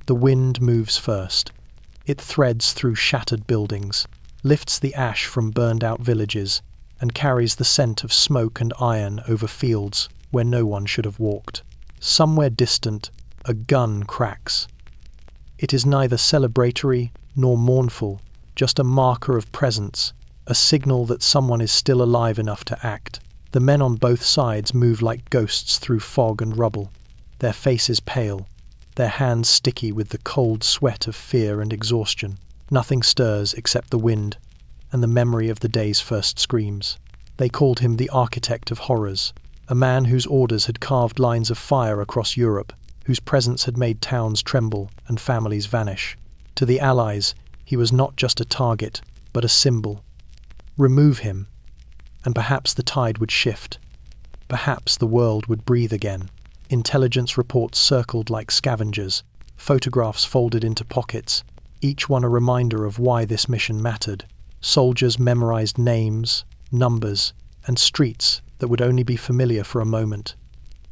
The wind moves first. It threads through shattered buildings, lifts the ash from burned-out villages, and carries the scent of smoke and iron over fields where no one should have walked. Somewhere distant, a gun cracks. It is neither celebratory nor mournful, just a marker of presence, a signal that someone is still alive enough to act. The men on both sides move like ghosts through fog and rubble, their faces pale, their hands sticky with the cold sweat of fear and exhaustion. Nothing stirs except the wind and the memory of the day's first screams. They called him the architect of horrors, a man whose orders had carved lines of fire across Europe, whose presence had made towns tremble and families vanish. To the Allies, he was not just a target, but a symbol. Remove him, and perhaps the tide would shift. Perhaps the world would breathe again. Intelligence reports circled like scavengers, photographs folded into pockets, each one a reminder of why this mission mattered. Soldiers memorized names, numbers, and streets that would only be familiar for a moment.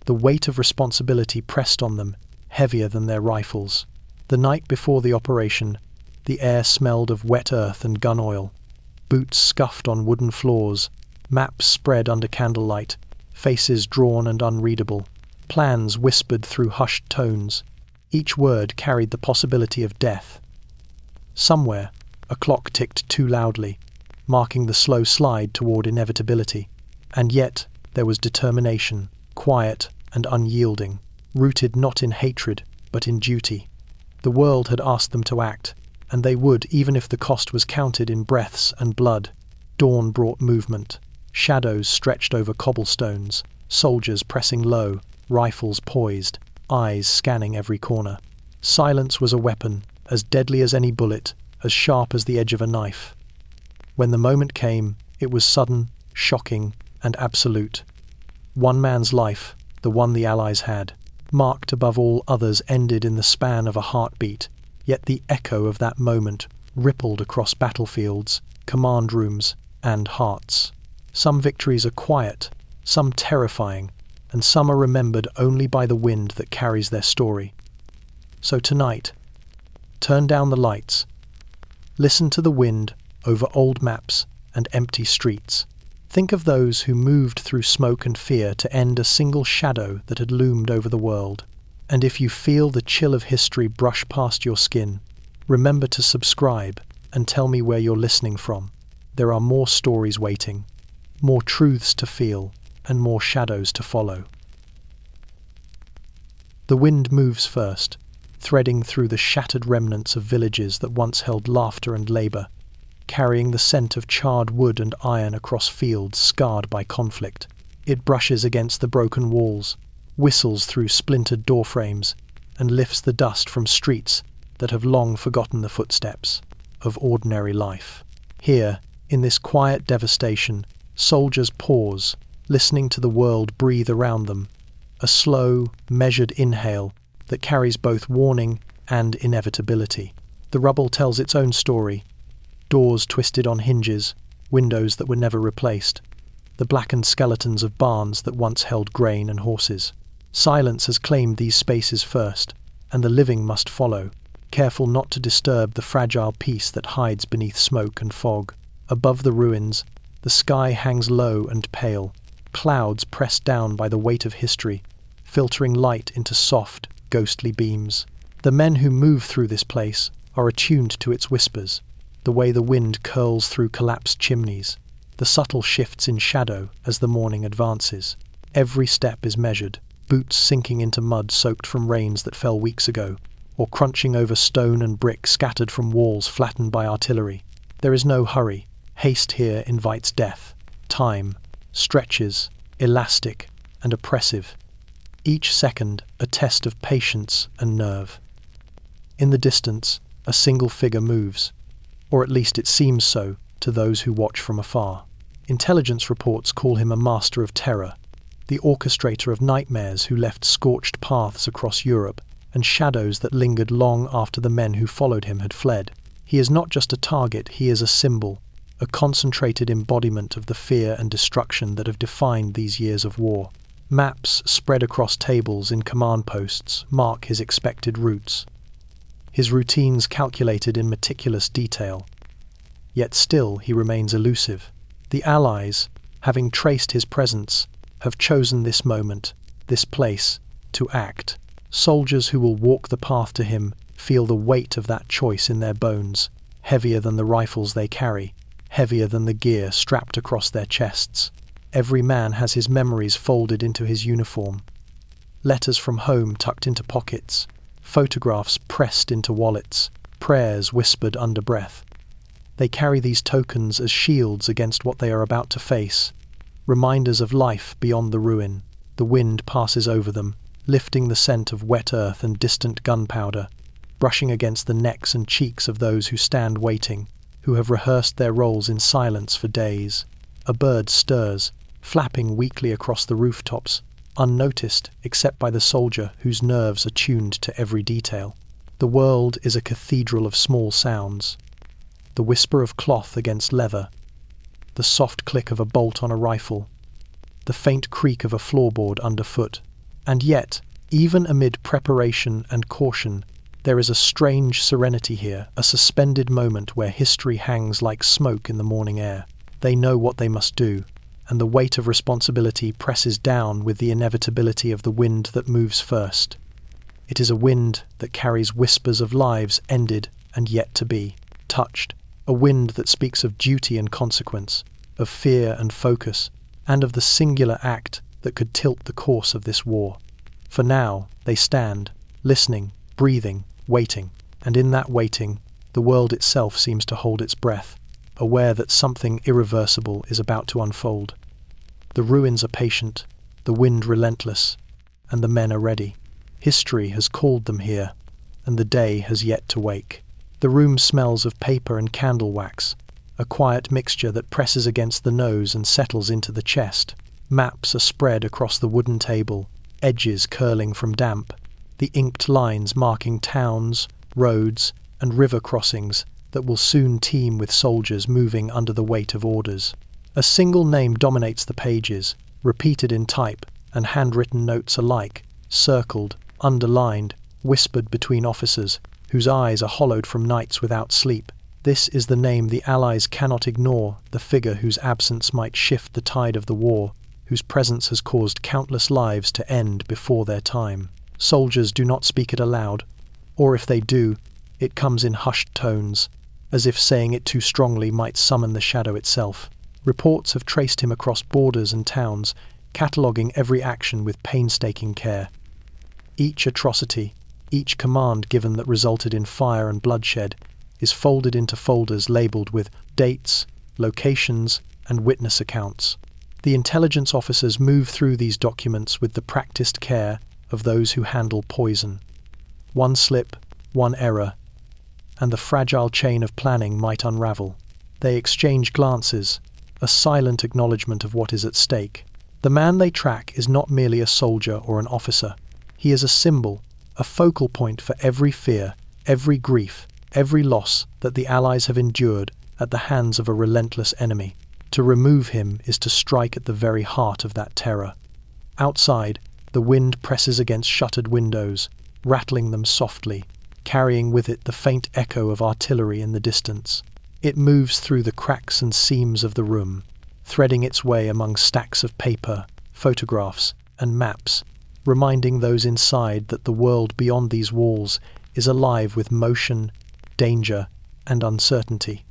The weight of responsibility pressed on them, heavier than their rifles. The night before the operation, the air smelled of wet earth and gun oil. Boots scuffed on wooden floors, maps spread under candlelight, faces drawn and unreadable, plans whispered through hushed tones. Each word carried the possibility of death. Somewhere, a clock ticked too loudly, marking the slow slide toward inevitability. And yet, there was determination, quiet and unyielding, rooted not in hatred, but in duty. The world had asked them to act, and they would, even if the cost was counted in breaths and blood. Dawn brought movement. Shadows stretched over cobblestones, soldiers pressing low, rifles poised, eyes scanning every corner. Silence was a weapon, as deadly as any bullet, as sharp as the edge of a knife. When the moment came, it was sudden, shocking, and absolute. One man's life, the one the Allies had, marked above all others, ended in the span of a heartbeat, yet the echo of that moment rippled across battlefields, command rooms, and hearts. Some victories are quiet, some terrifying, and some are remembered only by the wind that carries their story. So tonight, turn down the lights. Listen to the wind over old maps and empty streets. Think of those who moved through smoke and fear to end a single shadow that had loomed over the world. And if you feel the chill of history brush past your skin, remember to subscribe and tell me where you're listening from. There are more stories waiting, more truths to feel, and more shadows to follow. The wind moves first, threading through the shattered remnants of villages that once held laughter and labor, carrying the scent of charred wood and iron across fields scarred by conflict. It brushes against the broken walls, whistles through splintered doorframes, and lifts the dust from streets that have long forgotten the footsteps of ordinary life. Here, in this quiet devastation, soldiers pause, listening to the world breathe around them, a slow, measured inhale that carries both warning and inevitability. The rubble tells its own story. Doors twisted on hinges, windows that were never replaced, the blackened skeletons of barns that once held grain and horses. Silence has claimed these spaces first, and the living must follow, careful not to disturb the fragile peace that hides beneath smoke and fog. Above the ruins, the sky hangs low and pale, clouds pressed down by the weight of history, filtering light into soft, ghostly beams. The men who move through this place are attuned to its whispers, the way the wind curls through collapsed chimneys, the subtle shifts in shadow as the morning advances. Every step is measured, boots sinking into mud soaked from rains that fell weeks ago, or crunching over stone and brick scattered from walls flattened by artillery. There is no hurry. Haste here invites death. Time stretches, elastic and oppressive. Each second a test of patience and nerve. In the distance, a single figure moves, or at least it seems so to those who watch from afar. Intelligence reports call him a master of terror, the orchestrator of nightmares who left scorched paths across Europe and shadows that lingered long after the men who followed him had fled. He is not just a target, he is a symbol, a concentrated embodiment of the fear and destruction that have defined these years of war. Maps spread across tables in command posts mark his expected routes. his routines calculated in meticulous detail. Yet still he remains elusive. The Allies, having traced his presence, have chosen this moment, this place, to act. Soldiers who will walk the path to him feel the weight of that choice in their bones, heavier than the rifles they carry, heavier than the gear strapped across their chests. Every man has his memories folded into his uniform, letters from home tucked into pockets, photographs pressed into wallets, prayers whispered under breath. They carry these tokens as shields against what they are about to face, reminders of life beyond the ruin. The wind passes over them, lifting the scent of wet earth and distant gunpowder, brushing against the necks and cheeks of those who stand waiting, who have rehearsed their roles in silence for days. A bird stirs, flapping weakly across the rooftops, unnoticed except by the soldier whose nerves are tuned to every detail. The world is a cathedral of small sounds. The whisper of cloth against leather, the soft click of a bolt on a rifle, the faint creak of a floorboard underfoot. And yet, even amid preparation and caution, there is a strange serenity here, a suspended moment where history hangs like smoke in the morning air. They know what they must do, and the weight of responsibility presses down with the inevitability of the wind that moves first. It is a wind that carries whispers of lives ended and yet to be touched, a wind that speaks of duty and consequence, of fear and focus, and of the singular act that could tilt the course of this war. For now, they stand, listening, breathing, waiting, and in that waiting, the world itself seems to hold its breath, aware that something irreversible is about to unfold. The ruins are patient, the wind relentless, and the men are ready. History has called them here, and the day has yet to wake. The room smells of paper and candle wax, a quiet mixture that presses against the nose and settles into the chest. Maps are spread across the wooden table, edges curling from damp, the inked lines marking towns, roads, and river crossings that will soon teem with soldiers moving under the weight of orders. A single name dominates the pages, repeated in type and handwritten notes alike, circled, underlined, whispered between officers whose eyes are hollowed from nights without sleep. This is the name the Allies cannot ignore, the figure whose absence might shift the tide of the war, whose presence has caused countless lives to end before their time. Soldiers do not speak it aloud, or if they do, it comes in hushed tones, as if saying it too strongly might summon the shadow itself. Reports have traced him across borders and towns, cataloguing every action with painstaking care. Each atrocity, each command given that resulted in fire and bloodshed, is folded into folders labeled with dates, locations, and witness accounts. The intelligence officers move through these documents with the practiced care of those who handle poison. One slip, one error, and the fragile chain of planning might unravel. They exchange glances, a silent acknowledgement of what is at stake. The man they track is not merely a soldier or an officer. He is a symbol, a focal point for every fear, every grief, every loss that the Allies have endured at the hands of a relentless enemy. To remove him is to strike at the very heart of that terror. Outside, the wind presses against shuttered windows, rattling them softly, carrying with it the faint echo of artillery in the distance. It moves through the cracks and seams of the room, threading its way among stacks of paper, photographs, and maps, reminding those inside that the world beyond these walls is alive with motion, danger, and uncertainty.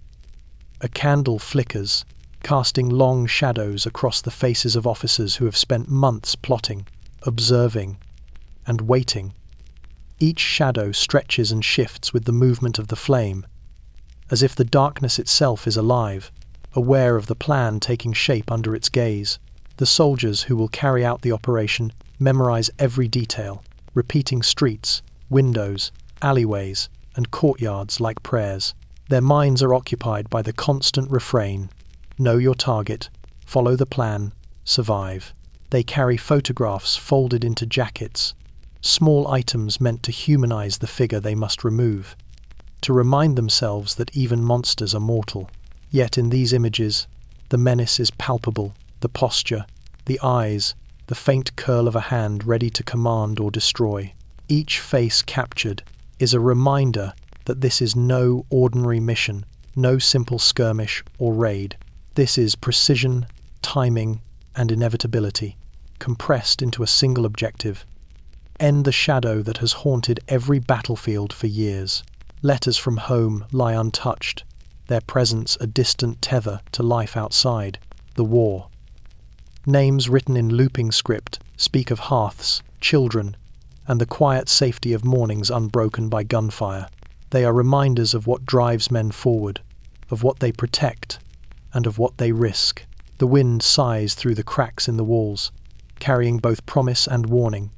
A candle flickers, casting long shadows across the faces of officers who have spent months plotting, observing, and waiting. Each shadow stretches and shifts with the movement of the flame, as if the darkness itself is alive, aware of the plan taking shape under its gaze. The soldiers who will carry out the operation memorize every detail, repeating streets, windows, alleyways, and courtyards like prayers. Their minds are occupied by the constant refrain: know your target, follow the plan, survive. They carry photographs folded into jackets, small items meant to humanize the figure they must remove, to remind themselves that even monsters are mortal. Yet in these images, the menace is palpable, the posture, the eyes, the faint curl of a hand ready to command or destroy. Each face captured is a reminder that this is no ordinary mission, no simple skirmish or raid. This is precision, timing, and inevitability, compressed into a single objective: end the shadow that has haunted every battlefield for years. Letters from home lie untouched, their presence a distant tether to life outside the war. Names written in looping script speak of hearths, children, and the quiet safety of mornings unbroken by gunfire. They are reminders of what drives men forward, of what they protect, and of what they risk. The wind sighs through the cracks in the walls, carrying both promise and warning.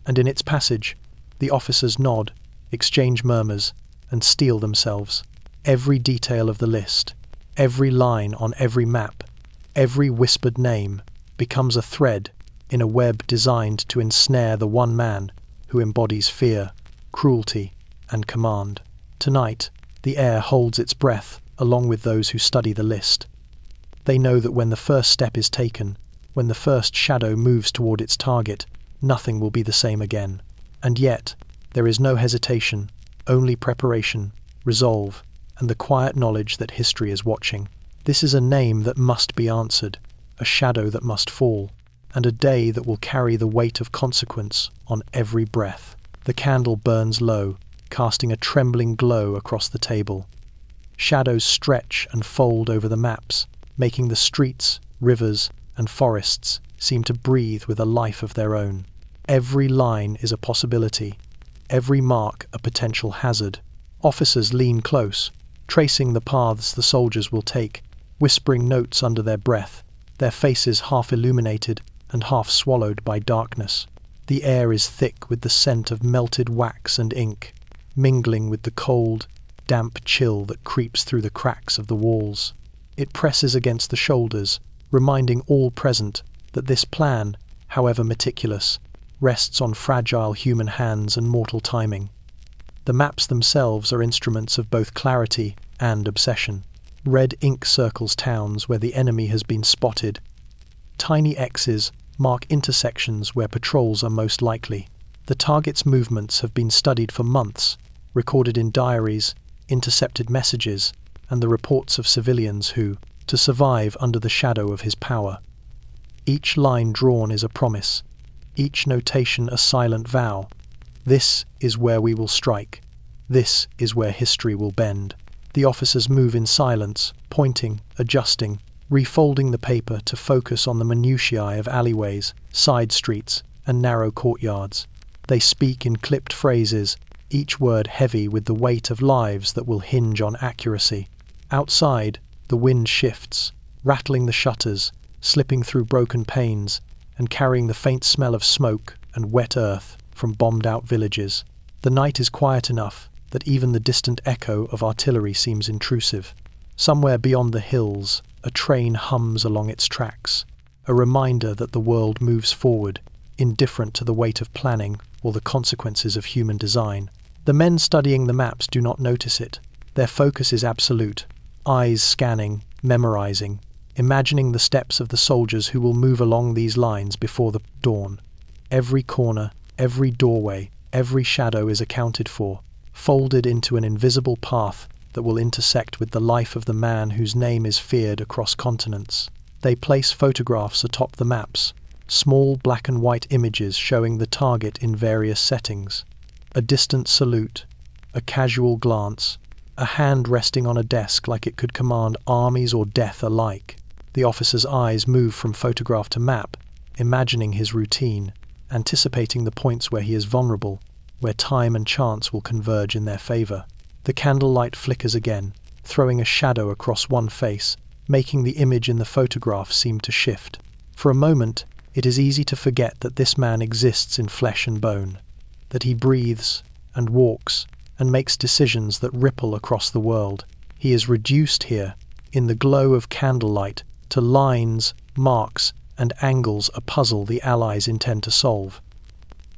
And in its passage, the officers nod, exchange murmurs, and steel themselves. Every detail of the list, every line on every map, every whispered name becomes a thread in a web designed to ensnare the one man who embodies fear, cruelty, and command. Tonight, the air holds its breath along with those who study the list. They know that when the first step is taken, when the first shadow moves toward its target, nothing will be the same again. And yet, there is no hesitation, only preparation, resolve, and the quiet knowledge that history is watching. This is a name that must be answered, a shadow that must fall, and a day that will carry the weight of consequence on every breath. The candle burns low, casting a trembling glow across the table. Shadows stretch and fold over the maps, making the streets, rivers, and forests seem to breathe with a life of their own. Every line is a possibility, every mark a potential hazard. Officers lean close, tracing the paths the soldiers will take, whispering notes under their breath, their faces half illuminated and half swallowed by darkness. The air is thick with the scent of melted wax and ink, mingling with the cold, damp chill that creeps through the cracks of the walls. It presses against the shoulders, reminding all present that this plan, however meticulous, rests on fragile human hands and mortal timing. The maps themselves are instruments of both clarity and obsession. Red ink circles towns where the enemy has been spotted. Tiny X's mark intersections where patrols are most likely. The target's movements have been studied for months, recorded in diaries, intercepted messages, and the reports of civilians who, to survive under the shadow of his power. Each line drawn is a promise, each notation a silent vow. This is where we will strike. This is where history will bend. The officers move in silence, pointing, adjusting, refolding the paper to focus on the minutiae of alleyways, side streets, and narrow courtyards. They speak in clipped phrases, each word heavy with the weight of lives that will hinge on accuracy. Outside, the wind shifts, rattling the shutters, slipping through broken panes, and carrying the faint smell of smoke and wet earth from bombed-out villages. The night is quiet enough that even the distant echo of artillery seems intrusive. Somewhere beyond the hills, a train hums along its tracks, a reminder that the world moves forward, indifferent to the weight of planning or the consequences of human design. The men studying the maps do not notice it. Their focus is absolute, eyes scanning, memorizing, imagining the steps of the soldiers who will move along these lines before the dawn. Every corner, every doorway, every shadow is accounted for, folded into an invisible path that will intersect with the life of the man whose name is feared across continents. They place photographs atop the maps, small black and white images showing the target in various settings. A distant salute, a casual glance, a hand resting on a desk like it could command armies or death alike. The officer's eyes move from photograph to map, imagining his routine, anticipating the points where he is vulnerable, where time and chance will converge in their favor. The candlelight flickers again, throwing a shadow across one face, making the image in the photograph seem to shift. For a moment, it is easy to forget that this man exists in flesh and bone, that he breathes and walks and makes decisions that ripple across the world. He is reduced here, in the glow of candlelight, to lines, marks, and angles a puzzle the Allies intend to solve.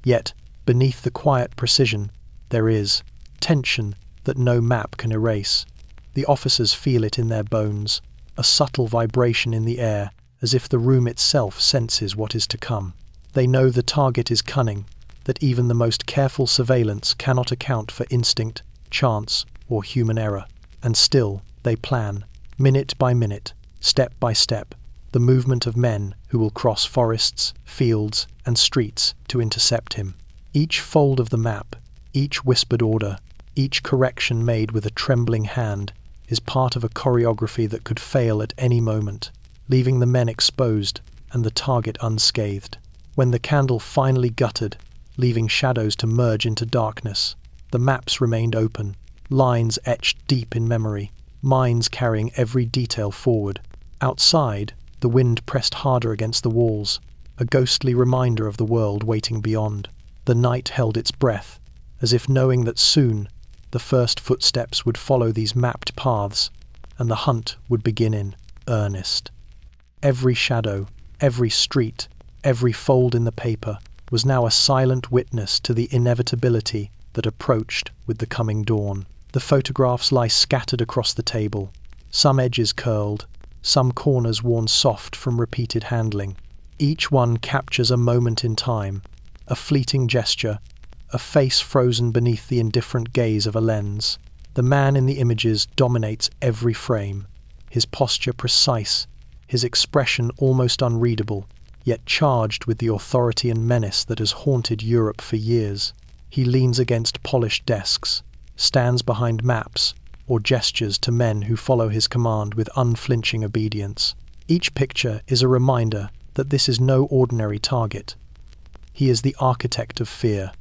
Yet, beneath the quiet precision, there is tension that no map can erase. The officers feel it in their bones, a subtle vibration in the air, as if the room itself senses what is to come. They know the target is cunning, that even the most careful surveillance cannot account for instinct, chance or human error. And still, they plan, minute by minute, step by step, the movement of men who will cross forests, fields, and streets to intercept him. Each fold of the map, each whispered order, each correction made with a trembling hand is part of a choreography that could fail at any moment, leaving the men exposed and the target unscathed. When the candle finally guttered, leaving shadows to merge into darkness, the maps remained open, lines etched deep in memory, minds carrying every detail forward. Outside, the wind pressed harder against the walls, a ghostly reminder of the world waiting beyond. The night held its breath, as if knowing that soon the first footsteps would follow these mapped paths, and the hunt would begin in earnest. Every shadow, every street, every fold in the paper was now a silent witness to the inevitability that approached with the coming dawn. The photographs lie scattered across the table, some edges curled, some corners worn soft from repeated handling. Each one captures a moment in time, a fleeting gesture, a face frozen beneath the indifferent gaze of a lens. The man in the images dominates every frame, his posture precise, his expression almost unreadable, yet charged with the authority and menace that has haunted Europe for years. He leans against polished desks, stands behind maps, or gestures to men who follow his command with unflinching obedience. Each picture is a reminder that this is no ordinary target. He is the architect of fear,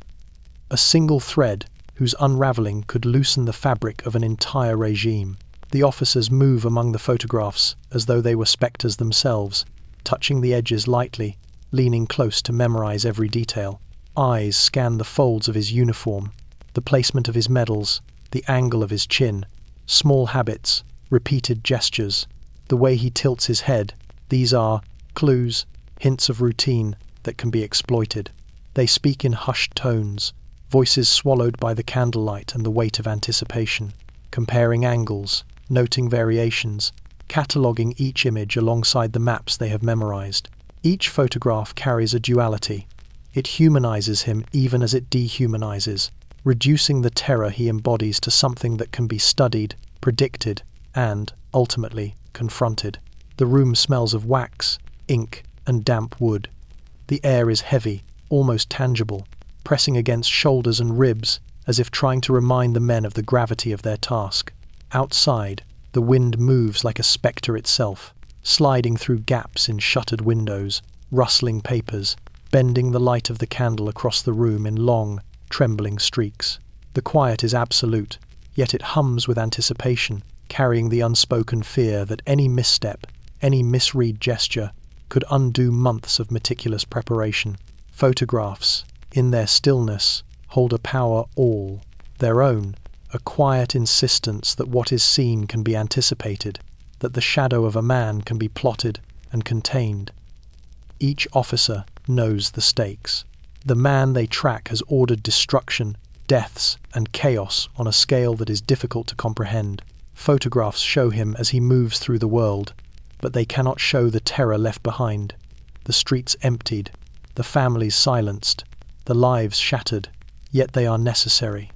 a single thread whose unraveling could loosen the fabric of an entire regime. The officers move among the photographs as though they were spectres themselves, touching the edges lightly, leaning close to memorize every detail. Eyes scan the folds of his uniform, the placement of his medals, the angle of his chin, small habits, repeated gestures, the way he tilts his head. These are clues, hints of routine that can be exploited. They speak in hushed tones, voices swallowed by the candlelight and the weight of anticipation, comparing angles, noting variations, cataloguing each image alongside the maps they have memorized. Each photograph carries a duality. It humanizes him even as it dehumanizes, reducing the terror he embodies to something that can be studied, predicted, and, ultimately, confronted. The room smells of wax, ink, and damp wood. The air is heavy, almost tangible, pressing against shoulders and ribs as if trying to remind the men of the gravity of their task. Outside, the wind moves like a spectre itself, sliding through gaps in shuttered windows, rustling papers, bending the light of the candle across the room in long, trembling streaks. The quiet is absolute, yet it hums with anticipation, carrying the unspoken fear that any misstep, any misread gesture, could undo months of meticulous preparation. Photographs, in their stillness, hold a power all their own, a quiet insistence that what is seen can be anticipated, that the shadow of a man can be plotted and contained. Each officer knows the stakes. The man they track has ordered destruction, deaths, and chaos on a scale that is difficult to comprehend. Photographs show him as he moves through the world, but they cannot show the terror left behind. The streets emptied, the families silenced, the lives shattered, yet they are necessary.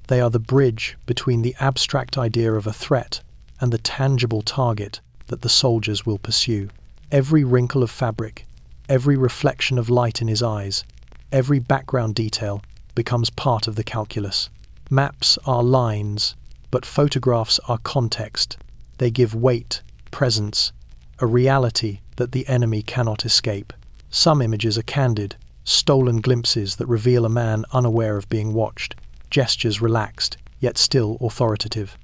They are the bridge between the abstract idea of a threat and the tangible target that the soldiers will pursue. Every wrinkle of fabric, every reflection of light in his eyes, every background detail becomes part of the calculus. Maps are lines, but photographs are context. They give weight, presence, a reality that the enemy cannot escape. Some images are candid, stolen glimpses that reveal a man unaware of being watched, gestures relaxed, yet still authoritative.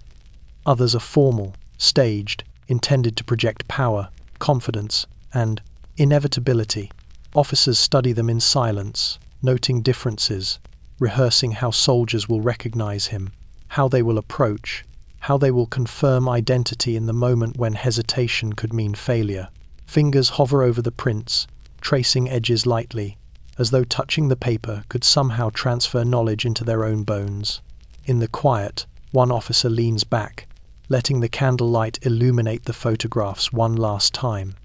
Others are formal, staged, intended to project power, confidence, and inevitability. Officers study them in silence, noting differences, rehearsing how soldiers will recognize him, how they will approach, how they will confirm identity in the moment when hesitation could mean failure. Fingers hover over the prints, tracing edges lightly, as though touching the paper could somehow transfer knowledge into their own bones. In the quiet, one officer leans back, letting the candlelight illuminate the photographs one last time.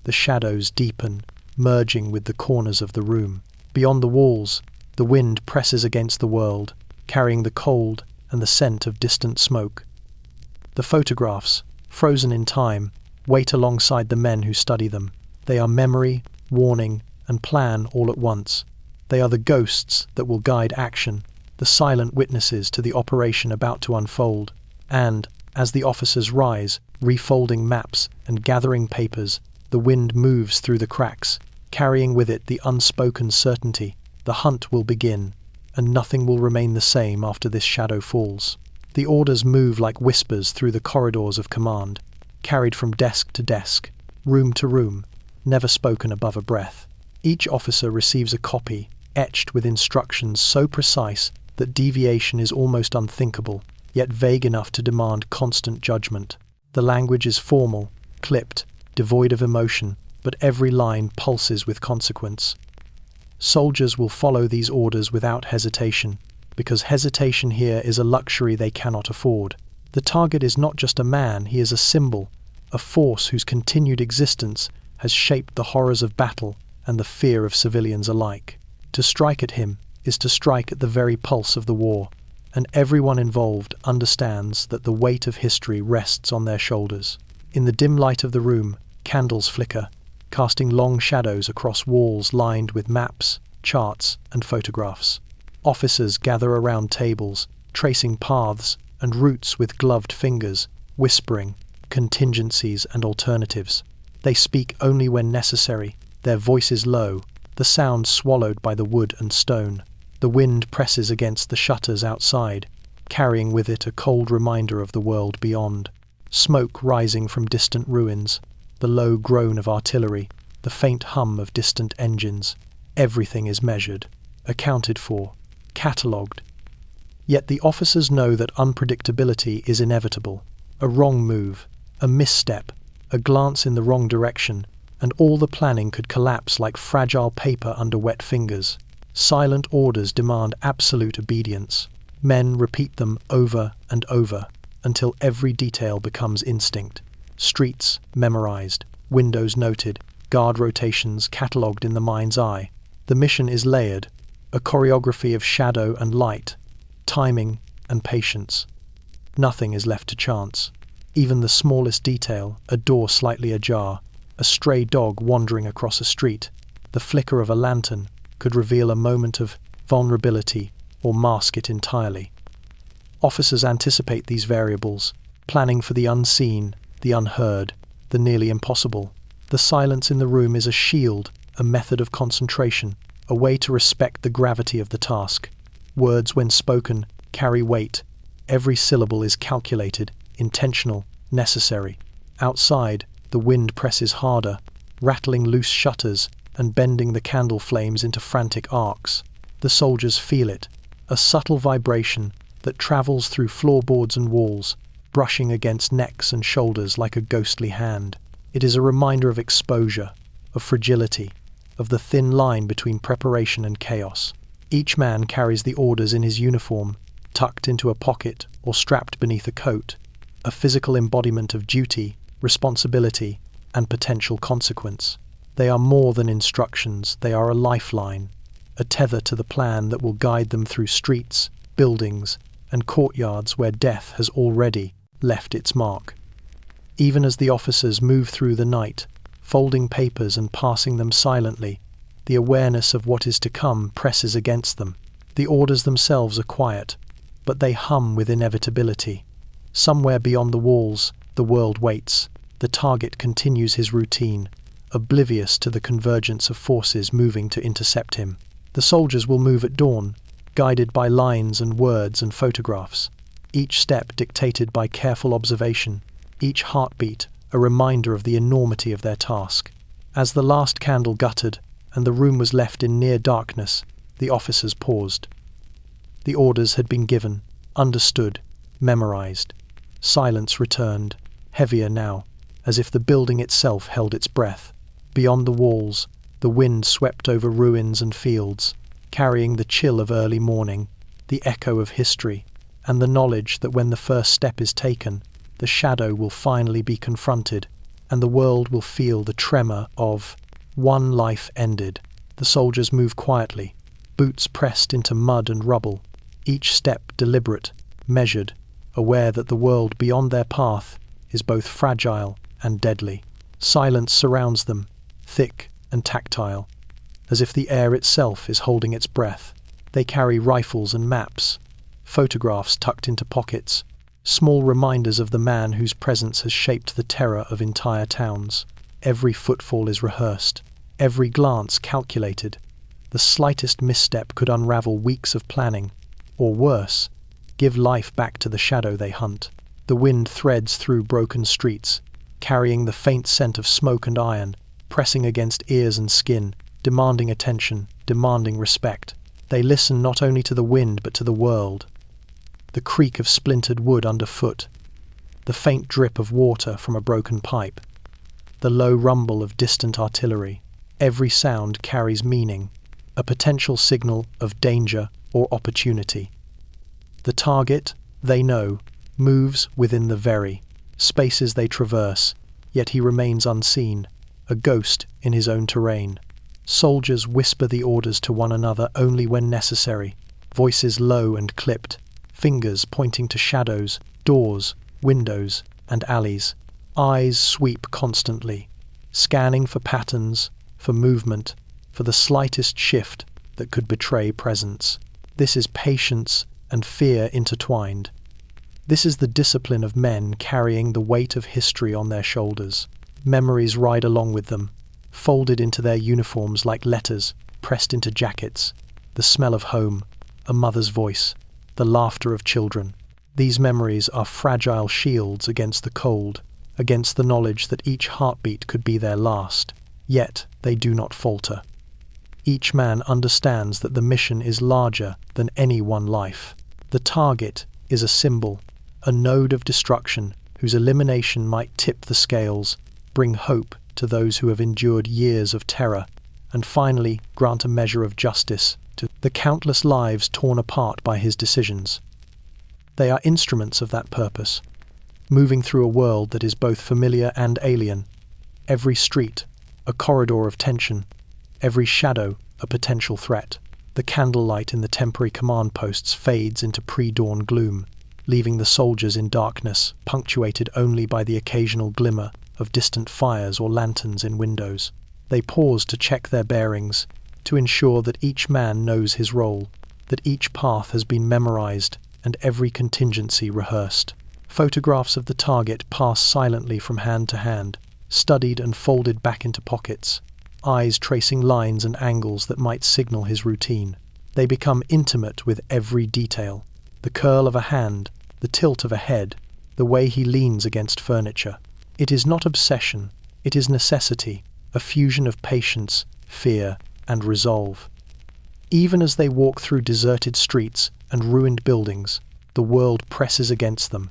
The shadows deepen, merging with the corners of the room. Beyond the walls, the wind presses against the world, carrying the cold, and the scent of distant smoke. The photographs, frozen in time, wait alongside the men who study them. They are memory, warning, and plan all at once. They are the ghosts that will guide action, the silent witnesses to the operation about to unfold. And, as the officers rise, refolding maps and gathering papers, the wind moves through the cracks, carrying with it the unspoken certainty: the hunt will begin, and nothing will remain the same after this shadow falls. The orders move like whispers through the corridors of command, carried from desk to desk, room to room, never spoken above a breath. Each officer receives a copy, etched with instructions so precise that deviation is almost unthinkable, yet vague enough to demand constant judgment. The language is formal, clipped, devoid of emotion, but every line pulses with consequence. Soldiers will follow these orders without hesitation, because hesitation here is a luxury they cannot afford. The target is not just a man, he is a symbol, a force whose continued existence has shaped the horrors of battle and the fear of civilians alike. To strike at him is to strike at the very pulse of the war, and everyone involved understands that the weight of history rests on their shoulders. In the dim light of the room, candles flicker, casting long shadows across walls lined with maps, charts, and photographs. Officers gather around tables, tracing paths and routes with gloved fingers, whispering contingencies and alternatives. They speak only when necessary, their voices low, the sound swallowed by the wood and stone. The wind presses against the shutters outside, carrying with it a cold reminder of the world beyond. Smoke rising from distant ruins, the low groan of artillery, the faint hum of distant engines. Everything is measured, accounted for, catalogued. Yet the officers know that unpredictability is inevitable. A wrong move, a misstep, a glance in the wrong direction, and all the planning could collapse like fragile paper under wet fingers. Silent orders demand absolute obedience. Men repeat them over and over, until every detail becomes instinct. Streets memorized, windows noted, guard rotations catalogued in the mind's eye. The mission is layered, a choreography of shadow and light, timing and patience. Nothing is left to chance. Even the smallest detail, a door slightly ajar, a stray dog wandering across a street, the flicker of a lantern, could reveal a moment of vulnerability or mask it entirely. Officers anticipate these variables, planning for the unseen, the unheard, the nearly impossible. The silence in the room is a shield, a method of concentration, a way to respect the gravity of the task. Words, when spoken, carry weight. Every syllable is calculated, intentional, necessary. Outside, the wind presses harder, rattling loose shutters and bending the candle flames into frantic arcs. The soldiers feel it, a subtle vibration that travels through floorboards and walls, brushing against necks and shoulders like a ghostly hand. It is a reminder of exposure, of fragility, of the thin line between preparation and chaos. Each man carries the orders in his uniform, tucked into a pocket or strapped beneath a coat, a physical embodiment of duty, responsibility, and potential consequence. They are more than instructions, they are a lifeline, a tether to the plan that will guide them through streets, buildings, and courtyards where death has already left its mark. Even as the officers move through the night, folding papers and passing them silently, the awareness of what is to come presses against them. The orders themselves are quiet, but they hum with inevitability. Somewhere beyond the walls, the world waits. The target continues his routine, oblivious to the convergence of forces moving to intercept him. The soldiers will move at dawn, guided by lines and words and photographs, each step dictated by careful observation, each heartbeat a reminder of the enormity of their task. As the last candle guttered and the room was left in near darkness, the officers paused. The orders had been given, understood, memorized. Silence returned, heavier now, as if the building itself held its breath. Beyond the walls, the wind swept over ruins and fields, carrying the chill of early morning, the echo of history, and the knowledge that when the first step is taken, the shadow will finally be confronted, and the world will feel the tremor of one life ended. The soldiers move quietly, boots pressed into mud and rubble, each step deliberate, measured, aware that the world beyond their path is both fragile and deadly. Silence surrounds them, thick and tactile, as if the air itself is holding its breath. They carry rifles and maps, photographs tucked into pockets, small reminders of the man whose presence has shaped the terror of entire towns. Every footfall is rehearsed, every glance calculated. The slightest misstep could unravel weeks of planning, or worse, give life back to the shadow they hunt. The wind threads through broken streets, carrying the faint scent of smoke and iron, pressing against ears and skin, demanding attention, demanding respect. They listen not only to the wind but to the world. The creak of splintered wood underfoot, the faint drip of water from a broken pipe, the low rumble of distant artillery. Every sound carries meaning, a potential signal of danger or opportunity. The target, they know, moves within the very spaces they traverse, yet he remains unseen, a ghost in his own terrain. Soldiers whisper the orders to one another only when necessary, voices low and clipped, fingers pointing to shadows, doors, windows, and alleys. Eyes sweep constantly, scanning for patterns, for movement, for the slightest shift that could betray presence. This is patience and fear intertwined. This is the discipline of men carrying the weight of history on their shoulders. Memories ride along with them, folded into their uniforms like letters, pressed into jackets. The smell of home, a mother's voice, the laughter of children. These memories are fragile shields against the cold, against the knowledge that each heartbeat could be their last. Yet they do not falter. Each man understands that the mission is larger than any one life. The target is a symbol, a node of destruction whose elimination might tip the scales, bring hope to those who have endured years of terror, and finally grant a measure of justice to the countless lives torn apart by his decisions. They are instruments of that purpose, moving through a world that is both familiar and alien. Every street, a corridor of tension, every shadow, a potential threat. The candlelight in the temporary command posts fades into pre-dawn gloom, leaving the soldiers in darkness, punctuated only by the occasional glimmer of distant fires or lanterns in windows. They pause to check their bearings, to ensure that each man knows his role, that each path has been memorized and every contingency rehearsed. Photographs of the target pass silently from hand to hand, studied and folded back into pockets, eyes tracing lines and angles that might signal his routine. They become intimate with every detail, the curl of a hand, the tilt of a head, the way he leans against furniture. It is not obsession, it is necessity, a fusion of patience, fear, and resolve. Even as they walk through deserted streets and ruined buildings, the world presses against them.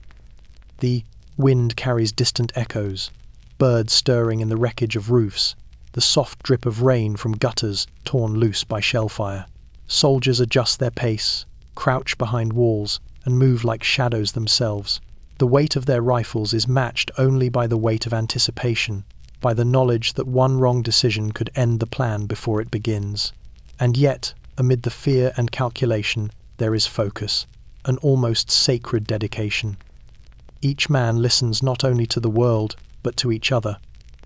The wind carries distant echoes, birds stirring in the wreckage of roofs, the soft drip of rain from gutters torn loose by shellfire. Soldiers adjust their pace, crouch behind walls, and move like shadows themselves. The weight of their rifles is matched only by the weight of anticipation, by the knowledge that one wrong decision could end the plan before it begins. And yet, amid the fear and calculation, there is focus, an almost sacred dedication. Each man listens not only to the world, but to each other,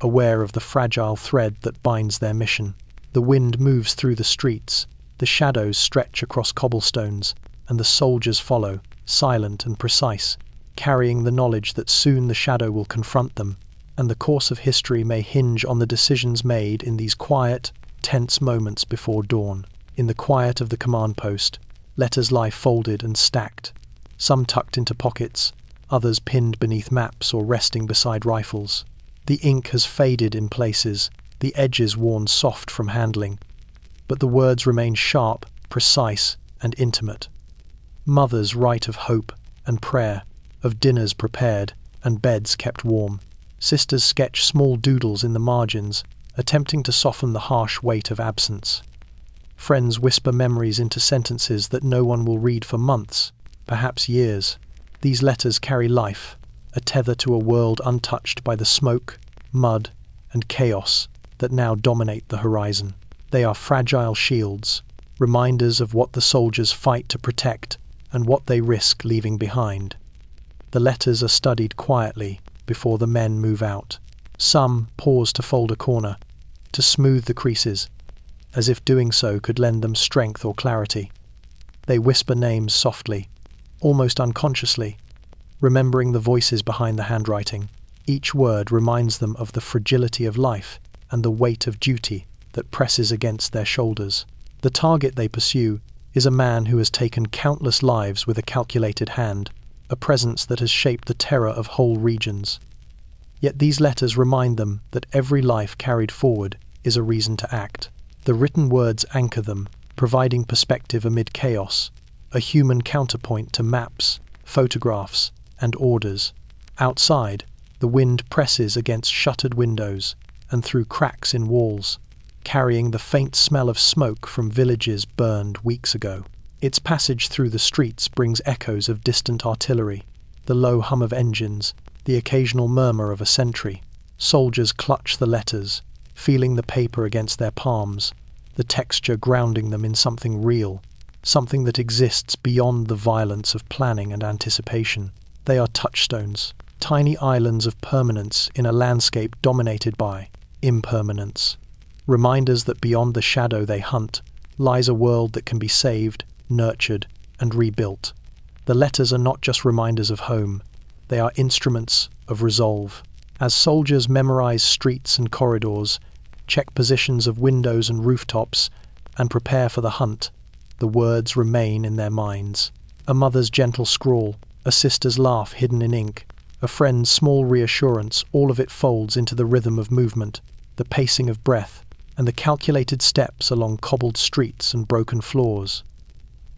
aware of the fragile thread that binds their mission. The wind moves through the streets, the shadows stretch across cobblestones, and the soldiers follow, silent and precise, carrying the knowledge that soon the shadow will confront them, and the course of history may hinge on the decisions made in these quiet, tense moments before dawn. In the quiet of the command post, letters lie folded and stacked, some tucked into pockets, others pinned beneath maps or resting beside rifles. The ink has faded in places, the edges worn soft from handling, but the words remain sharp, precise, and intimate. Mothers write of hope and prayer, of dinners prepared and beds kept warm. Sisters sketch small doodles in the margins, attempting to soften the harsh weight of absence. Friends whisper memories into sentences that no one will read for months, perhaps years. These letters carry life, a tether to a world untouched by the smoke, mud, and chaos that now dominate the horizon. They are fragile shields, reminders of what the soldiers fight to protect and what they risk leaving behind. The letters are studied quietly before the men move out. Some pause to fold a corner, to smooth the creases, as if doing so could lend them strength or clarity. They whisper names softly, almost unconsciously, remembering the voices behind the handwriting. Each word reminds them of the fragility of life and the weight of duty that presses against their shoulders. The target they pursue is a man who has taken countless lives with a calculated hand, a presence that has shaped the terror of whole regions. Yet these letters remind them that every life carried forward is a reason to act. The written words anchor them, providing perspective amid chaos, a human counterpoint to maps, photographs, and orders. Outside, the wind presses against shuttered windows and through cracks in walls, carrying the faint smell of smoke from villages burned weeks ago. Its passage through the streets brings echoes of distant artillery, the low hum of engines, the occasional murmur of a sentry. Soldiers clutch the letters, feeling the paper against their palms, the texture grounding them in something real, something that exists beyond the violence of planning and anticipation. They are touchstones, tiny islands of permanence in a landscape dominated by impermanence. Reminders that beyond the shadow they hunt lies a world that can be saved, nurtured, and rebuilt. The letters are not just reminders of home, they are instruments of resolve. As soldiers memorize streets and corridors, check positions of windows and rooftops, and prepare for the hunt, the words remain in their minds. A mother's gentle scrawl, a sister's laugh hidden in ink, a friend's small reassurance, all of it folds into the rhythm of movement, the pacing of breath, and the calculated steps along cobbled streets and broken floors.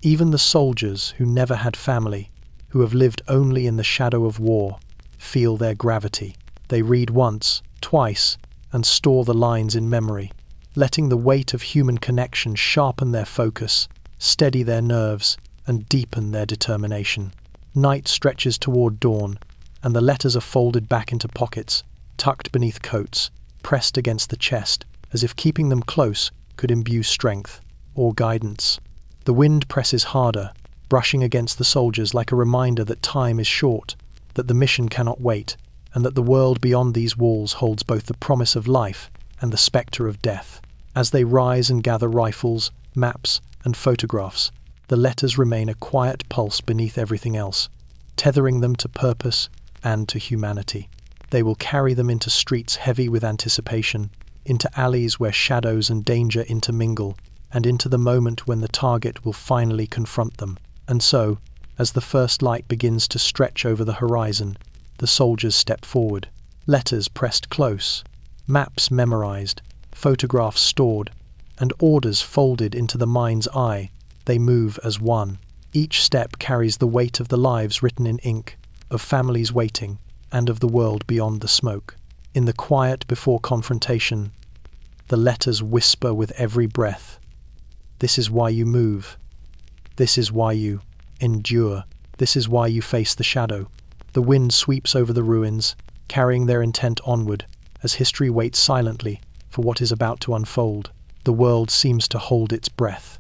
Even the soldiers who never had family, who have lived only in the shadow of war, feel their gravity. They read once, twice, and store the lines in memory, letting the weight of human connection sharpen their focus, steady their nerves, and deepen their determination. Night stretches toward dawn, and the letters are folded back into pockets, tucked beneath coats, pressed against the chest, as if keeping them close could imbue strength or guidance. The wind presses harder, brushing against the soldiers like a reminder that time is short, that the mission cannot wait, and that the world beyond these walls holds both the promise of life and the spectre of death. As they rise and gather rifles, maps, and photographs, the letters remain a quiet pulse beneath everything else, tethering them to purpose and to humanity. They will carry them into streets heavy with anticipation, into alleys where shadows and danger intermingle, and into the moment when the target will finally confront them. And so, as the first light begins to stretch over the horizon, the soldiers step forward, letters pressed close, maps memorized, photographs stored, and orders folded into the mind's eye. They move as one. Each step carries the weight of the lives written in ink, of families waiting, and of the world beyond the smoke. In the quiet before confrontation, the letters whisper with every breath. This is why you move. This is why you endure. This is why you face the shadow. The wind sweeps over the ruins, carrying their intent onward, as history waits silently for what is about to unfold. The world seems to hold its breath.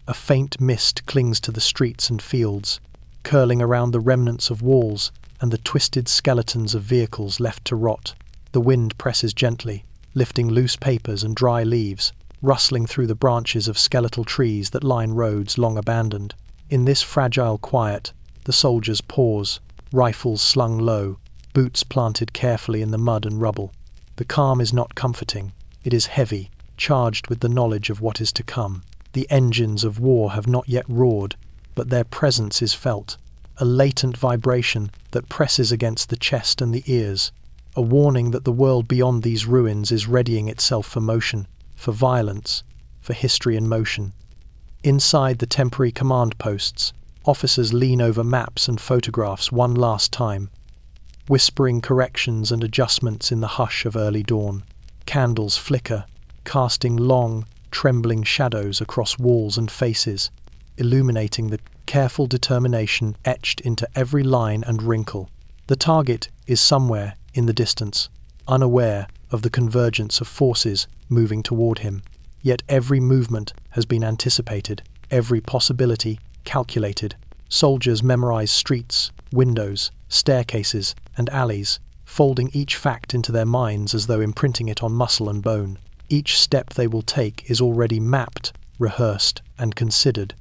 A faint mist clings to the streets and fields, curling around the remnants of walls and the twisted skeletons of vehicles left to rot. The wind presses gently, lifting loose papers and dry leaves, rustling through the branches of skeletal trees that line roads long abandoned. In this fragile quiet, the soldiers pause, rifles slung low, boots planted carefully in the mud and rubble. The calm is not comforting, it is heavy, charged with the knowledge of what is to come. The engines of war have not yet roared, but their presence is felt, a latent vibration that presses against the chest and the ears, a warning that the world beyond these ruins is readying itself for motion, for violence, for history in motion. Inside the temporary command posts, officers lean over maps and photographs one last time, whispering corrections and adjustments in the hush of early dawn. Candles flicker, casting long, trembling shadows across walls and faces, illuminating the careful determination etched into every line and wrinkle. The target is somewhere in the distance, unaware of the convergence of forces moving toward him. Yet every movement has been anticipated, every possibility calculated. Soldiers memorize streets, windows, staircases, and alleys, folding each fact into their minds as though imprinting it on muscle and bone. Each step they will take is already mapped, rehearsed, and considered.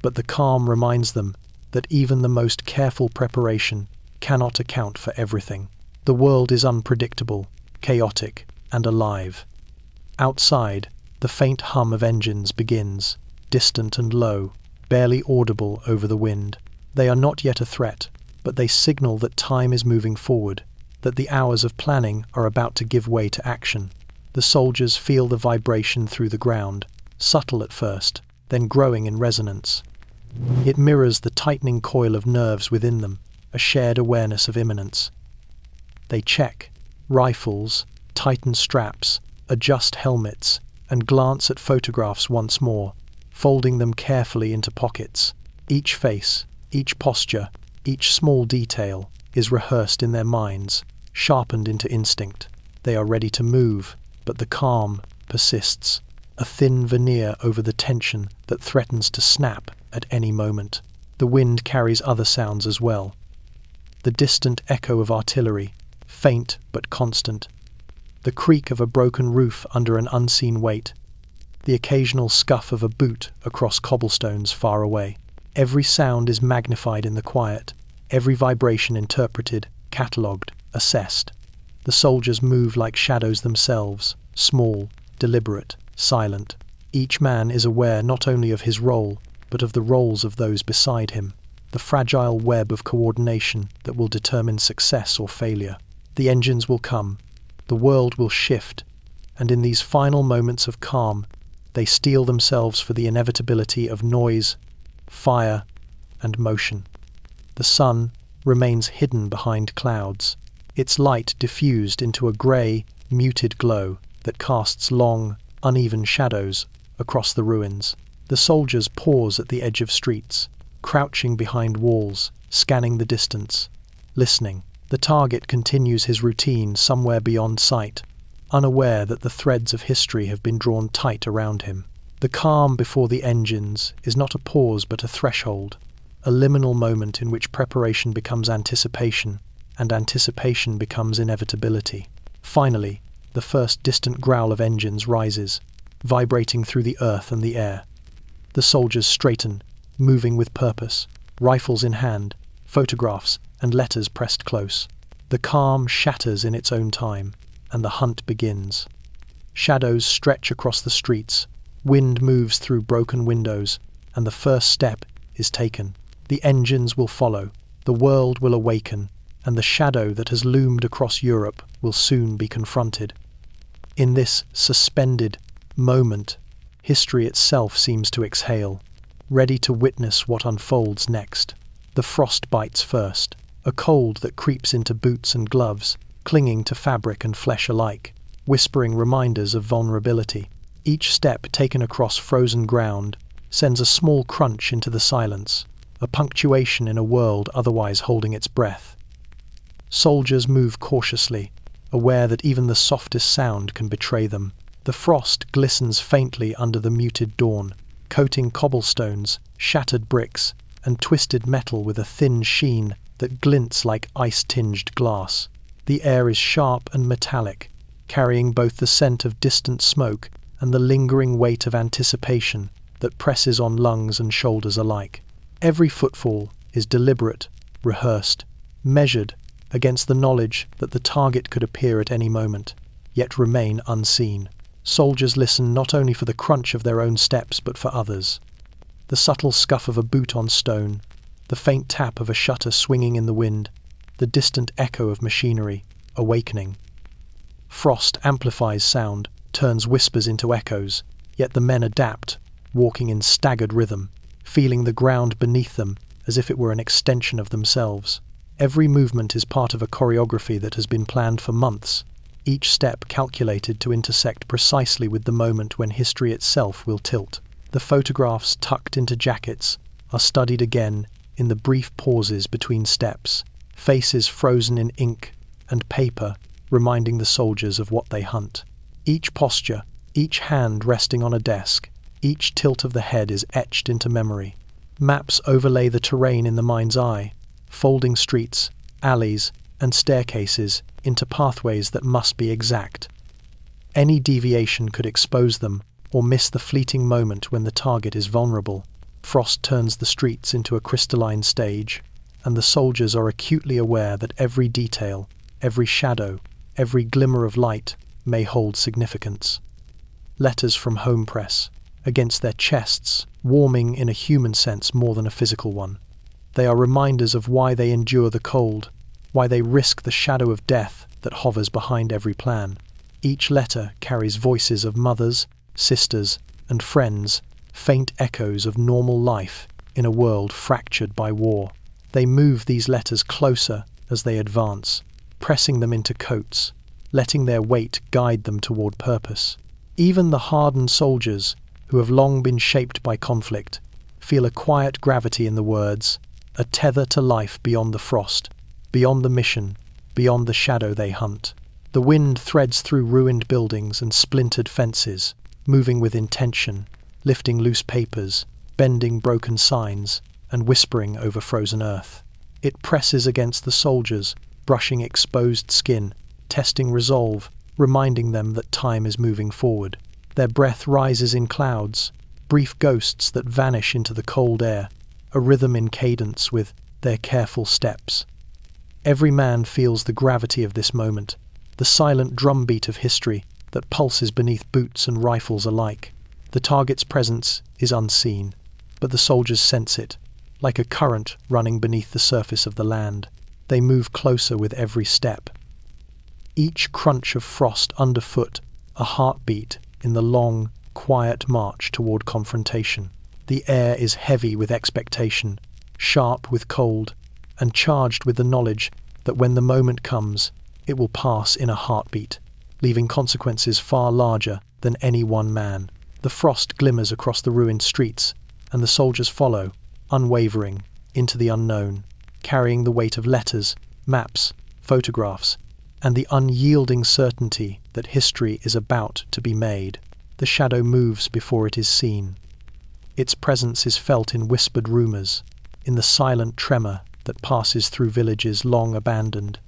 But the calm reminds them that even the most careful preparation cannot account for everything. The world is unpredictable, chaotic, and alive. Outside, the faint hum of engines begins, distant and low, barely audible over the wind. They are not yet a threat, but they signal that time is moving forward, that the hours of planning are about to give way to action. The soldiers feel the vibration through the ground, subtle at first, then growing in resonance. It mirrors the tightening coil of nerves within them, a shared awareness of imminence. They check rifles, tighten straps, adjust helmets, and glance at photographs once more, folding them carefully into pockets. Each face, each posture, each small detail is rehearsed in their minds, sharpened into instinct. They are ready to move, but the calm persists, a thin veneer over the tension that threatens to snap at any moment. The wind carries other sounds as well. The distant echo of artillery, faint but constant. The creak of a broken roof under an unseen weight. The occasional scuff of a boot across cobblestones far away. Every sound is magnified in the quiet, every vibration interpreted, catalogued, assessed. The soldiers move like shadows themselves, small, deliberate, silent. Each man is aware not only of his role, but of the roles of those beside him, the fragile web of coordination that will determine success or failure. The engines will come, the world will shift, and in these final moments of calm, they steel themselves for the inevitability of noise, fire, and motion. The sun remains hidden behind clouds, its light diffused into a grey, muted glow that casts long, uneven shadows across the ruins. The soldiers pause at the edge of streets, crouching behind walls, scanning the distance, listening. The target continues his routine somewhere beyond sight, unaware that the threads of history have been drawn tight around him. The calm before the engines is not a pause but a threshold, a liminal moment in which preparation becomes anticipation, and anticipation becomes inevitability. Finally, the first distant growl of engines rises, vibrating through the earth and the air. The soldiers straighten, moving with purpose, rifles in hand, photographs and letters pressed close. The calm shatters in its own time, and the hunt begins. Shadows stretch across the streets, wind moves through broken windows, and the first step is taken. The engines will follow, the world will awaken, and the shadow that has loomed across Europe will soon be confronted. In this suspended moment, history itself seems to exhale, ready to witness what unfolds next. The frost bites first, a cold that creeps into boots and gloves, clinging to fabric and flesh alike, whispering reminders of vulnerability. Each step taken across frozen ground sends a small crunch into the silence, a punctuation in a world otherwise holding its breath. Soldiers move cautiously, aware that even the softest sound can betray them. The frost glistens faintly under the muted dawn, coating cobblestones, shattered bricks, and twisted metal with a thin sheen that glints like ice-tinged glass. The air is sharp and metallic, carrying both the scent of distant smoke and the lingering weight of anticipation that presses on lungs and shoulders alike. Every footfall is deliberate, rehearsed, measured against the knowledge that the target could appear at any moment, yet remain unseen. Soldiers listen not only for the crunch of their own steps but for others. The subtle scuff of a boot on stone, the faint tap of a shutter swinging in the wind, the distant echo of machinery, awakening. Frost amplifies sound, turns whispers into echoes, yet the men adapt, walking in staggered rhythm, feeling the ground beneath them as if it were an extension of themselves. Every movement is part of a choreography that has been planned for months, each step calculated to intersect precisely with the moment when history itself will tilt. The photographs tucked into jackets are studied again in the brief pauses between steps, faces frozen in ink and paper reminding the soldiers of what they hunt. Each posture, each hand resting on a desk, each tilt of the head is etched into memory. Maps overlay the terrain in the mind's eye, folding streets, alleys, and staircases into pathways that must be exact. Any deviation could expose them or miss the fleeting moment when the target is vulnerable. Frost turns the streets into a crystalline stage, and the soldiers are acutely aware that every detail, every shadow, every glimmer of light may hold significance. Letters from home press against their chests, warming in a human sense more than a physical one. They are reminders of why they endure the cold, why they risk the shadow of death that hovers behind every plan. Each letter carries voices of mothers, sisters, and friends, faint echoes of normal life in a world fractured by war. They move these letters closer as they advance, pressing them into coats, letting their weight guide them toward purpose. Even the hardened soldiers, who have long been shaped by conflict, feel a quiet gravity in the words, a tether to life beyond the frost, beyond the mission, beyond the shadow they hunt. The wind threads through ruined buildings and splintered fences, moving with intention, lifting loose papers, bending broken signs, and whispering over frozen earth. It presses against the soldiers, brushing exposed skin, testing resolve, reminding them that time is moving forward. Their breath rises in clouds, brief ghosts that vanish into the cold air, a rhythm in cadence with their careful steps. Every man feels the gravity of this moment, the silent drumbeat of history that pulses beneath boots and rifles alike. The target's presence is unseen, but the soldiers sense it, like a current running beneath the surface of the land. They move closer with every step. Each crunch of frost underfoot, a heartbeat in the long, quiet march toward confrontation. The air is heavy with expectation, sharp with cold, and charged with the knowledge that when the moment comes, it will pass in a heartbeat, leaving consequences far larger than any one man. The frost glimmers across the ruined streets, and the soldiers follow, unwavering, into the unknown, carrying the weight of letters, maps, photographs, and the unyielding certainty that history is about to be made. The shadow moves before it is seen. Its presence is felt in whispered rumors, in the silent tremor that passes through villages long abandoned,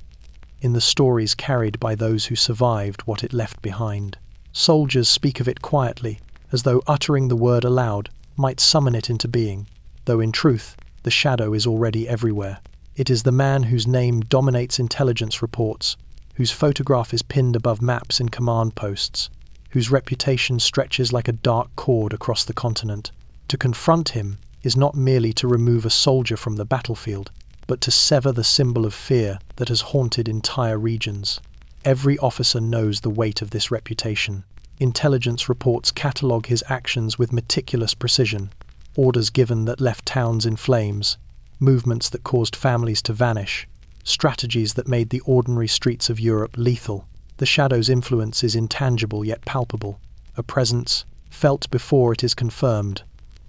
in the stories carried by those who survived what it left behind. Soldiers speak of it quietly, as though uttering the word aloud might summon it into being, though in truth, the shadow is already everywhere. It is the man whose name dominates intelligence reports, whose photograph is pinned above maps in command posts, whose reputation stretches like a dark cord across the continent. To confront him is not merely to remove a soldier from the battlefield, but to sever the symbol of fear that has haunted entire regions. Every officer knows the weight of this reputation. Intelligence reports catalogue his actions with meticulous precision, orders given that left towns in flames, movements that caused families to vanish, strategies that made the ordinary streets of Europe lethal. The shadow's influence is intangible yet palpable, a presence felt before it is confirmed,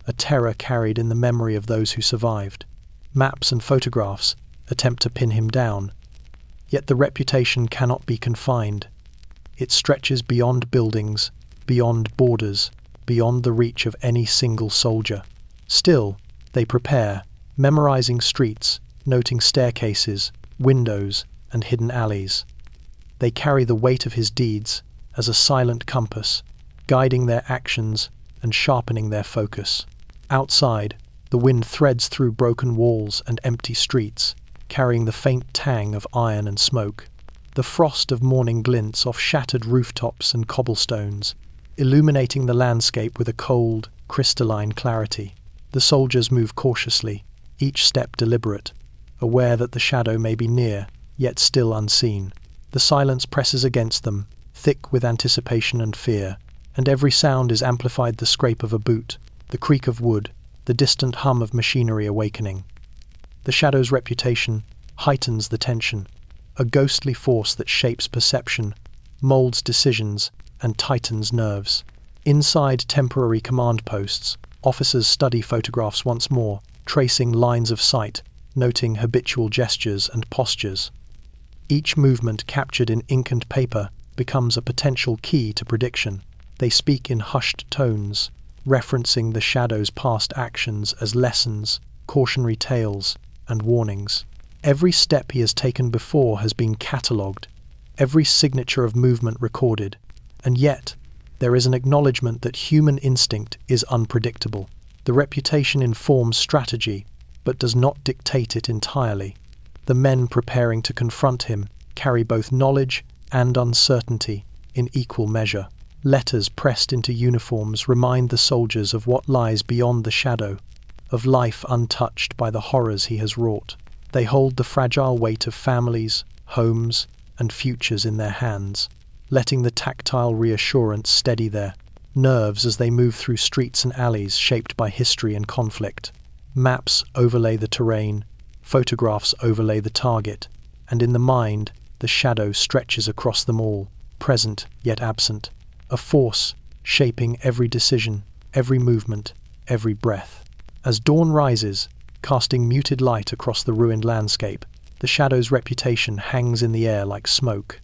a terror carried in the memory of those who survived. Maps and photographs attempt to pin him down, yet the reputation cannot be confined. It stretches beyond buildings, beyond borders, beyond the reach of any single soldier. Still, they prepare, memorizing streets, noting staircases, windows, and hidden alleys. They carry the weight of his deeds as a silent compass, guiding their actions and sharpening their focus. Outside, the wind threads through broken walls and empty streets, carrying the faint tang of iron and smoke. The frost of morning glints off shattered rooftops and cobblestones, illuminating the landscape with a cold, crystalline clarity. The soldiers move cautiously, each step deliberate, aware that the shadow may be near, yet still unseen. The silence presses against them, thick with anticipation and fear, and every sound is amplified: the scrape of a boot, the creak of wood, the distant hum of machinery awakening. The shadow's reputation heightens the tension, a ghostly force that shapes perception, molds decisions, and tightens nerves. Inside temporary command posts, officers study photographs once more, tracing lines of sight, noting habitual gestures and postures. Each movement captured in ink and paper becomes a potential key to prediction. They speak in hushed tones, referencing the Shadow's past actions as lessons, cautionary tales, and warnings. Every step he has taken before has been catalogued, every signature of movement recorded, and yet there is an acknowledgement that human instinct is unpredictable. The reputation informs strategy, but does not dictate it entirely. The men preparing to confront him carry both knowledge and uncertainty in equal measure. Letters pressed into uniforms remind the soldiers of what lies beyond the Shadow, of life untouched by the horrors he has wrought. They hold the fragile weight of families, homes, and futures in their hands, letting the tactile reassurance steady their nerves as they move through streets and alleys shaped by history and conflict. Maps overlay the terrain, photographs overlay the target, and in the mind, the Shadow stretches across them all, present yet absent, a force shaping every decision, every movement, every breath. As dawn rises, casting muted light across the ruined landscape, the Shadow's reputation hangs in the air like smoke.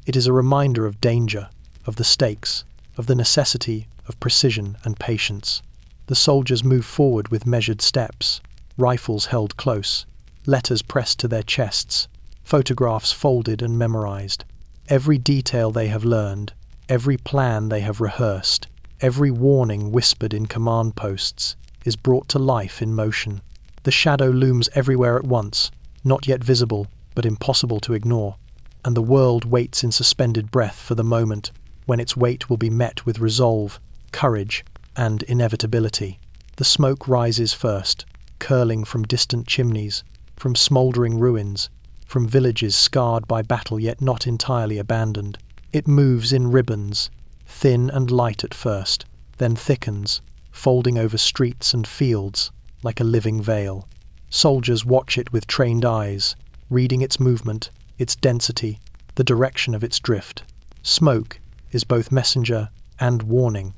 It is a reminder of danger, of the stakes, of the necessity of precision and patience. The soldiers move forward with measured steps, rifles held close, letters pressed to their chests, photographs folded and memorized. Every detail they have learned, every plan they have rehearsed, every warning whispered in command posts, is brought to life in motion. The Shadow looms everywhere at once, not yet visible, but impossible to ignore, and the world waits in suspended breath for the moment when its weight will be met with resolve, courage, and inevitability. The smoke rises first, curling from distant chimneys, from smouldering ruins, from villages scarred by battle yet not entirely abandoned. It moves in ribbons, thin and light at first, then thickens, folding over streets and fields like a living veil. Soldiers watch it with trained eyes, reading its movement, its density, the direction of its drift. Smoke is both messenger and warning,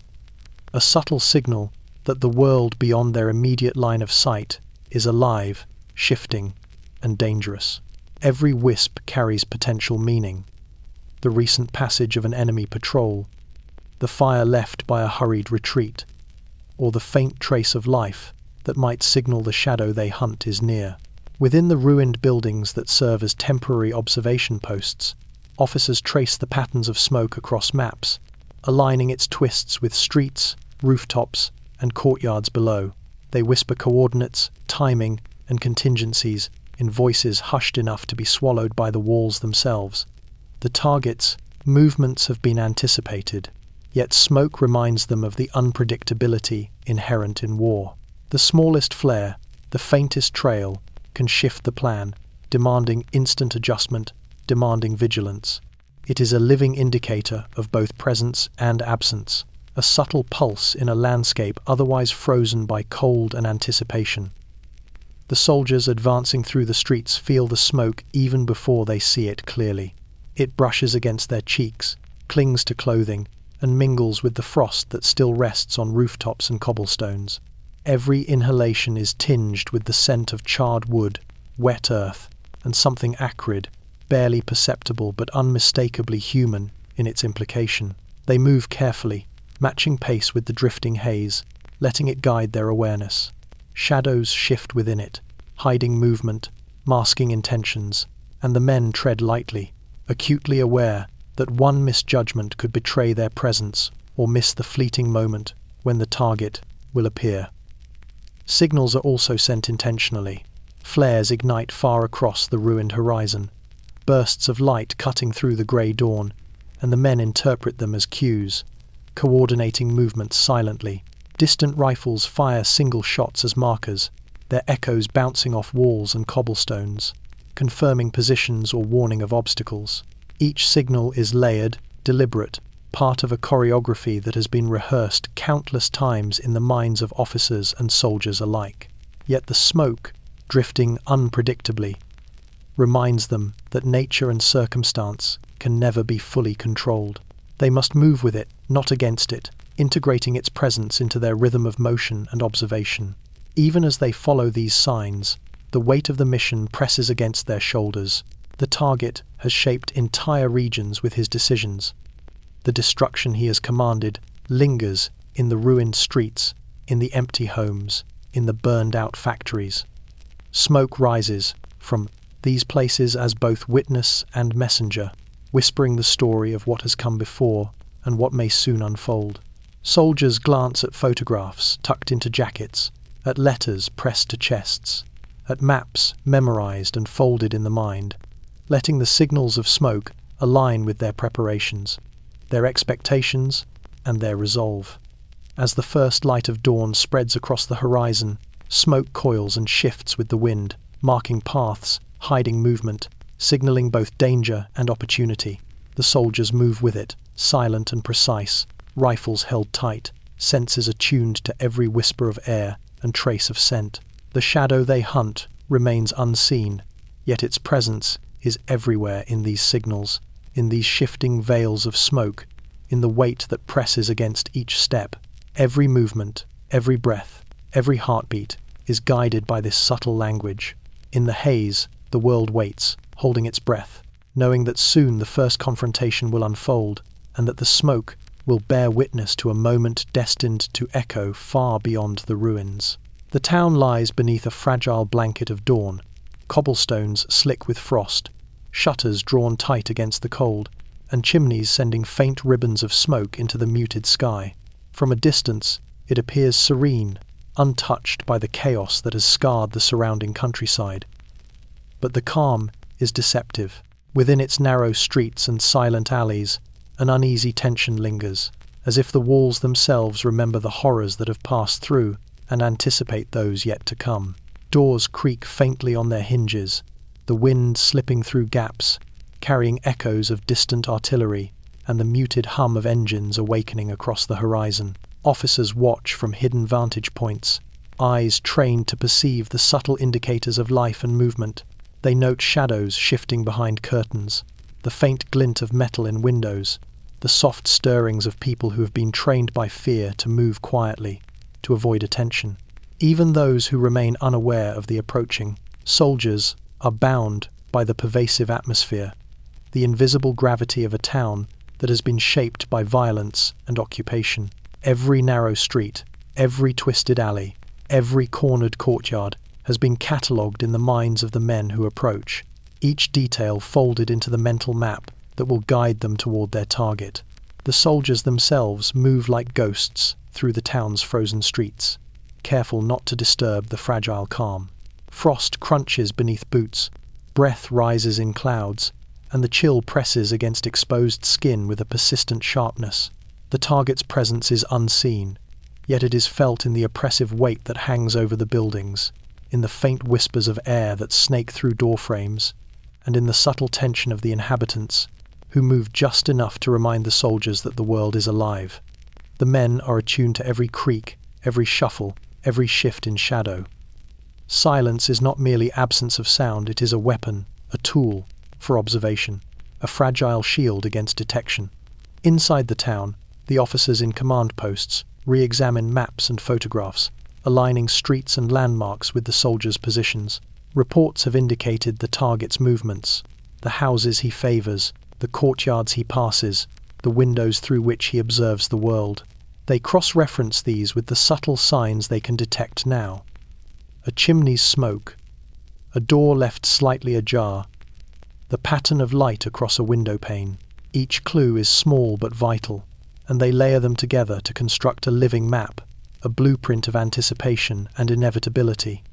a subtle signal that the world beyond their immediate line of sight is alive, shifting, and dangerous. Every wisp carries potential meaning. The recent passage of an enemy patrol, the fire left by a hurried retreat, or the faint trace of life that might signal the Shadow they hunt is near. Within the ruined buildings that serve as temporary observation posts, officers trace the patterns of smoke across maps, aligning its twists with streets, rooftops, and courtyards below. They whisper coordinates, timing, and contingencies in voices hushed enough to be swallowed by the walls themselves. The target's movements have been anticipated, yet smoke reminds them of the unpredictability inherent in war. The smallest flare, the faintest trail, can shift the plan, demanding instant adjustment, demanding vigilance. It is a living indicator of both presence and absence, a subtle pulse in a landscape otherwise frozen by cold and anticipation. The soldiers advancing through the streets feel the smoke even before they see it clearly. It brushes against their cheeks, clings to clothing, and mingles with the frost that still rests on rooftops and cobblestones. Every inhalation is tinged with the scent of charred wood, wet earth, and something acrid, barely perceptible but unmistakably human in its implication. They move carefully, matching pace with the drifting haze, letting it guide their awareness. Shadows shift within it, hiding movement, masking intentions, and the men tread lightly, acutely aware that one misjudgment could betray their presence or miss the fleeting moment when the target will appear. Signals are also sent intentionally. Flares ignite far across the ruined horizon, bursts of light cutting through the grey dawn, and the men interpret them as cues, coordinating movements silently. Distant rifles fire single shots as markers, their echoes bouncing off walls and cobblestones, confirming positions or warning of obstacles. Each signal is layered, deliberate, part of a choreography that has been rehearsed countless times in the minds of officers and soldiers alike. Yet the smoke, drifting unpredictably, reminds them that nature and circumstance can never be fully controlled. They must move with it, not against it, integrating its presence into their rhythm of motion and observation. Even as they follow these signs, the weight of the mission presses against their shoulders. The target has shaped entire regions with his decisions. The destruction he has commanded lingers in the ruined streets, in the empty homes, in the burned-out factories. Smoke rises from these places as both witness and messenger, whispering the story of what has come before and what may soon unfold. Soldiers glance at photographs tucked into jackets, at letters pressed to chests, at maps memorized and folded in the mind, letting the signals of smoke align with their preparations, their expectations, and their resolve. As the first light of dawn spreads across the horizon, smoke coils and shifts with the wind, marking paths, hiding movement, signaling both danger and opportunity. The soldiers move with it, silent and precise, rifles held tight, senses attuned to every whisper of air and trace of scent. The shadow they hunt remains unseen, yet its presence is everywhere in these signals, in these shifting veils of smoke, in the weight that presses against each step. Every movement, every breath, every heartbeat is guided by this subtle language. In the haze, the world waits, holding its breath, knowing that soon the first confrontation will unfold, and that the smoke will bear witness to a moment destined to echo far beyond the ruins. The town lies beneath a fragile blanket of dawn, cobblestones slick with frost, shutters drawn tight against the cold, and chimneys sending faint ribbons of smoke into the muted sky. From a distance, it appears serene, untouched by the chaos that has scarred the surrounding countryside. But the calm is deceptive. Within its narrow streets and silent alleys, an uneasy tension lingers, as if the walls themselves remember the horrors that have passed through and anticipate those yet to come. Doors creak faintly on their hinges, the wind slipping through gaps, carrying echoes of distant artillery and the muted hum of engines awakening across the horizon. Officers watch from hidden vantage points, eyes trained to perceive the subtle indicators of life and movement. They note shadows shifting behind curtains, the faint glint of metal in windows, the soft stirrings of people who have been trained by fear to move quietly, to avoid attention. Even those who remain unaware of the approaching soldiers are bound by the pervasive atmosphere, the invisible gravity of a town that has been shaped by violence and occupation. Every narrow street, every twisted alley, every cornered courtyard has been catalogued in the minds of the men who approach, each detail folded into the mental map that will guide them toward their target. The soldiers themselves move like ghosts through the town's frozen streets, careful not to disturb the fragile calm. Frost crunches beneath boots, breath rises in clouds, and the chill presses against exposed skin with a persistent sharpness. The target's presence is unseen, yet it is felt in the oppressive weight that hangs over the buildings, in the faint whispers of air that snake through doorframes, and in the subtle tension of the inhabitants, who move just enough to remind the soldiers that the world is alive. The men are attuned to every creak, every shuffle, every shift in shadow. Silence is not merely absence of sound, it is a weapon, a tool for observation, a fragile shield against detection. Inside the town, the officers in command posts re-examine maps and photographs, aligning streets and landmarks with the soldiers' positions. Reports have indicated the target's movements, the houses he favors, the courtyards he passes, the windows through which he observes the world. They cross-reference these with the subtle signs they can detect now. A chimney's smoke, a door left slightly ajar, the pattern of light across a window pane. Each clue is small but vital, and they layer them together to construct a living map, a blueprint of anticipation and inevitability.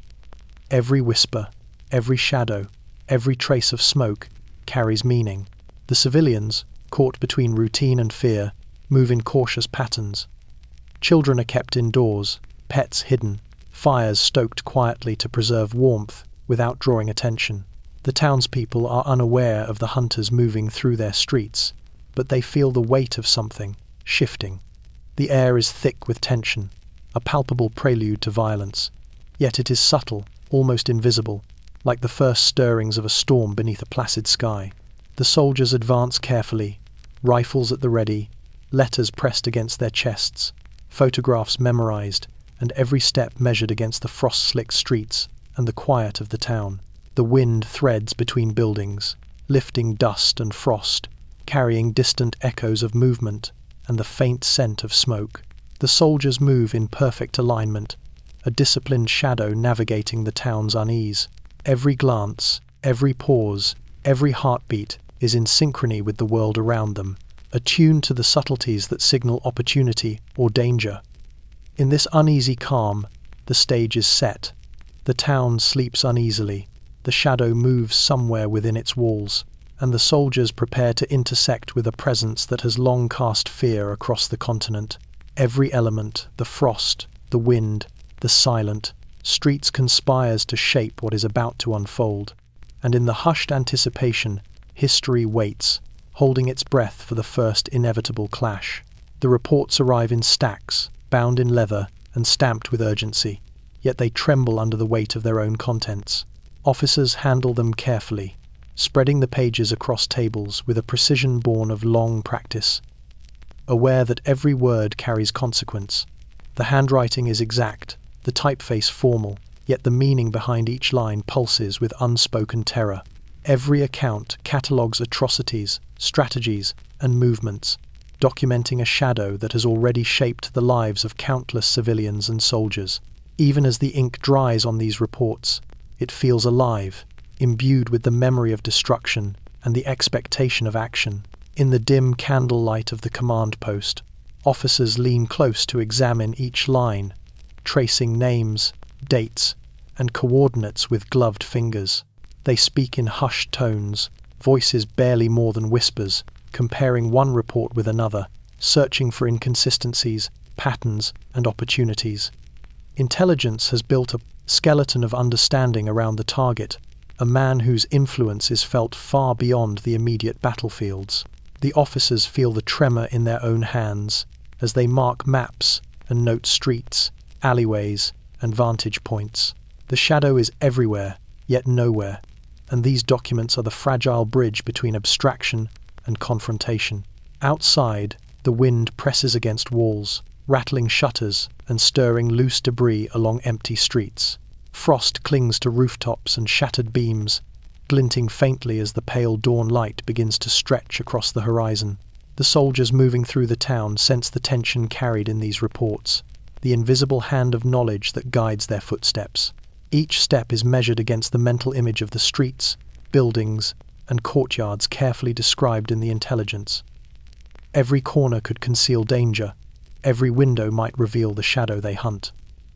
Every whisper, every shadow, every trace of smoke carries meaning. The civilians, caught between routine and fear, move in cautious patterns. Children are kept indoors, pets hidden, fires stoked quietly to preserve warmth without drawing attention. The townspeople are unaware of the hunters moving through their streets, but they feel the weight of something shifting. The air is thick with tension, a palpable prelude to violence. Yet it is subtle, almost invisible, like the first stirrings of a storm beneath a placid sky. The soldiers advance carefully, rifles at the ready, letters pressed against their chests, photographs memorized, and every step measured against the frost-slicked streets and the quiet of the town. The wind threads between buildings, lifting dust and frost, carrying distant echoes of movement and the faint scent of smoke. The soldiers move in perfect alignment, a disciplined shadow navigating the town's unease. Every glance, every pause, every heartbeat is in synchrony with the world around them, attuned to the subtleties that signal opportunity or danger. In this uneasy calm, the stage is set. The town sleeps uneasily, the shadow moves somewhere within its walls, and the soldiers prepare to intersect with a presence that has long cast fear across the continent. Every element, the frost, the wind, the silent, streets conspires to shape what is about to unfold, and in the hushed anticipation, history waits, holding its breath for the first inevitable clash. The reports arrive in stacks, bound in leather and stamped with urgency, yet they tremble under the weight of their own contents. Officers handle them carefully, spreading the pages across tables with a precision born of long practice, aware that every word carries consequence. The handwriting is exact, the typeface formal, yet the meaning behind each line pulses with unspoken terror. Every account catalogues atrocities, strategies, and movements, documenting a shadow that has already shaped the lives of countless civilians and soldiers. Even as the ink dries on these reports, it feels alive, imbued with the memory of destruction and the expectation of action. In the dim candlelight of the command post, officers lean close to examine each line, tracing names, dates, and coordinates with gloved fingers. They speak in hushed tones, voices barely more than whispers, comparing one report with another, searching for inconsistencies, patterns, and opportunities. Intelligence has built a skeleton of understanding around the target, a man whose influence is felt far beyond the immediate battlefields. The officers feel the tremor in their own hands as they mark maps and note streets, alleyways, and vantage points. The shadow is everywhere, yet nowhere, and these documents are the fragile bridge between abstraction and confrontation. Outside, the wind presses against walls, rattling shutters and stirring loose debris along empty streets. Frost clings to rooftops and shattered beams, glinting faintly as the pale dawn light begins to stretch across the horizon. The soldiers moving through the town sense the tension carried in these reports, the invisible hand of knowledge that guides their footsteps. Each step is measured against the mental image of the streets, buildings, and courtyards carefully described in the intelligence. Every corner could conceal danger, every window might reveal the shadow they hunt.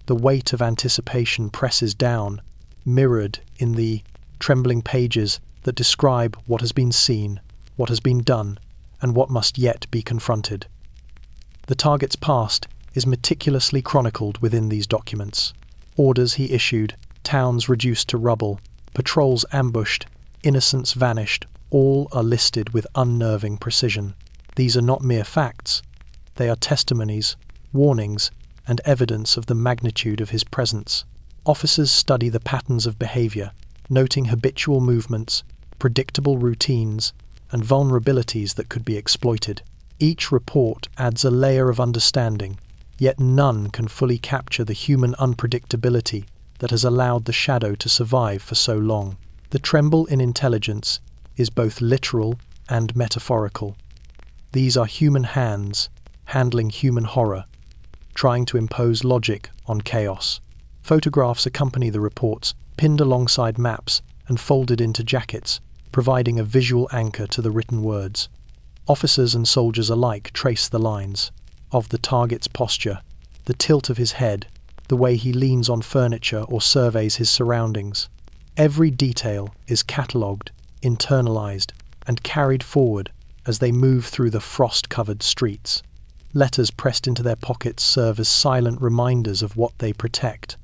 The weight of anticipation presses down, mirrored in the trembling pages that describe what has been seen, what has been done, and what must yet be confronted. The target's past is meticulously chronicled within these documents. Orders he issued, towns reduced to rubble, patrols ambushed, innocents vanished, all are listed with unnerving precision. These are not mere facts. They are testimonies, warnings, and evidence of the magnitude of his presence. Officers study the patterns of behavior, noting habitual movements, predictable routines, and vulnerabilities that could be exploited. Each report adds a layer of understanding, yet none can fully capture the human unpredictability that has allowed the shadow to survive for so long. The tremble in intelligence is both literal and metaphorical. These are human hands handling human horror, trying to impose logic on chaos. Photographs accompany the reports, pinned alongside maps and folded into jackets, providing a visual anchor to the written words. Officers and soldiers alike trace the lines of the target's posture, the tilt of his head, the way he leans on furniture or surveys his surroundings. Every detail is catalogued, internalized, and carried forward as they move through the frost-covered streets. Letters pressed into their pockets serve as silent reminders of what they protect.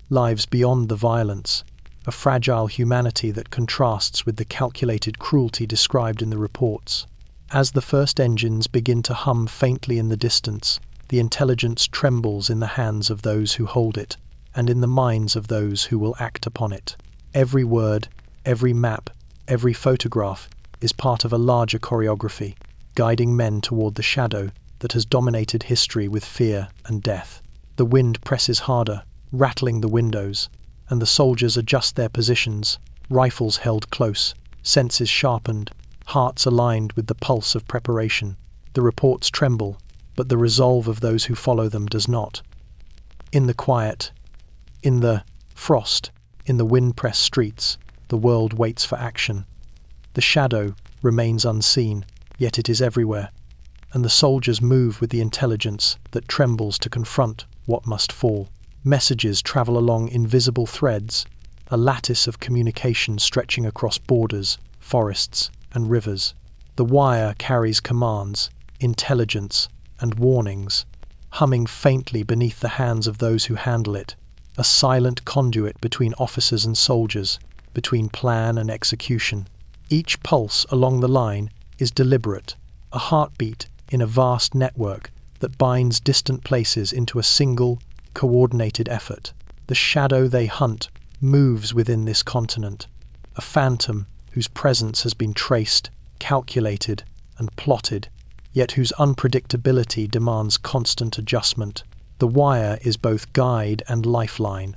Lives beyond the violence, a fragile humanity that contrasts with the calculated cruelty described in the reports. As the first engines begin to hum faintly in the distance, the intelligence trembles in the hands of those who hold it, and in the minds of those who will act upon it. Every word, every map, every photograph is part of a larger choreography, guiding men toward the shadow that has dominated history with fear and death. The wind presses harder, rattling the windows, and the soldiers adjust their positions, rifles held close, senses sharpened, hearts aligned with the pulse of preparation. The reports tremble, but the resolve of those who follow them does not. In the quiet, in the frost, in the wind-pressed streets, the world waits for action. The shadow remains unseen, yet it is everywhere, and the soldiers move with the intelligence that trembles to confront what must fall. Messages travel along invisible threads, a lattice of communication stretching across borders, forests, and rivers. The wire carries commands, intelligence, and warnings, humming faintly beneath the hands of those who handle it, a silent conduit between officers and soldiers, between plan and execution. Each pulse along the line is deliberate, a heartbeat in a vast network that binds distant places into a single, coordinated effort. The shadow they hunt moves within this continent, a phantom whose presence has been traced, calculated, and plotted, yet whose unpredictability demands constant adjustment. The wire is both guide and lifeline,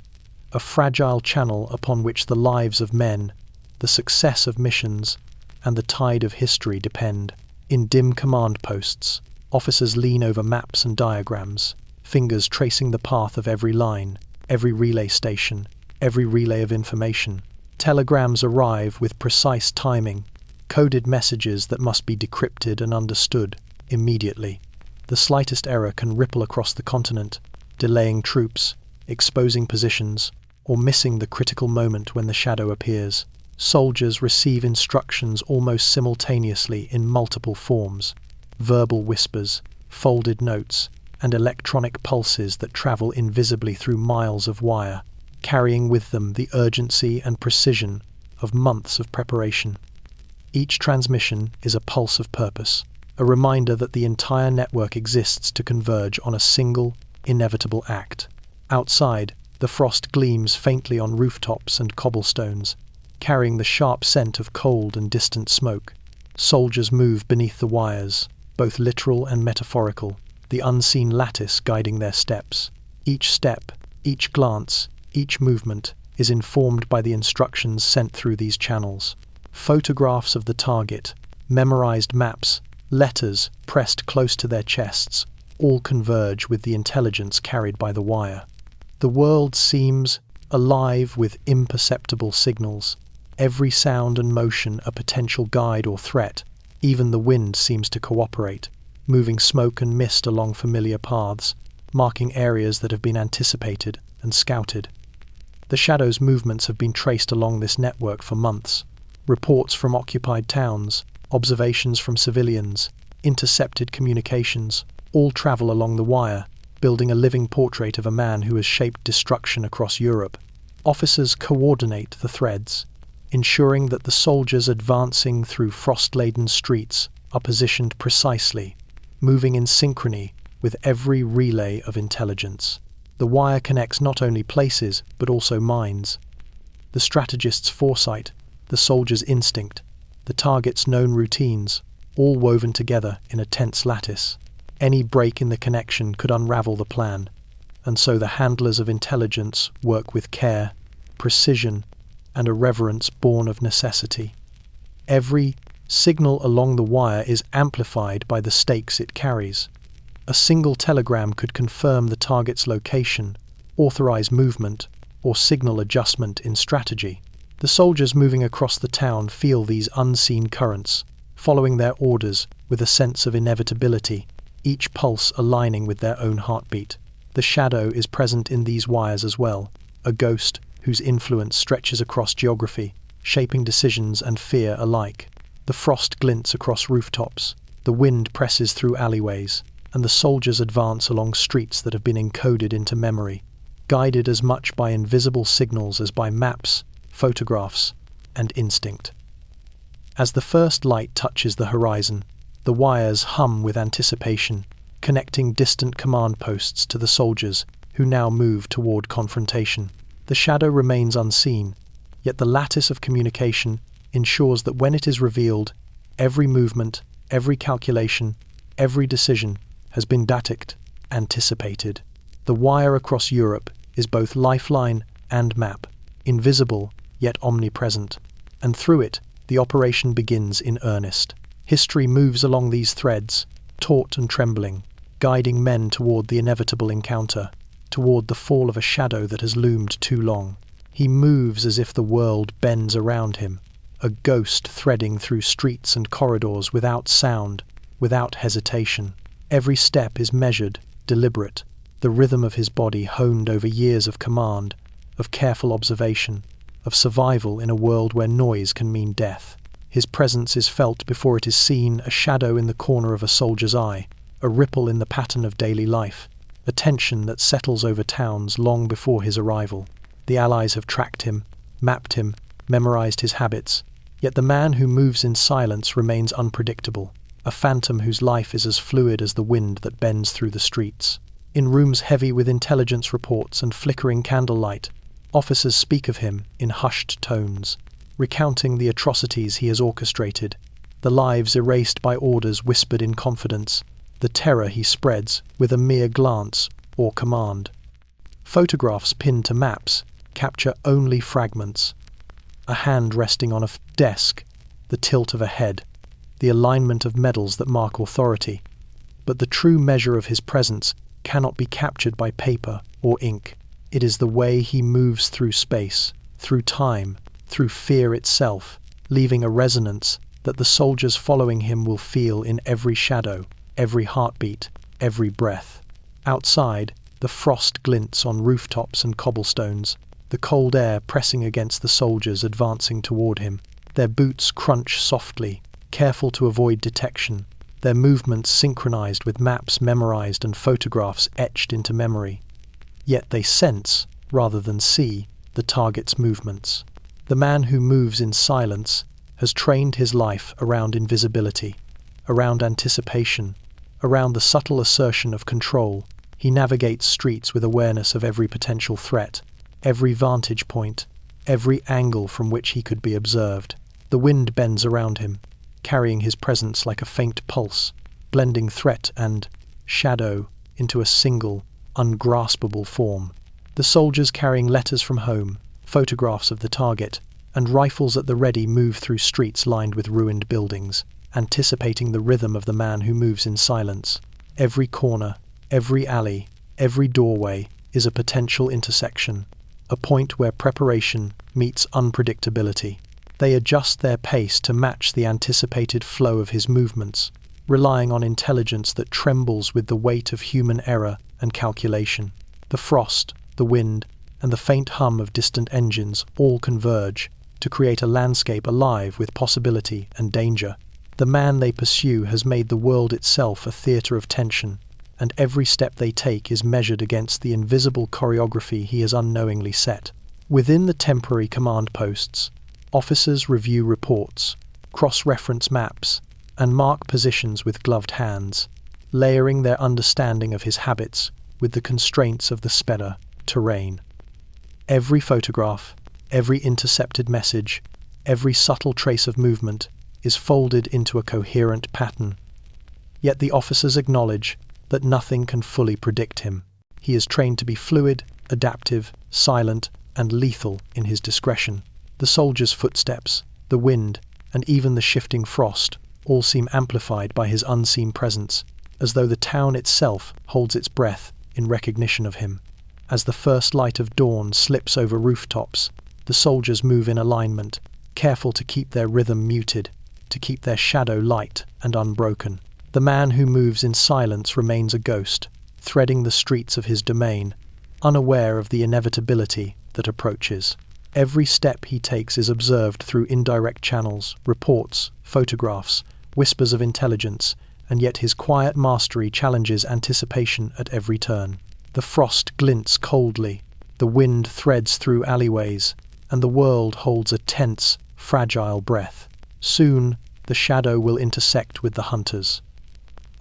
a fragile channel upon which the lives of men, the success of missions, and the tide of history depend. In dim command posts, officers lean over maps and diagrams, fingers tracing the path of every line, every relay station, every relay of information. Telegrams arrive with precise timing, coded messages that must be decrypted and understood immediately. The slightest error can ripple across the continent, delaying troops, exposing positions, or missing the critical moment when the shadow appears. Soldiers receive instructions almost simultaneously in multiple forms: verbal whispers, folded notes, and electronic pulses that travel invisibly through miles of wire, carrying with them the urgency and precision of months of preparation. Each transmission is a pulse of purpose, a reminder that the entire network exists to converge on a single, inevitable act. Outside, the frost gleams faintly on rooftops and cobblestones, carrying the sharp scent of cold and distant smoke. Soldiers move beneath the wires, both literal and metaphorical, the unseen lattice guiding their steps. Each step, each glance, each movement is informed by the instructions sent through these channels. Photographs of the target, memorized maps, letters pressed close to their chests, all converge with the intelligence carried by the wire. The world seems alive with imperceptible signals, every sound and motion a potential guide or threat. Even the wind seems to cooperate, moving smoke and mist along familiar paths, marking areas that have been anticipated and scouted. The shadow's movements have been traced along this network for months. Reports from occupied towns, observations from civilians, intercepted communications, all travel along the wire, building a living portrait of a man who has shaped destruction across Europe. Officers coordinate the threads, ensuring that the soldiers advancing through frost-laden streets are positioned precisely, moving in synchrony with every relay of intelligence. The wire connects not only places, but also minds. The strategist's foresight, the soldier's instinct, the target's known routines, all woven together in a tense lattice. Any break in the connection could unravel the plan, and so the handlers of intelligence work with care, precision, and a reverence born of necessity. Every signal along the wire is amplified by the stakes it carries. A single telegram could confirm the target's location, authorize movement, or signal adjustment in strategy. The soldiers moving across the town feel these unseen currents, following their orders with a sense of inevitability, each pulse aligning with their own heartbeat. The shadow is present in these wires as well, a ghost whose influence stretches across geography, shaping decisions and fear alike. The frost glints across rooftops, the wind presses through alleyways, and the soldiers advance along streets that have been encoded into memory, guided as much by invisible signals as by maps, photographs, and instinct. As the first light touches the horizon, the wires hum with anticipation, connecting distant command posts to the soldiers who now move toward confrontation. The shadow remains unseen, yet the lattice of communication ensures that when it is revealed, every movement, every calculation, every decision has been daticked, anticipated. The wire across Europe is both lifeline and map, invisible yet omnipresent, and through it, the operation begins in earnest. History moves along these threads, taut and trembling, guiding men toward the inevitable encounter, toward the fall of a shadow that has loomed too long. He moves as if the world bends around him, a ghost threading through streets and corridors without sound, without hesitation. Every step is measured, deliberate, the rhythm of his body honed over years of command, of careful observation, of survival in a world where noise can mean death. His presence is felt before it is seen, a shadow in the corner of a soldier's eye, a ripple in the pattern of daily life, a tension that settles over towns long before his arrival. The Allies have tracked him, mapped him, memorized his habits, yet the man who moves in silence remains unpredictable, a phantom whose life is as fluid as the wind that bends through the streets. In rooms heavy with intelligence reports and flickering candlelight, officers speak of him in hushed tones, recounting the atrocities he has orchestrated, the lives erased by orders whispered in confidence, the terror he spreads with a mere glance or command. Photographs pinned to maps capture only fragments. A hand resting on a desk, the tilt of a head, the alignment of medals that mark authority. But the true measure of his presence cannot be captured by paper or ink. It is the way he moves through space, through time, through fear itself, leaving a resonance that the soldiers following him will feel in every shadow, every heartbeat, every breath. Outside, the frost glints on rooftops and cobblestones, the cold air pressing against the soldiers advancing toward him. Their boots crunch softly, careful to avoid detection, their movements synchronized with maps memorized and photographs etched into memory. Yet they sense, rather than see, the target's movements. The man who moves in silence has trained his life around invisibility, around anticipation, around the subtle assertion of control. He navigates streets with awareness of every potential threat, every vantage point, every angle from which he could be observed. The wind bends around him, carrying his presence like a faint pulse, blending threat and shadow into a single, ungraspable form. The soldiers carrying letters from home, photographs of the target, and rifles at the ready move through streets lined with ruined buildings, anticipating the rhythm of the man who moves in silence. Every corner, every alley, every doorway is a potential intersection, a point where preparation meets unpredictability. They adjust their pace to match the anticipated flow of his movements, relying on intelligence that trembles with the weight of human error and calculation. The frost, the wind, and the faint hum of distant engines all converge to create a landscape alive with possibility and danger. The man they pursue has made the world itself a theater of tension, and every step they take is measured against the invisible choreography he has unknowingly set. Within the temporary command posts, officers review reports, cross-reference maps, and mark positions with gloved hands, layering their understanding of his habits with the constraints of the spedder terrain. Every photograph, every intercepted message, every subtle trace of movement is folded into a coherent pattern. Yet the officers acknowledge that nothing can fully predict him. He is trained to be fluid, adaptive, silent, and lethal in his discretion. The soldiers' footsteps, the wind, and even the shifting frost all seem amplified by his unseen presence, as though the town itself holds its breath in recognition of him. As the first light of dawn slips over rooftops, the soldiers move in alignment, careful to keep their rhythm muted, to keep their shadow light and unbroken. The man who moves in silence remains a ghost, threading the streets of his domain, unaware of the inevitability that approaches. Every step he takes is observed through indirect channels, reports, photographs, whispers of intelligence, and yet his quiet mastery challenges anticipation at every turn. The frost glints coldly, the wind threads through alleyways, and the world holds a tense, fragile breath. Soon, the shadow will intersect with the hunters.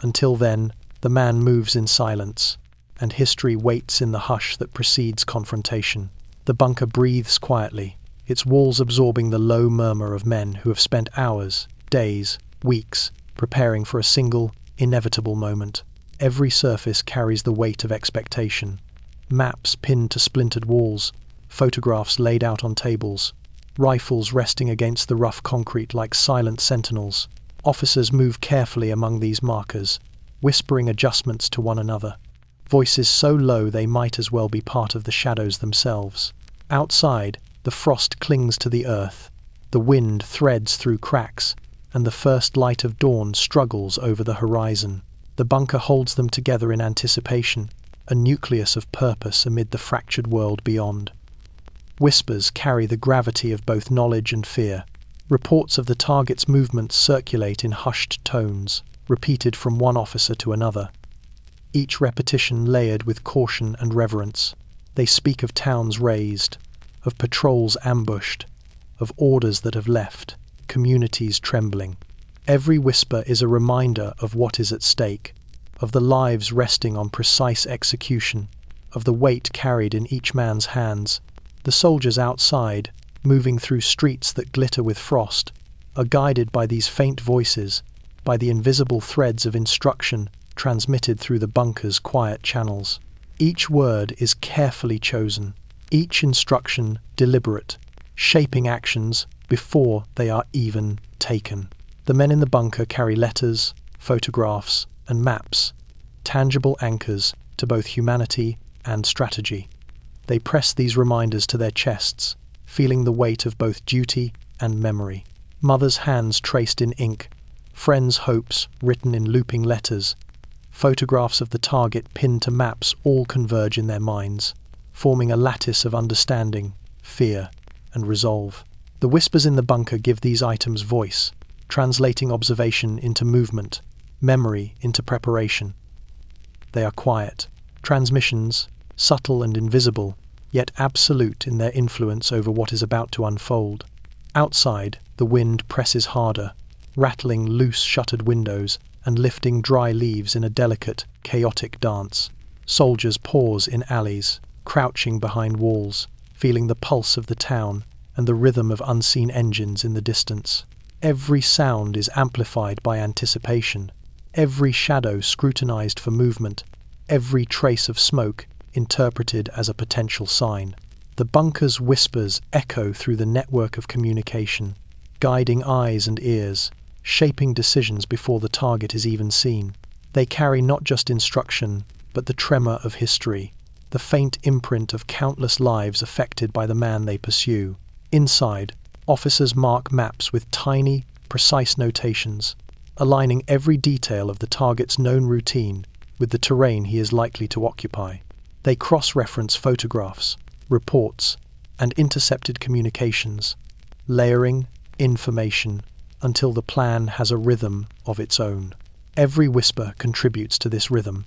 Until then, the man moves in silence, and history waits in the hush that precedes confrontation. The bunker breathes quietly, its walls absorbing the low murmur of men who have spent hours, days, weeks, preparing for a single, inevitable moment. Every surface carries the weight of expectation. Maps pinned to splintered walls, photographs laid out on tables, rifles resting against the rough concrete like silent sentinels. Officers move carefully among these markers, whispering adjustments to one another. Voices so low they might as well be part of the shadows themselves. Outside, the frost clings to the earth, the wind threads through cracks, and the first light of dawn struggles over the horizon. The bunker holds them together in anticipation, a nucleus of purpose amid the fractured world beyond. Whispers carry the gravity of both knowledge and fear. Reports of the target's movements circulate in hushed tones, repeated from one officer to another. Each repetition layered with caution and reverence. They speak of towns razed, of patrols ambushed, of orders that have left, communities trembling. Every whisper is a reminder of what is at stake, of the lives resting on precise execution, of the weight carried in each man's hands. The soldiers outside, moving through streets that glitter with frost, are guided by these faint voices, by the invisible threads of instruction transmitted through the bunker's quiet channels. Each word is carefully chosen, each instruction deliberate, shaping actions before they are even taken. The men in the bunker carry letters, photographs, and maps, tangible anchors to both humanity and strategy. They press these reminders to their chests, feeling the weight of both duty and memory. Mothers' hands traced in ink, friends' hopes written in looping letters, photographs of the target pinned to maps all converge in their minds, forming a lattice of understanding, fear, and resolve. The whispers in the bunker give these items voice, translating observation into movement, memory into preparation. They are quiet, transmissions, subtle and invisible, yet absolute in their influence over what is about to unfold. Outside, the wind presses harder, rattling loose shuttered windows and lifting dry leaves in a delicate, chaotic dance. Soldiers pause in alleys, crouching behind walls, feeling the pulse of the town and the rhythm of unseen engines in the distance. Every sound is amplified by anticipation, every shadow scrutinized for movement, every trace of smoke interpreted as a potential sign. The bunker's whispers echo through the network of communication, guiding eyes and ears, shaping decisions before the target is even seen. They carry not just instruction, but the tremor of history, the faint imprint of countless lives affected by the man they pursue. Inside, officers mark maps with tiny, precise notations, aligning every detail of the target's known routine with the terrain he is likely to occupy. They cross-reference photographs, reports, and intercepted communications, layering information until the plan has a rhythm of its own. Every whisper contributes to this rhythm.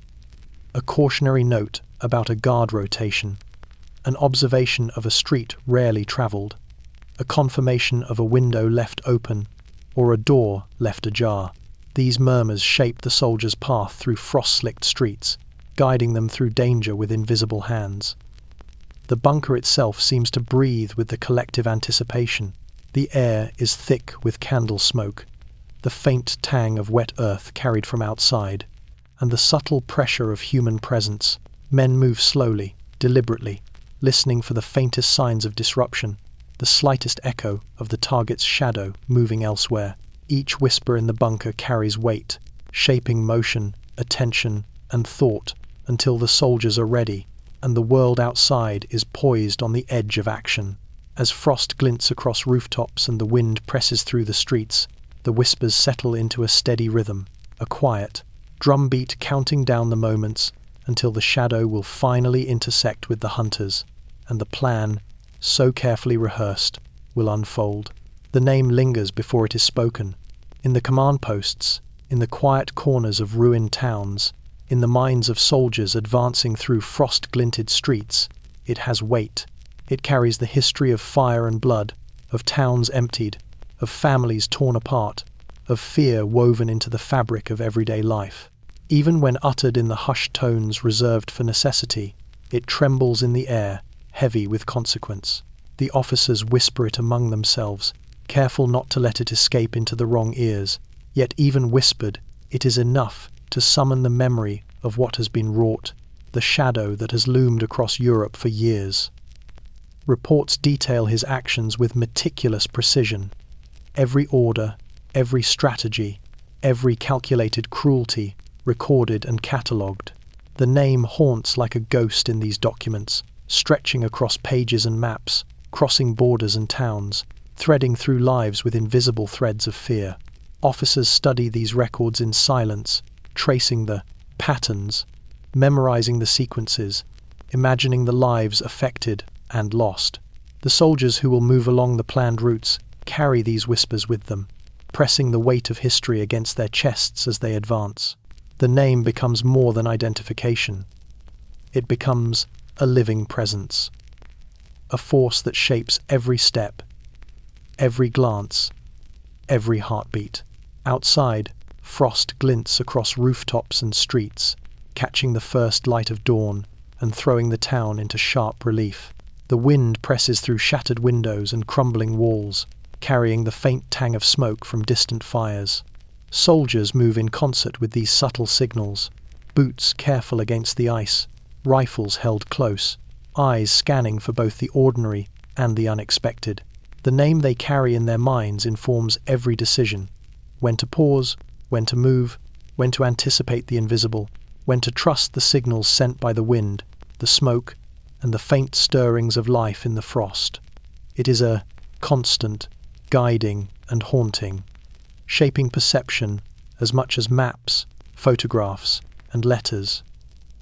A cautionary note about a guard rotation, an observation of a street rarely traveled, a confirmation of a window left open, or a door left ajar. These murmurs shape the soldiers' path through frost-slicked streets, guiding them through danger with invisible hands. The bunker itself seems to breathe with the collective anticipation. The air is thick with candle smoke, the faint tang of wet earth carried from outside, and the subtle pressure of human presence. Men move slowly, deliberately, listening for the faintest signs of disruption, the slightest echo of the target's shadow moving elsewhere. Each whisper in the bunker carries weight, shaping motion, attention, and thought until the soldiers are ready, and the world outside is poised on the edge of action. As frost glints across rooftops and the wind presses through the streets, the whispers settle into a steady rhythm, a quiet drumbeat counting down the moments until the shadow will finally intersect with the hunters, and the plan, so carefully rehearsed, will unfold. The name lingers before it is spoken, in the command posts, in the quiet corners of ruined towns, in the minds of soldiers advancing through frost-glinted streets. It has weight. It carries the history of fire and blood, of towns emptied, of families torn apart, of fear woven into the fabric of everyday life. Even when uttered in the hushed tones reserved for necessity, it trembles in the air, heavy with consequence. The officers whisper it among themselves, careful not to let it escape into the wrong ears. Yet even whispered, it is enough to summon the memory of what has been wrought, the shadow that has loomed across Europe for years. Reports detail his actions with meticulous precision. Every order, every strategy, every calculated cruelty recorded and catalogued. The name haunts like a ghost in these documents, stretching across pages and maps, crossing borders and towns, threading through lives with invisible threads of fear. Officers study these records in silence, tracing the patterns, memorizing the sequences, imagining the lives affected and lost. The soldiers who will move along the planned routes carry these whispers with them, pressing the weight of history against their chests as they advance. The name becomes more than identification. It becomes a living presence, a force that shapes every step, every glance, every heartbeat. Outside, frost glints across rooftops and streets, catching the first light of dawn and throwing the town into sharp relief. The wind presses through shattered windows and crumbling walls, carrying the faint tang of smoke from distant fires. Soldiers move in concert with these subtle signals, boots careful against the ice, rifles held close, eyes scanning for both the ordinary and the unexpected. The name they carry in their minds informs every decision: when to pause, when to move, when to anticipate the invisible, when to trust the signals sent by the wind, the smoke, and the faint stirrings of life in the frost. It is a constant, guiding and haunting, shaping perception as much as maps, photographs, and letters.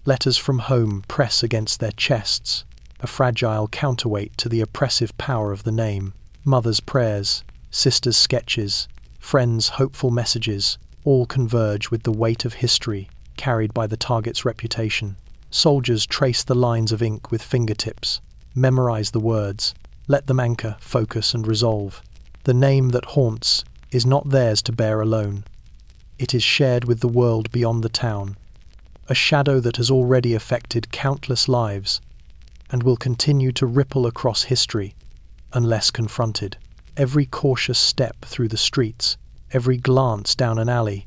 Letters from home press against their chests, a fragile counterweight to the oppressive power of the name. Mothers' prayers, sisters' sketches, friends' hopeful messages, all converge with the weight of history carried by the target's reputation. Soldiers trace the lines of ink with fingertips, memorize the words, let them anchor, focus, and resolve. The name that haunts is not theirs to bear alone. It is shared with the world beyond the town, a shadow that has already affected countless lives and will continue to ripple across history unless confronted. Every cautious step through the streets, every glance down an alley,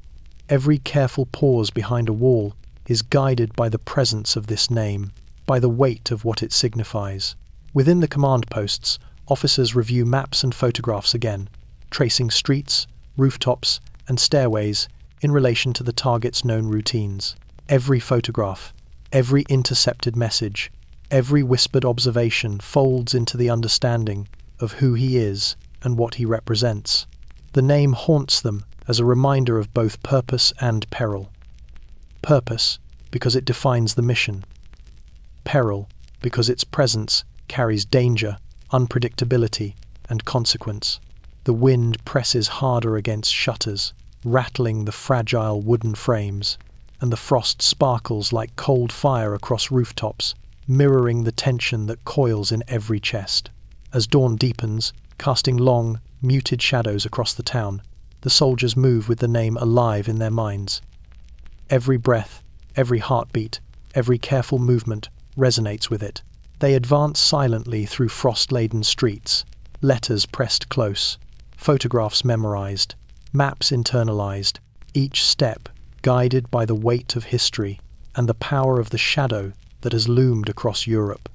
every careful pause behind a wall is guided by the presence of this name, by the weight of what it signifies. Within the command posts, officers review maps and photographs again, tracing streets, rooftops, and stairways in relation to the target's known routines. Every photograph, every intercepted message, every whispered observation folds into the understanding of who he is and what he represents. The name haunts them as a reminder of both purpose and peril. Purpose, because it defines the mission. Peril, because its presence carries danger, unpredictability, and consequence. The wind presses harder against shutters, rattling the fragile wooden frames, and the frost sparkles like cold fire across rooftops, mirroring the tension that coils in every chest. As dawn deepens, casting long, muted shadows across the town, the soldiers move with the name alive in their minds. Every breath, every heartbeat, every careful movement resonates with it. They advance silently through frost-laden streets, letters pressed close, photographs memorized, maps internalized, each step guided by the weight of history and the power of the shadow that has loomed across Europe.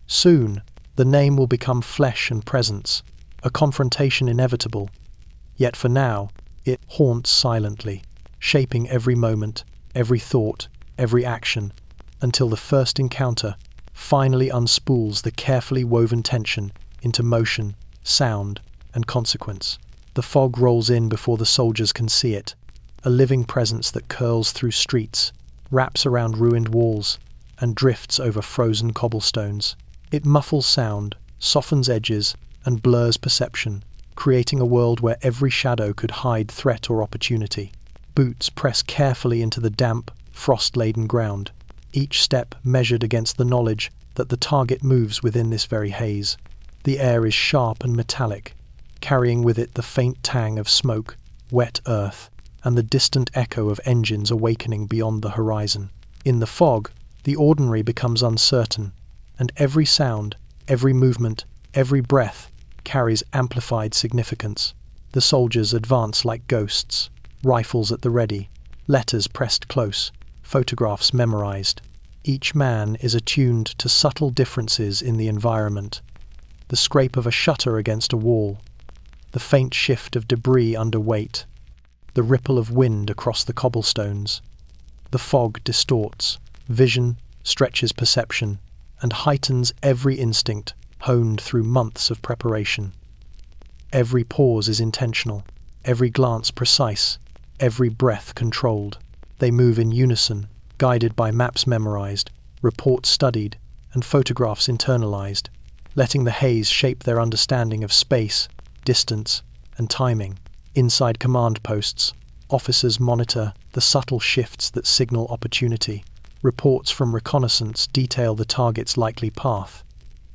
Soon, the name will become flesh and presence, a confrontation inevitable. Yet for now, it haunts silently, shaping every moment, every thought, every action, until the first encounter finally unspools the carefully woven tension into motion, sound, and consequence. The fog rolls in before the soldiers can see it, a living presence that curls through streets, wraps around ruined walls, and drifts over frozen cobblestones. It muffles sound, softens edges, and blurs perception, creating a world where every shadow could hide threat or opportunity. Boots press carefully into the damp, frost-laden ground, each step measured against the knowledge that the target moves within this very haze. The air is sharp and metallic, carrying with it the faint tang of smoke, wet earth, and the distant echo of engines awakening beyond the horizon. In the fog, the ordinary becomes uncertain, and every sound, every movement, every breath carries amplified significance. The soldiers advance like ghosts, rifles at the ready, letters pressed close, photographs memorized. Each man is attuned to subtle differences in the environment: the scrape of a shutter against a wall, the faint shift of debris under weight, the ripple of wind across the cobblestones. The fog distorts vision, stretches perception, and heightens every instinct honed through months of preparation. Every pause is intentional, every glance precise, every breath controlled. They move in unison, guided by maps memorized, reports studied, and photographs internalized, letting the haze shape their understanding of space, distance, and timing. Inside command posts, officers monitor the subtle shifts that signal opportunity. Reports from reconnaissance detail the target's likely path,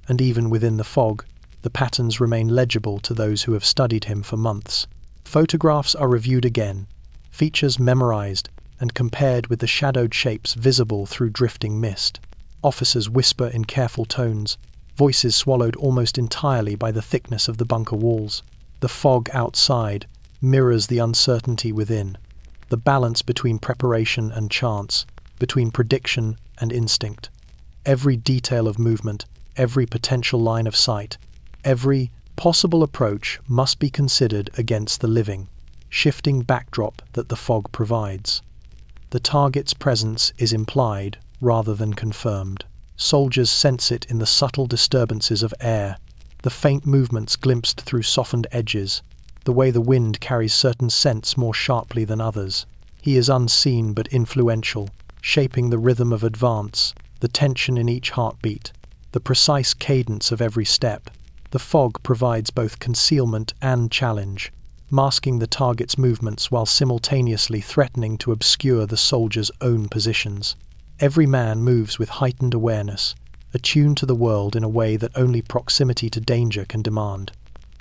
and even within the fog, the patterns remain legible to those who have studied him for months. Photographs are reviewed again, features memorized, and compared with the shadowed shapes visible through drifting mist. Officers whisper in careful tones, voices swallowed almost entirely by the thickness of the bunker walls. The fog outside mirrors the uncertainty within, the balance between preparation and chance, between prediction and instinct. Every detail of movement, every potential line of sight, every possible approach must be considered against the living, shifting backdrop that the fog provides. The target's presence is implied rather than confirmed. Soldiers sense it in the subtle disturbances of air, the faint movements glimpsed through softened edges, the way the wind carries certain scents more sharply than others. He is unseen but influential, shaping the rhythm of advance, the tension in each heartbeat, the precise cadence of every step. The fog provides both concealment and challenge, masking the target's movements while simultaneously threatening to obscure the soldier's own positions. Every man moves with heightened awareness, attuned to the world in a way that only proximity to danger can demand.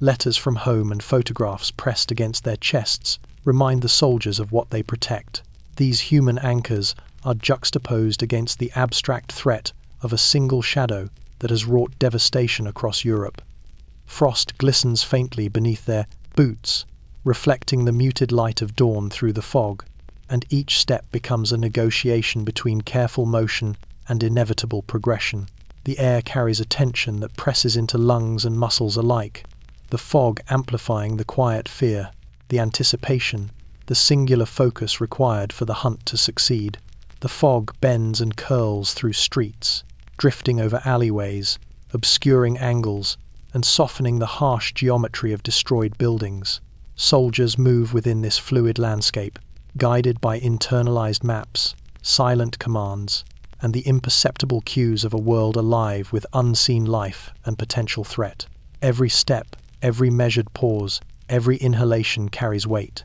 Letters from home and photographs pressed against their chests remind the soldiers of what they protect. These human anchors are juxtaposed against the abstract threat of a single shadow that has wrought devastation across Europe. Frost glistens faintly beneath their boots, reflecting the muted light of dawn through the fog, and each step becomes a negotiation between careful motion and inevitable progression. The air carries a tension that presses into lungs and muscles alike, the fog amplifying the quiet fear, the anticipation, the singular focus required for the hunt to succeed. The fog bends and curls through streets, drifting over alleyways, obscuring angles, and softening the harsh geometry of destroyed buildings. Soldiers move within this fluid landscape, guided by internalized maps, silent commands, and the imperceptible cues of a world alive with unseen life and potential threat. Every step, every measured pause, every inhalation carries weight.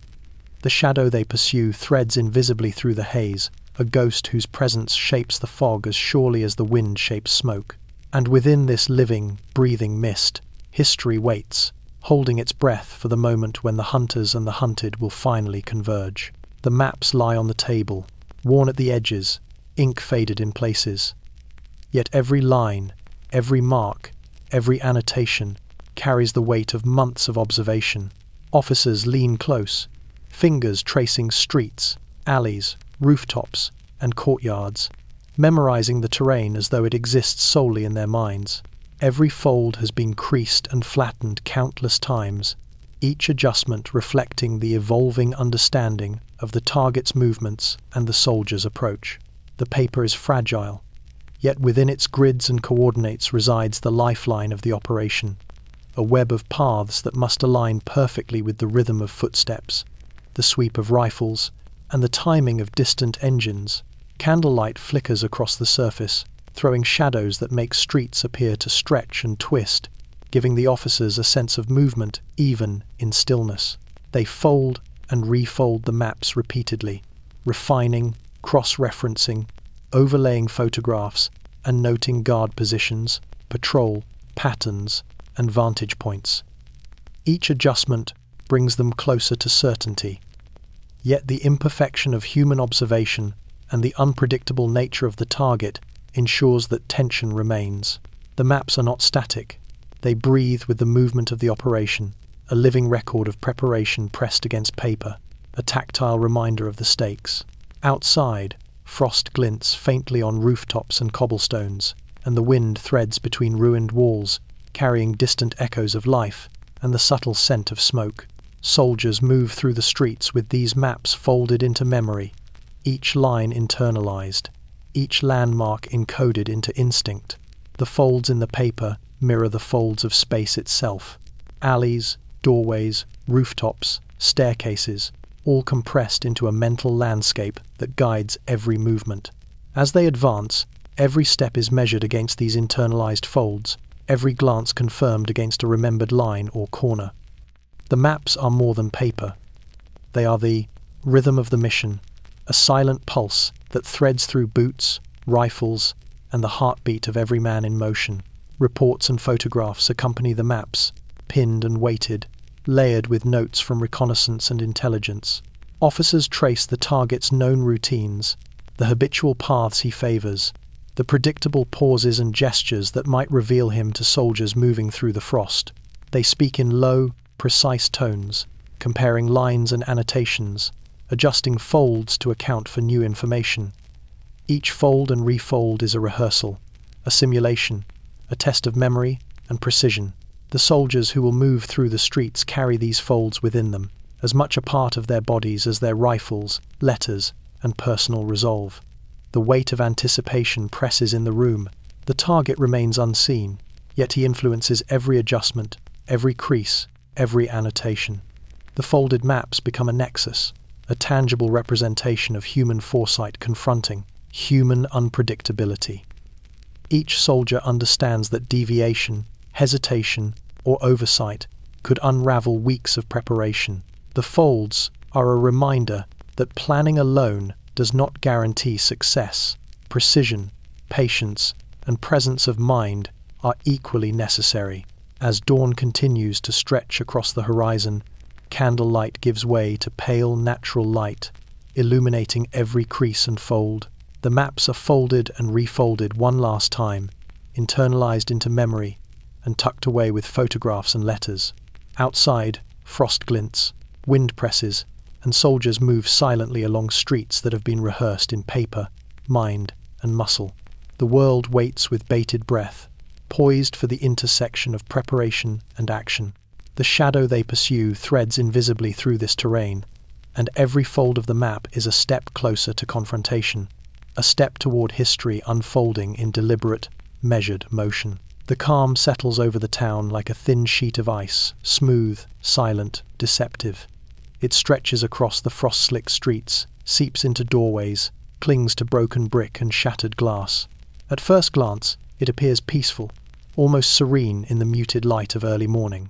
The shadow they pursue threads invisibly through the haze, a ghost whose presence shapes the fog as surely as the wind shapes smoke. And within this living, breathing mist, history waits, holding its breath for the moment when the hunters and the hunted will finally converge. The maps lie on the table, worn at the edges, ink faded in places. Yet every line, every mark, every annotation carries the weight of months of observation. Officers lean close, fingers tracing streets, alleys, rooftops, and courtyards, memorizing the terrain as though it exists solely in their minds. Every fold has been creased and flattened countless times, each adjustment reflecting the evolving understanding of the target's movements and the soldier's approach. The paper is fragile, yet within its grids and coordinates resides the lifeline of the operation, a web of paths that must align perfectly with the rhythm of footsteps, the sweep of rifles, and the timing of distant engines. Candlelight flickers across the surface, throwing shadows that make streets appear to stretch and twist, giving the officers a sense of movement even in stillness. They fold and refold the maps repeatedly, refining, cross-referencing, overlaying photographs, and noting guard positions, patrol, patterns, and vantage points. Each adjustment brings them closer to certainty. Yet the imperfection of human observation and the unpredictable nature of the target ensures that tension remains. The maps are not static. They breathe with the movement of the operation, a living record of preparation pressed against paper, a tactile reminder of the stakes. Outside, frost glints faintly on rooftops and cobblestones, and the wind threads between ruined walls, carrying distant echoes of life and the subtle scent of smoke. Soldiers move through the streets with these maps folded into memory, each line internalized, each landmark encoded into instinct. The folds in the paper mirror the folds of space itself. Alleys, doorways, rooftops, staircases, all compressed into a mental landscape that guides every movement. As they advance, every step is measured against these internalized folds, every glance confirmed against a remembered line or corner. The maps are more than paper. They are the rhythm of the mission, a silent pulse that threads through boots, rifles, and the heartbeat of every man in motion. Reports and photographs accompany the maps, pinned and weighted, layered with notes from reconnaissance and intelligence. Officers trace the target's known routines, the habitual paths he favors, the predictable pauses and gestures that might reveal him to soldiers moving through the frost. They speak in low, precise tones, comparing lines and annotations, adjusting folds to account for new information. Each fold and refold is a rehearsal, a simulation, a test of memory and precision. The soldiers who will move through the streets carry these folds within them, as much a part of their bodies as their rifles, letters, and personal resolve. The weight of anticipation presses in the room. The target remains unseen, yet he influences every adjustment, every crease, every annotation. The folded maps become a nexus, a tangible representation of human foresight confronting human unpredictability. Each soldier understands that deviation, hesitation, or oversight could unravel weeks of preparation. The folds are a reminder that planning alone does not guarantee success. Precision, patience, and presence of mind are equally necessary. As dawn continues to stretch across the horizon, candlelight gives way to pale natural light, illuminating every crease and fold. The maps are folded and refolded one last time, internalized into memory, and tucked away with photographs and letters. Outside, frost glints, wind presses, and soldiers move silently along streets that have been rehearsed in paper, mind, and muscle. The world waits with bated breath, poised for the intersection of preparation and action. The shadow they pursue threads invisibly through this terrain, and every fold of the map is a step closer to confrontation, a step toward history unfolding in deliberate, measured motion. The calm settles over the town like a thin sheet of ice, smooth, silent, deceptive. It stretches across the frost-slick streets, seeps into doorways, clings to broken brick and shattered glass. At first glance, it appears peaceful, almost serene in the muted light of early morning.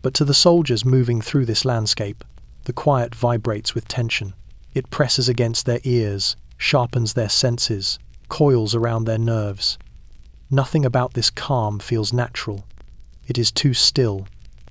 But to the soldiers moving through this landscape, the quiet vibrates with tension. It presses against their ears, sharpens their senses, coils around their nerves. Nothing about this calm feels natural. It is too still,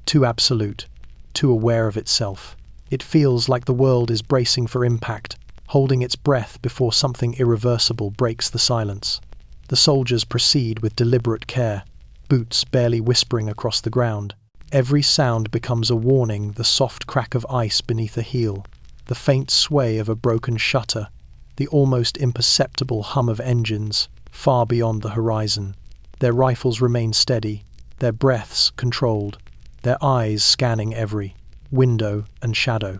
too absolute, too aware of itself. It feels like the world is bracing for impact, holding its breath before something irreversible breaks the silence. The soldiers proceed with deliberate care, boots barely whispering across the ground. Every sound becomes a warning, the soft crack of ice beneath a heel, the faint sway of a broken shutter, the almost imperceptible hum of engines far beyond the horizon. Their rifles remain steady, their breaths controlled, their eyes scanning every window and shadow.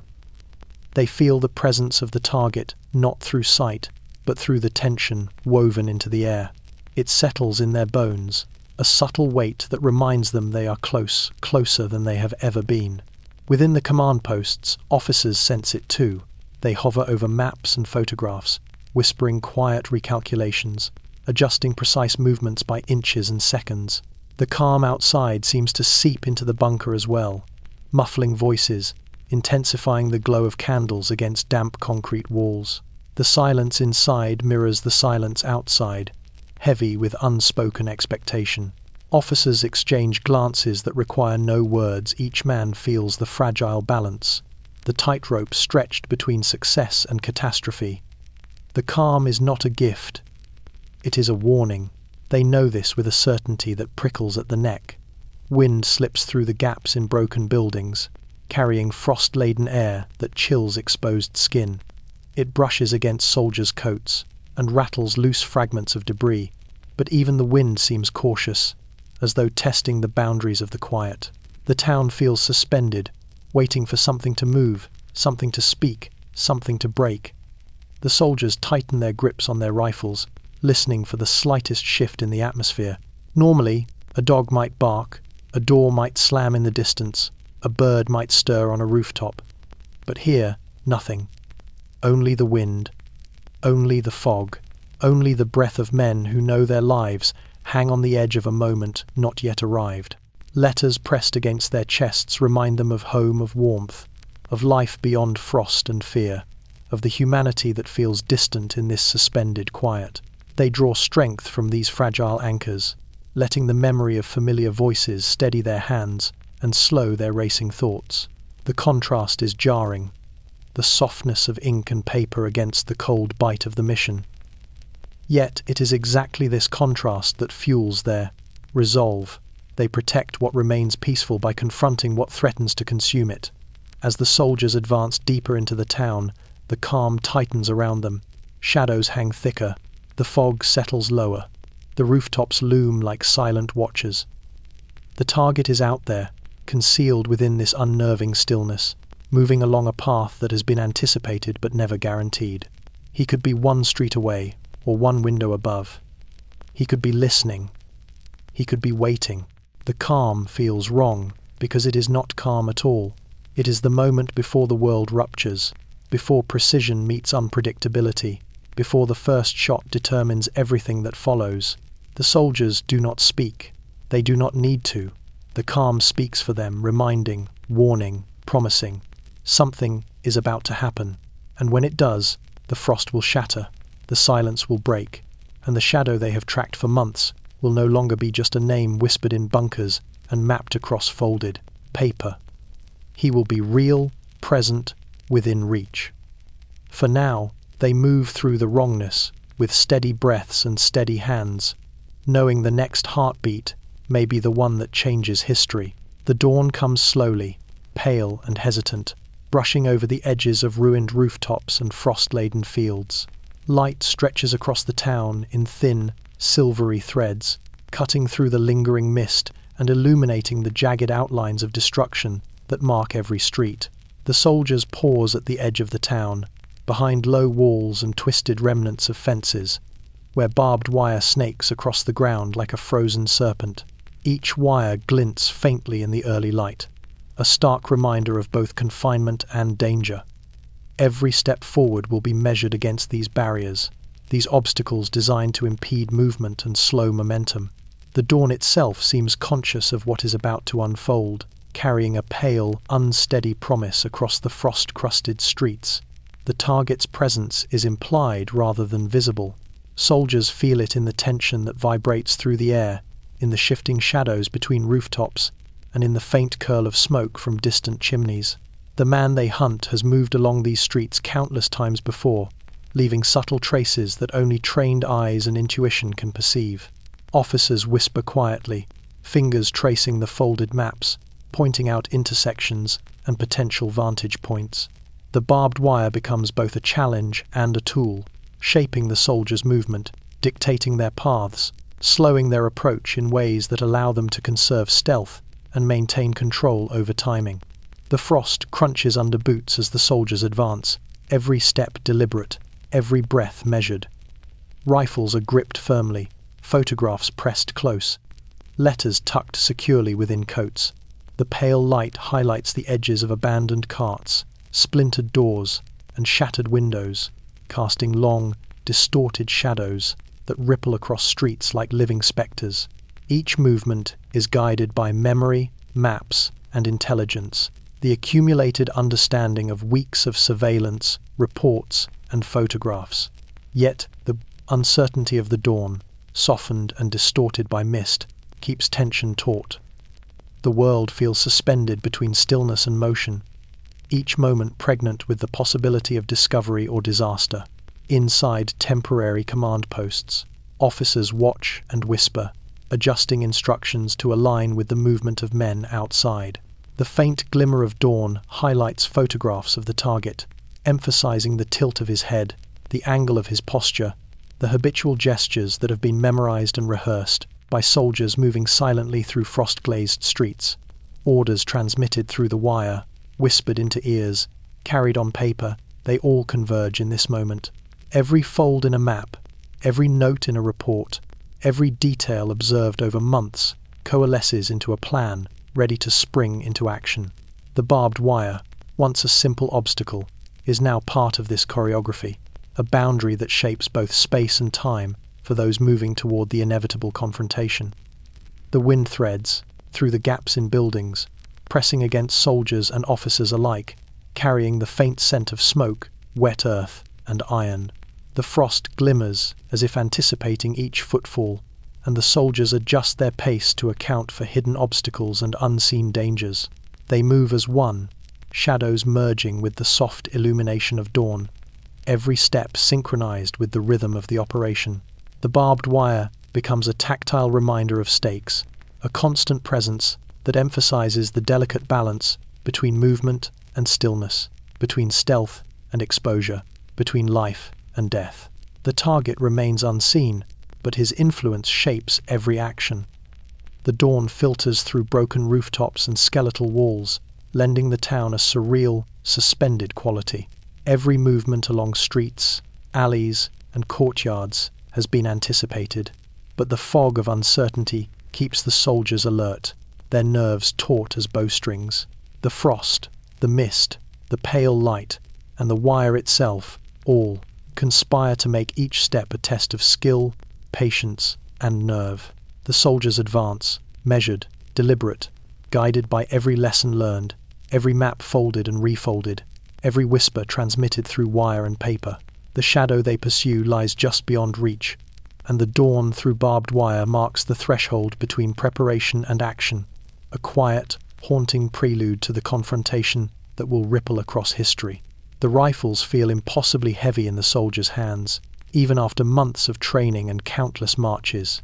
They feel the presence of the target, not through sight, but through the tension woven into the air. It settles in their bones, a subtle weight that reminds them they are close, closer than they have ever been. Within the command posts, officers sense it too. They hover over maps and photographs, whispering quiet recalculations, adjusting precise movements by inches and seconds. The calm outside seems to seep into the bunker as well, muffling voices, intensifying the glow of candles against damp concrete walls. The silence inside mirrors the silence outside, heavy with unspoken expectation. Officers exchange glances that require no words. Each man feels the fragile balance, the tightrope stretched between success and catastrophe. The calm is not a gift. It is a warning. They know this with a certainty that prickles at the neck. Wind slips through the gaps in broken buildings, carrying frost-laden air that chills exposed skin. It brushes against soldiers' coats and rattles loose fragments of debris, but even the wind seems cautious, as though testing the boundaries of the quiet. The town feels suspended, waiting for something to move, something to speak, something to break. The soldiers tighten their grips on their rifles, listening for the slightest shift in the atmosphere. Normally, a dog might bark, a door might slam in the distance, a bird might stir on a rooftop. But here, nothing. Only the wind, only the fog, only the breath of men who know their lives hang on the edge of a moment not yet arrived. Letters pressed against their chests remind them of home, of warmth, of life beyond frost and fear, of the humanity that feels distant in this suspended quiet. They draw strength from these fragile anchors, letting the memory of familiar voices steady their hands and slow their racing thoughts. The contrast is jarring, the softness of ink and paper against the cold bite of the mission. Yet it is exactly this contrast that fuels their resolve. They protect what remains peaceful by confronting what threatens to consume it. As the soldiers advance deeper into the town, the calm tightens around them. Shadows hang thicker, the fog settles lower. The rooftops loom like silent watchers. The target is out there, concealed within this unnerving stillness, moving along a path that has been anticipated but never guaranteed. He could be one street away, or one window above. He could be listening. He could be waiting. The calm feels wrong, because it is not calm at all. It is the moment before the world ruptures, before precision meets unpredictability, before the first shot determines everything that follows. The soldiers do not speak. They do not need to. The calm speaks for them, reminding, warning, promising. Something is about to happen, and when it does, the frost will shatter, the silence will break, and the shadow they have tracked for months will no longer be just a name whispered in bunkers and mapped across folded paper. He will be real, present, within reach. For now, they move through the wrongness with steady breaths and steady hands, knowing the next heartbeat may be the one that changes history. The dawn comes slowly, pale and hesitant, brushing over the edges of ruined rooftops and frost-laden fields. Light stretches across the town in thin, silvery threads, cutting through the lingering mist and illuminating the jagged outlines of destruction that mark every street. The soldiers pause at the edge of the town, behind low walls and twisted remnants of fences, where barbed wire snakes across the ground like a frozen serpent. Each wire glints faintly in the early light, a stark reminder of both confinement and danger. Every step forward will be measured against these barriers, these obstacles designed to impede movement and slow momentum. The dawn itself seems conscious of what is about to unfold, carrying a pale, unsteady promise across the frost-crusted streets. The target's presence is implied rather than visible. Soldiers feel it in the tension that vibrates through the air, in the shifting shadows between rooftops, and in the faint curl of smoke from distant chimneys. The man they hunt has moved along these streets countless times before, leaving subtle traces that only trained eyes and intuition can perceive. Officers whisper quietly, fingers tracing the folded maps, pointing out intersections and potential vantage points. The barbed wire becomes both a challenge and a tool, shaping the soldiers' movement, dictating their paths, slowing their approach in ways that allow them to conserve stealth and maintain control over timing. The frost crunches under boots as the soldiers advance, every step deliberate, every breath measured. Rifles are gripped firmly, photographs pressed close, letters tucked securely within coats. The pale light highlights the edges of abandoned carts, splintered doors, and shattered windows, casting long, distorted shadows that ripple across streets like living spectres. Each movement is guided by memory, maps, and intelligence, the accumulated understanding of weeks of surveillance, reports, and photographs. Yet the uncertainty of the dawn, softened and distorted by mist, keeps tension taut. The world feels suspended between stillness and motion, each moment pregnant with the possibility of discovery or disaster. Inside temporary command posts, officers watch and whisper, adjusting instructions to align with the movement of men outside. The faint glimmer of dawn highlights photographs of the target, emphasizing the tilt of his head, the angle of his posture, the habitual gestures that have been memorized and rehearsed by soldiers moving silently through frost-glazed streets. Orders transmitted through the wire, whispered into ears, carried on paper, they all converge in this moment. Every fold in a map, every note in a report, every detail observed over months coalesces into a plan ready to spring into action. The barbed wire, once a simple obstacle, is now part of this choreography, a boundary that shapes both space and time for those moving toward the inevitable confrontation. The wind threads, through the gaps in buildings, pressing against soldiers and officers alike, carrying the faint scent of smoke, wet earth, and iron. The frost glimmers as if anticipating each footfall, and the soldiers adjust their pace to account for hidden obstacles and unseen dangers. They move as one, shadows merging with the soft illumination of dawn, every step synchronized with the rhythm of the operation. The barbed wire becomes a tactile reminder of stakes, a constant presence that emphasizes the delicate balance between movement and stillness, between stealth and exposure, between life and death. The target remains unseen, but his influence shapes every action. The dawn filters through broken rooftops and skeletal walls, lending the town a surreal, suspended quality. Every movement along streets, alleys, and courtyards has been anticipated, but the fog of uncertainty keeps the soldiers alert, their nerves taut as bowstrings. The frost, the mist, the pale light, and the wire itself, all conspire to make each step a test of skill, patience, and nerve. The soldiers advance, measured, deliberate, guided by every lesson learned, every map folded and refolded, every whisper transmitted through wire and paper. The shadow they pursue lies just beyond reach, and the dawn through barbed wire marks the threshold between preparation and action, a quiet, haunting prelude to the confrontation that will ripple across history. The rifles feel impossibly heavy in the soldiers' hands, even after months of training and countless marches.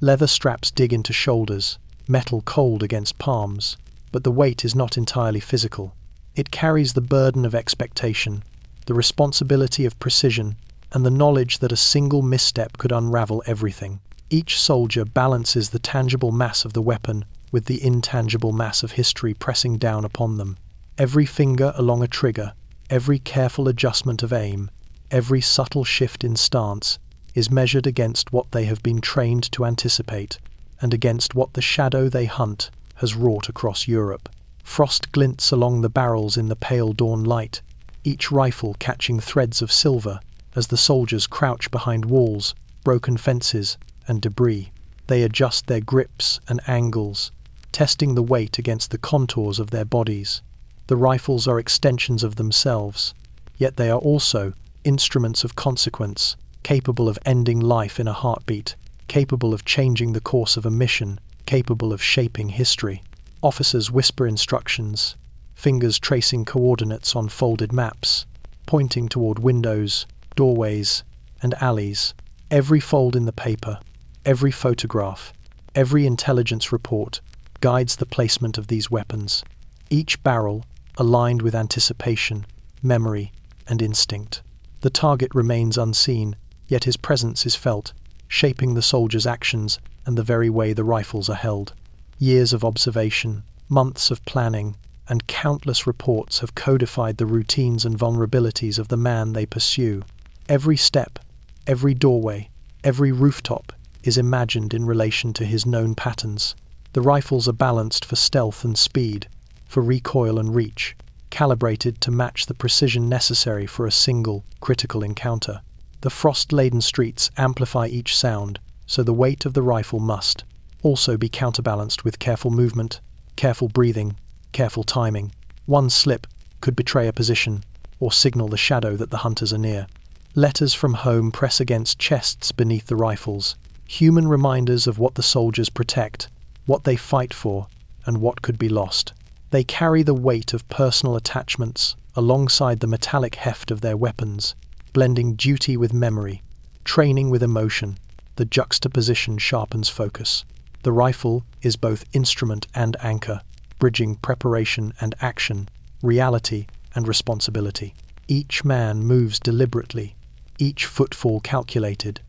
Leather straps dig into shoulders, metal cold against palms, but the weight is not entirely physical. It carries the burden of expectation, the responsibility of precision, and the knowledge that a single misstep could unravel everything. Each soldier balances the tangible mass of the weapon with the intangible mass of history pressing down upon them. Every finger along a trigger, every careful adjustment of aim, every subtle shift in stance is measured against what they have been trained to anticipate, and against what the shadow they hunt has wrought across Europe. Frost glints along the barrels in the pale dawn light, each rifle catching threads of silver as the soldiers crouch behind walls, broken fences, and debris. They adjust their grips and angles, testing the weight against the contours of their bodies. The rifles are extensions of themselves, yet they are also instruments of consequence, capable of ending life in a heartbeat, capable of changing the course of a mission, capable of shaping history. Officers whisper instructions, fingers tracing coordinates on folded maps, pointing toward windows, doorways, and alleys. Every fold in the paper, every photograph, every intelligence report guides the placement of these weapons, each barrel aligned with anticipation, memory, and instinct. The target remains unseen, yet his presence is felt, shaping the soldier's actions and the very way the rifles are held. Years of observation, months of planning, and countless reports have codified the routines and vulnerabilities of the man they pursue. Every step, every doorway, every rooftop is imagined in relation to his known patterns. The rifles are balanced for stealth and speed, for recoil and reach, calibrated to match the precision necessary for a single, critical encounter. The frost-laden streets amplify each sound, so the weight of the rifle must also be counterbalanced with careful movement, careful breathing, careful timing. One slip could betray a position or signal the shadow that the hunters are near. Letters from home press against chests beneath the rifles, human reminders of what the soldiers protect, what they fight for, and what could be lost. They carry the weight of personal attachments alongside the metallic heft of their weapons, blending duty with memory, training with emotion. The juxtaposition sharpens focus. The rifle is both instrument and anchor, bridging preparation and action, reality and responsibility. Each man moves deliberately, each footfall calculated,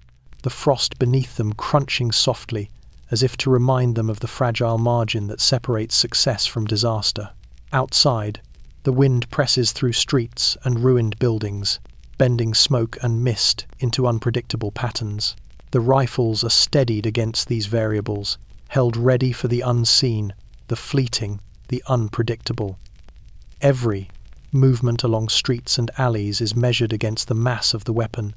the frost beneath them crunching softly, as if to remind them of the fragile margin that separates success from disaster. Outside, the wind presses through streets and ruined buildings, bending smoke and mist into unpredictable patterns. The rifles are steadied against these variables, held ready for the unseen, the fleeting, the unpredictable. Every movement along streets and alleys is measured against the mass of the weapon,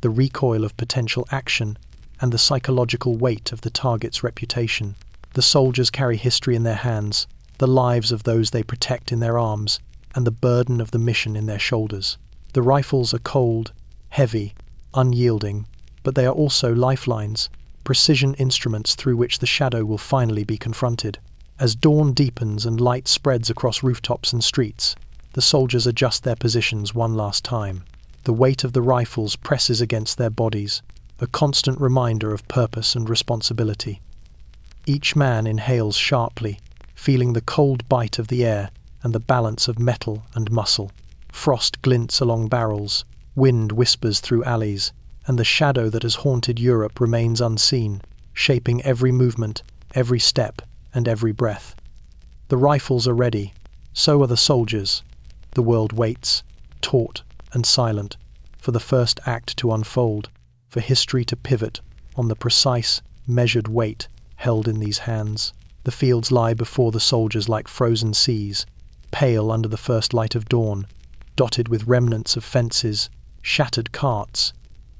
the recoil of potential action, and the psychological weight of the target's reputation. The soldiers carry history in their hands, the lives of those they protect in their arms, and the burden of the mission in their shoulders. The rifles are cold, heavy, unyielding, but they are also lifelines, precision instruments through which the shadow will finally be confronted. As dawn deepens and light spreads across rooftops and streets, the soldiers adjust their positions one last time. The weight of the rifles presses against their bodies, a constant reminder of purpose and responsibility. Each man inhales sharply, feeling the cold bite of the air and the balance of metal and muscle. Frost glints along barrels, wind whispers through alleys, and the shadow that has haunted Europe remains unseen, shaping every movement, every step, and every breath. The rifles are ready, so are the soldiers. The world waits, taut and silent, for the first act to unfold, for history to pivot on the precise, measured weight held in these hands. The fields lie before the soldiers like frozen seas, pale under the first light of dawn, dotted with remnants of fences, shattered carts,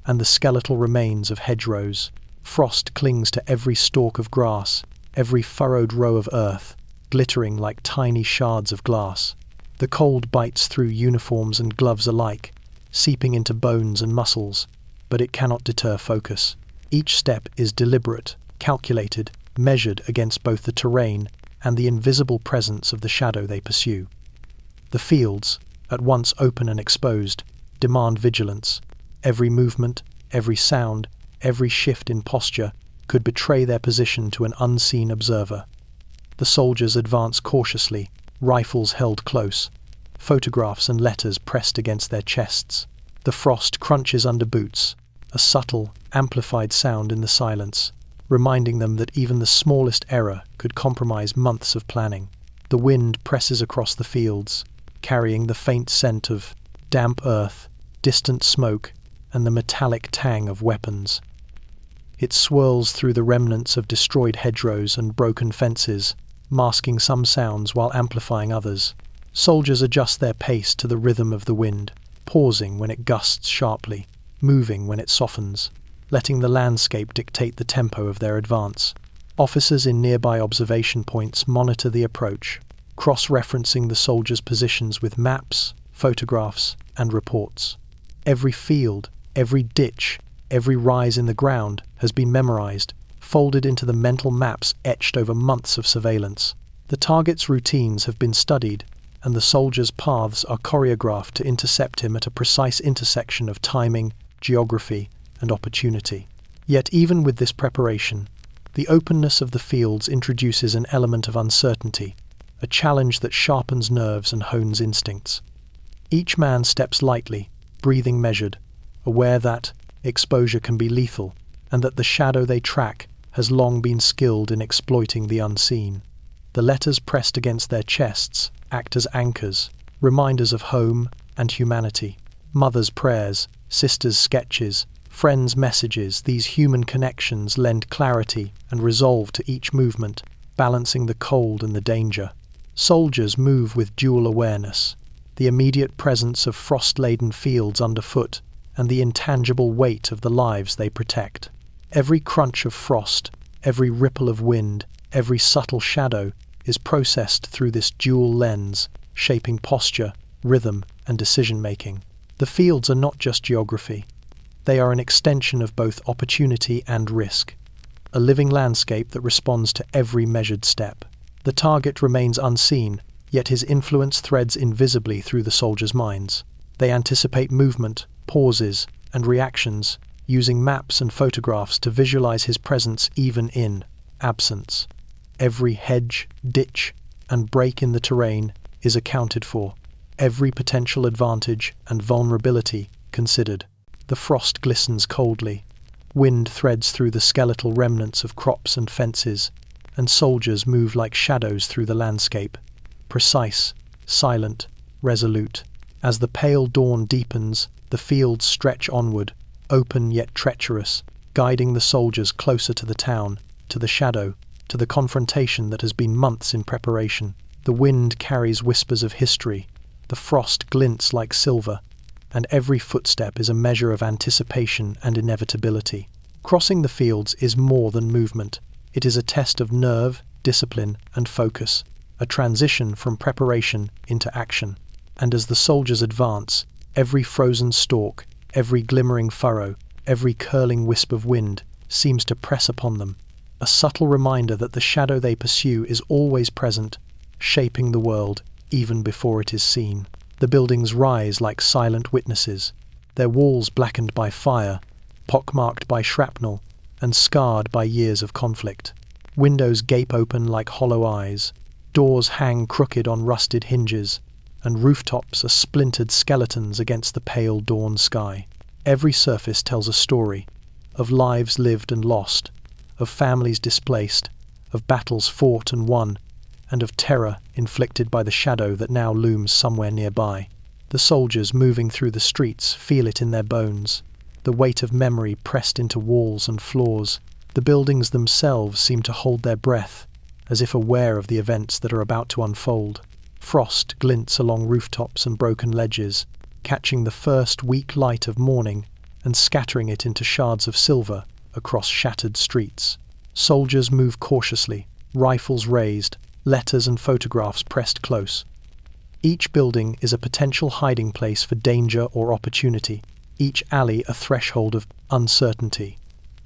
and the skeletal remains of hedgerows. Frost clings to every stalk of grass, every furrowed row of earth, glittering like tiny shards of glass. The cold bites through uniforms and gloves alike, seeping into bones and muscles, but it cannot deter focus. Each step is deliberate, calculated, measured against both the terrain and the invisible presence of the shadow they pursue. The fields, at once open and exposed, demand vigilance. Every movement, every sound, every shift in posture could betray their position to an unseen observer. The soldiers advance cautiously, rifles held close, photographs and letters pressed against their chests. The frost crunches under boots, a subtle, amplified sound in the silence, reminding them that even the smallest error could compromise months of planning. The wind presses across the fields, carrying the faint scent of damp earth, distant smoke, and the metallic tang of weapons. It swirls through the remnants of destroyed hedgerows and broken fences, masking some sounds while amplifying others. Soldiers adjust their pace to the rhythm of the wind, pausing when it gusts sharply, moving when it softens, letting the landscape dictate the tempo of their advance. Officers in nearby observation points monitor the approach, cross-referencing the soldiers' positions with maps, photographs, and reports. Every field, every ditch, every rise in the ground has been memorized, folded into the mental maps etched over months of surveillance. The target's routines have been studied, and the soldier's paths are choreographed to intercept him at a precise intersection of timing, geography, and opportunity. Yet even with this preparation, the openness of the fields introduces an element of uncertainty, a challenge that sharpens nerves and hones instincts. Each man steps lightly, breathing measured, aware that exposure can be lethal, and that the shadow they track has long been skilled in exploiting the unseen. The letters pressed against their chests act as anchors, reminders of home and humanity. Mothers' prayers, sisters' sketches, friends' messages, these human connections lend clarity and resolve to each movement, balancing the cold and the danger. Soldiers move with dual awareness, the immediate presence of frost-laden fields underfoot and the intangible weight of the lives they protect. Every crunch of frost, every ripple of wind, every subtle shadow is processed through this dual lens, shaping posture, rhythm, and decision-making. The fields are not just geography. They are an extension of both opportunity and risk, a living landscape that responds to every measured step. The target remains unseen, yet his influence threads invisibly through the soldiers' minds. They anticipate movement, pauses, and reactions, using maps and photographs to visualize his presence even in absence. Every hedge, ditch, and break in the terrain is accounted for, every potential advantage and vulnerability considered. The frost glistens coldly, wind threads through the skeletal remnants of crops and fences, and soldiers move like shadows through the landscape, precise, silent, resolute. As the pale dawn deepens The fields stretch onward, open yet treacherous, guiding the soldiers closer to the town, to the shadow, to the confrontation that has been months in preparation. The wind carries whispers of history, the frost glints like silver, and every footstep is a measure of anticipation and inevitability. Crossing the fields is more than movement. It is a test of nerve, discipline, and focus, a transition from preparation into action. And as the soldiers advance, every frozen stalk, every glimmering furrow, every curling wisp of wind seems to press upon them, a subtle reminder that the shadow they pursue is always present, shaping the world even before it is seen. The buildings rise like silent witnesses, their walls blackened by fire, pockmarked by shrapnel, and scarred by years of conflict. Windows gape open like hollow eyes, doors hang crooked on rusted hinges, and rooftops are splintered skeletons against the pale dawn sky. Every surface tells a story, of lives lived and lost, of families displaced, of battles fought and won, and of terror inflicted by the shadow that now looms somewhere nearby. The soldiers moving through the streets feel it in their bones, the weight of memory pressed into walls and floors. The buildings themselves seem to hold their breath, as if aware of the events that are about to unfold. Frost glints along rooftops and broken ledges, catching the first weak light of morning and scattering it into shards of silver across shattered streets. Soldiers move cautiously, rifles raised, letters and photographs pressed close. Each building is a potential hiding place for danger or opportunity, each alley a threshold of uncertainty.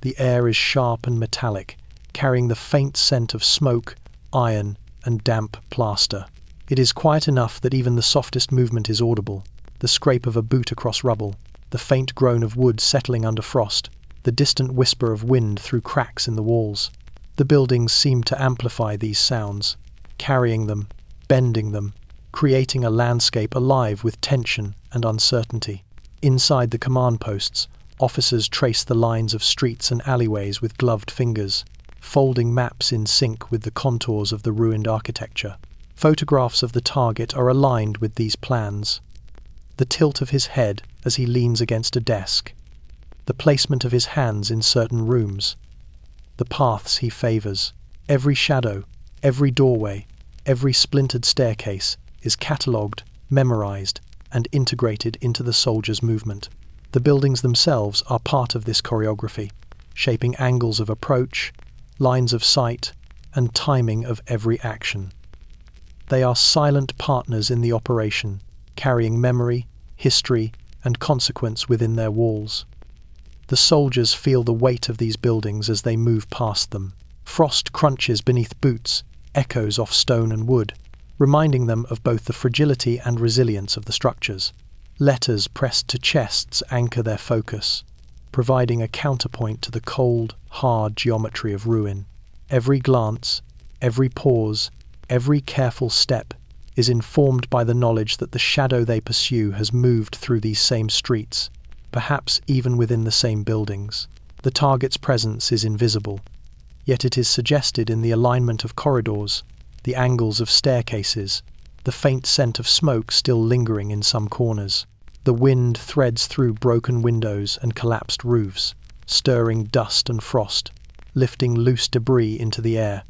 The air is sharp and metallic, carrying the faint scent of smoke, iron, and damp plaster. It is quiet enough that even the softest movement is audible, the scrape of a boot across rubble, the faint groan of wood settling under frost, the distant whisper of wind through cracks in the walls. The buildings seem to amplify these sounds, carrying them, bending them, creating a landscape alive with tension and uncertainty. Inside the command posts, officers trace the lines of streets and alleyways with gloved fingers, folding maps in sync with the contours of the ruined architecture. Photographs of the target are aligned with these plans. The tilt of his head as he leans against a desk, the placement of his hands in certain rooms, the paths he favors. Every shadow, every doorway, every splintered staircase is catalogued, memorized, and integrated into the soldiers' movement. The buildings themselves are part of this choreography, shaping angles of approach, lines of sight, and timing of every action. They are silent partners in the operation, carrying memory, history, and consequence within their walls. The soldiers feel the weight of these buildings as they move past them. Frost crunches beneath boots, echoes off stone and wood, reminding them of both the fragility and resilience of the structures. Letters pressed to chests anchor their focus, providing a counterpoint to the cold, hard geometry of ruin. Every glance, every pause, every careful step is informed by the knowledge that the shadow they pursue has moved through these same streets, perhaps even within the same buildings. The target's presence is invisible, yet it is suggested in the alignment of corridors, the angles of staircases, the faint scent of smoke still lingering in some corners. The wind threads through broken windows and collapsed roofs, stirring dust and frost, lifting loose debris into the air.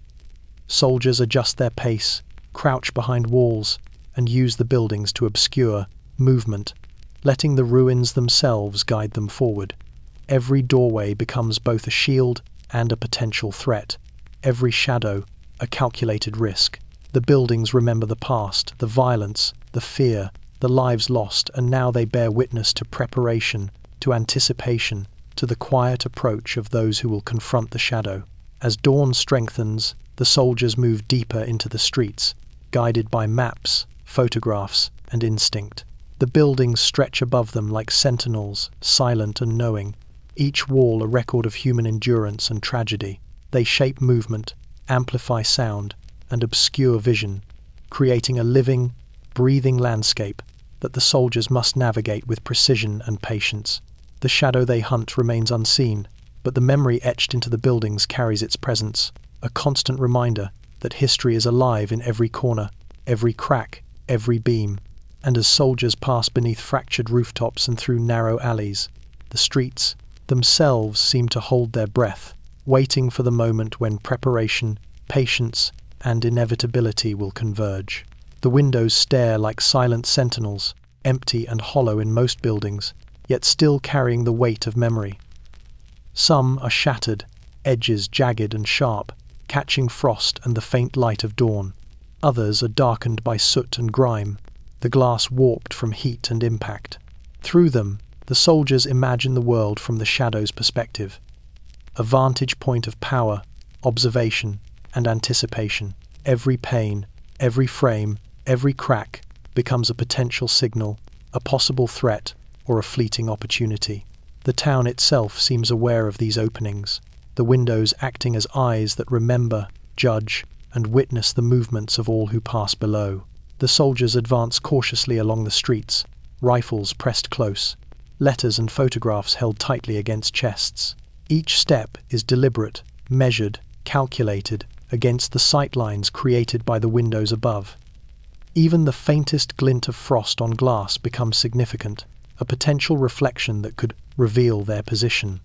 Soldiers adjust their pace, crouch behind walls, and use the buildings to obscure movement, letting the ruins themselves guide them forward. Every doorway becomes both a shield and a potential threat, every shadow a calculated risk. The buildings remember the past, the violence, the fear, the lives lost, and now they bear witness to preparation, to anticipation, to the quiet approach of those who will confront the shadow. As dawn strengthens, the soldiers move deeper into the streets, guided by maps, photographs, and instinct. The buildings stretch above them like sentinels, silent and knowing, each wall a record of human endurance and tragedy. They shape movement, amplify sound, and obscure vision, creating a living, breathing landscape that the soldiers must navigate with precision and patience. The shadow they hunt remains unseen, but the memory etched into the buildings carries its presence, a constant reminder that history is alive in every corner, every crack, every beam. And as soldiers pass beneath fractured rooftops and through narrow alleys, the streets themselves seem to hold their breath, waiting for the moment when preparation, patience, and inevitability will converge. The windows stare like silent sentinels, empty and hollow in most buildings, yet still carrying the weight of memory. Some are shattered, edges jagged and sharp, catching frost and the faint light of dawn. Others are darkened by soot and grime, the glass warped from heat and impact. Through them, the soldiers imagine the world from the shadow's perspective, a vantage point of power, observation, and anticipation. Every pane, every frame, every crack becomes a potential signal, a possible threat, or a fleeting opportunity. The town itself seems aware of these openings, the windows acting as eyes that remember, judge, and witness the movements of all who pass below. The soldiers advance cautiously along the streets, rifles pressed close, letters and photographs held tightly against chests. Each step is deliberate, measured, calculated against the sightlines created by the windows above. Even the faintest glint of frost on glass becomes significant, a potential reflection that could reveal their position.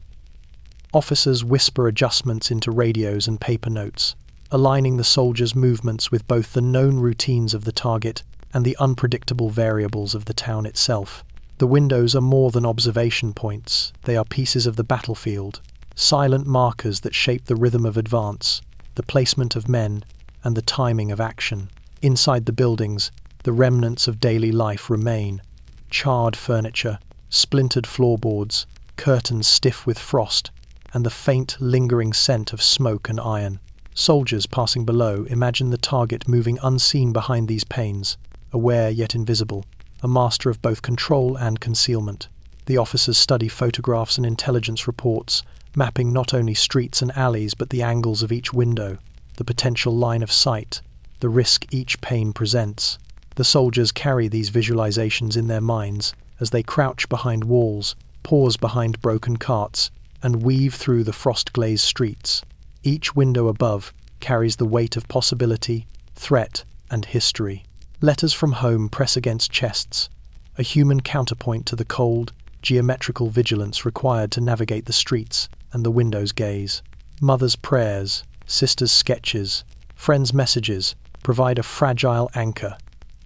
Officers whisper adjustments into radios and paper notes, aligning the soldiers' movements with both the known routines of the target and the unpredictable variables of the town itself. The windows are more than observation points, they are pieces of the battlefield, silent markers that shape the rhythm of advance, the placement of men, and the timing of action. Inside the buildings, the remnants of daily life remain, charred furniture, splintered floorboards, curtains stiff with frost, and the faint, lingering scent of smoke and iron. Soldiers passing below imagine the target moving unseen behind these panes, aware yet invisible, a master of both control and concealment. The officers study photographs and intelligence reports, mapping not only streets and alleys but the angles of each window, the potential line of sight, the risk each pane presents. The soldiers carry these visualizations in their minds as they crouch behind walls, pause behind broken carts, and weave through the frost-glazed streets. Each window above carries the weight of possibility, threat, and history. Letters from home press against chests, a human counterpoint to the cold, geometrical vigilance required to navigate the streets and the window's gaze. Mothers' prayers, sisters' sketches, friends' messages provide a fragile anchor,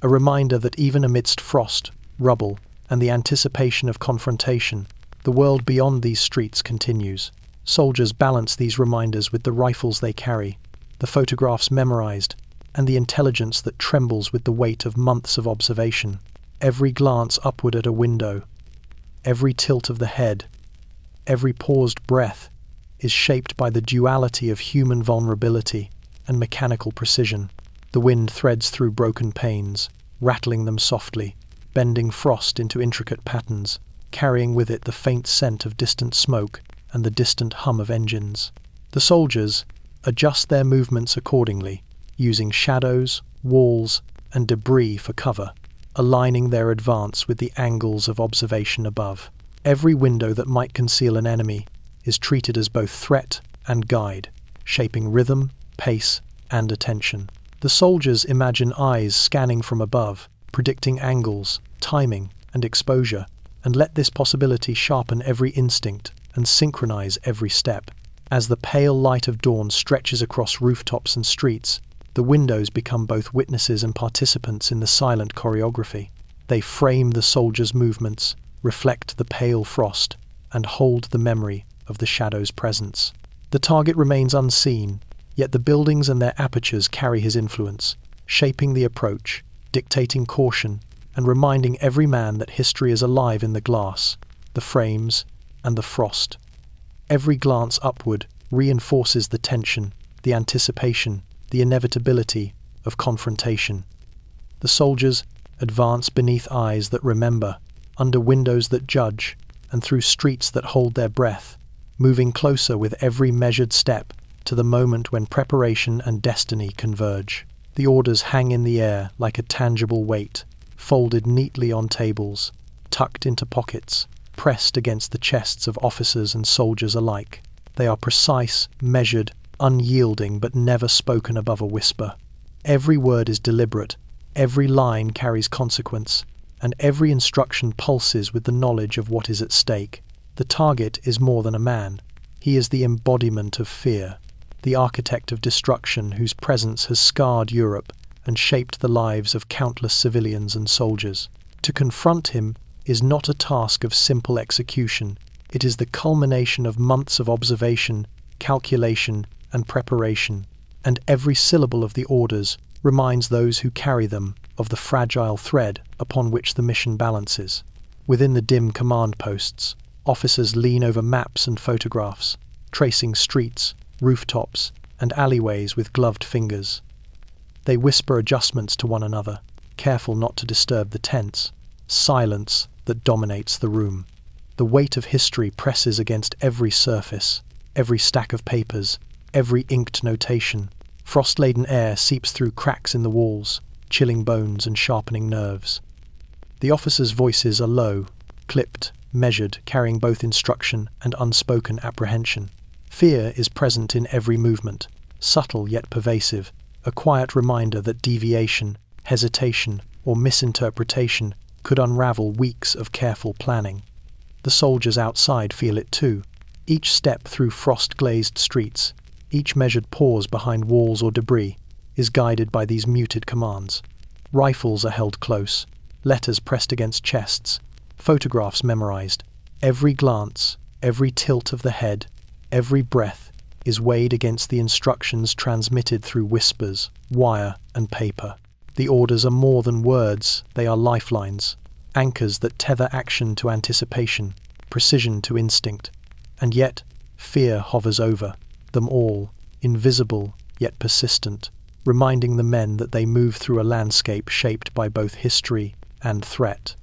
a reminder that even amidst frost, rubble, and the anticipation of confrontation, the world beyond these streets continues. Soldiers balance these reminders with the rifles they carry, the photographs memorized, and the intelligence that trembles with the weight of months of observation. Every glance upward at a window, every tilt of the head, every paused breath is shaped by the duality of human vulnerability and mechanical precision. The wind threads through broken panes, rattling them softly, bending frost into intricate patterns, carrying with it the faint scent of distant smoke and the distant hum of engines. The soldiers adjust their movements accordingly, using shadows, walls, and debris for cover, aligning their advance with the angles of observation above. Every window that might conceal an enemy is treated as both threat and guide, shaping rhythm, pace, and attention. The soldiers imagine eyes scanning from above, predicting angles, timing, and exposure, and let this possibility sharpen every instinct and synchronize every step. As the pale light of dawn stretches across rooftops and streets, the windows become both witnesses and participants in the silent choreography. They frame the soldiers' movements, reflect the pale frost, and hold the memory of the shadow's presence. The target remains unseen, yet the buildings and their apertures carry his influence, shaping the approach, dictating caution, and reminding every man that history is alive in the glass, the frames, and the frost. Every glance upward reinforces the tension, the anticipation, the inevitability of confrontation. The soldiers advance beneath eyes that remember, under windows that judge, and through streets that hold their breath, moving closer with every measured step to the moment when preparation and destiny converge. The orders hang in the air like a tangible weight, folded neatly on tables, tucked into pockets, pressed against the chests of officers and soldiers alike. They are precise, measured, unyielding, but never spoken above a whisper. Every word is deliberate, every line carries consequence, and every instruction pulses with the knowledge of what is at stake. The target is more than a man. He is the embodiment of fear, the architect of destruction whose presence has scarred Europe and shaped the lives of countless civilians and soldiers. To confront him is not a task of simple execution. It is the culmination of months of observation, calculation, and preparation, and every syllable of the orders reminds those who carry them of the fragile thread upon which the mission balances. Within the dim command posts, officers lean over maps and photographs, tracing streets, rooftops, and alleyways with gloved fingers. They whisper adjustments to one another, careful not to disturb the tense silence that dominates the room. The weight of history presses against every surface, every stack of papers, every inked notation. Frost-laden air seeps through cracks in the walls, chilling bones and sharpening nerves. The officers' voices are low, clipped, measured, carrying both instruction and unspoken apprehension. Fear is present in every movement, subtle yet pervasive, a quiet reminder that deviation, hesitation, or misinterpretation could unravel weeks of careful planning. The soldiers outside feel it too. Each step through frost-glazed streets, each measured pause behind walls or debris, is guided by these muted commands. Rifles are held close, letters pressed against chests, photographs memorized. Every glance, every tilt of the head, every breath is weighed against the instructions transmitted through whispers, wire, and paper. The orders are more than words, they are lifelines, anchors that tether action to anticipation, precision to instinct. And yet, fear hovers over them all, invisible yet persistent, reminding the men that they move through a landscape shaped by both history and threat.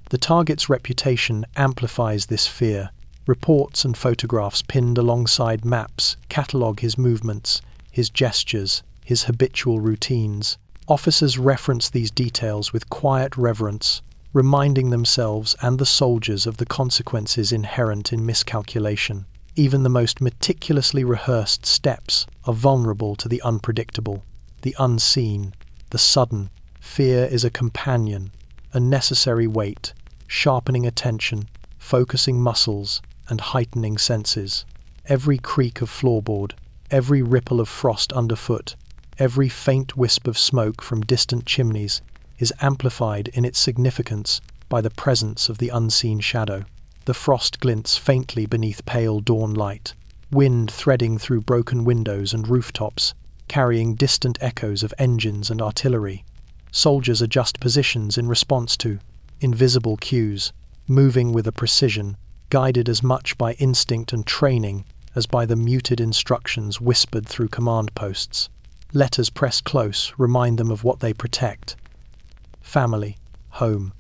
The target's reputation amplifies this fear. Reports and photographs pinned alongside maps catalogue his movements, his gestures, his habitual routines. Officers reference these details with quiet reverence, reminding themselves and the soldiers of the consequences inherent in miscalculation. Even the most meticulously rehearsed steps are vulnerable to the unpredictable, the unseen, the sudden. Fear is a companion, a necessary weight, sharpening attention, focusing muscles, and heightening senses. Every creak of floorboard, every ripple of frost underfoot, every faint wisp of smoke from distant chimneys is amplified in its significance by the presence of the unseen shadow. The frost glints faintly beneath pale dawn light, wind threading through broken windows and rooftops, carrying distant echoes of engines and artillery. Soldiers adjust positions in response to invisible cues, moving with a precision, guided as much by instinct and training as by the muted instructions whispered through command posts. Letters pressed close remind them of what they protect: family, home,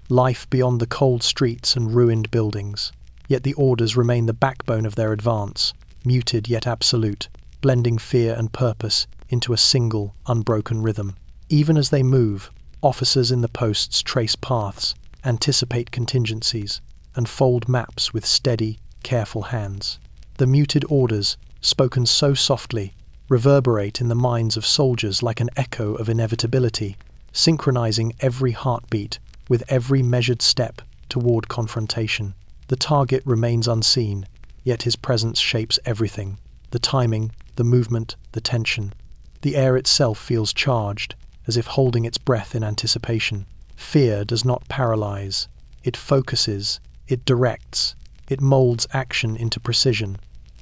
life beyond the cold streets and ruined buildings. Yet the orders remain the backbone of their advance, muted yet absolute, blending fear and purpose into a single, unbroken rhythm. Even as they move, officers in the posts trace paths, anticipate contingencies, and fold maps with steady, careful hands. The muted orders, spoken so softly, reverberate in the minds of soldiers like an echo of inevitability, synchronizing every heartbeat with every measured step toward confrontation. The target remains unseen, yet his presence shapes everything: the timing, the movement, the tension. The air itself feels charged, as if holding its breath in anticipation. Fear does not paralyze. It focuses, it directs, it molds action into precision.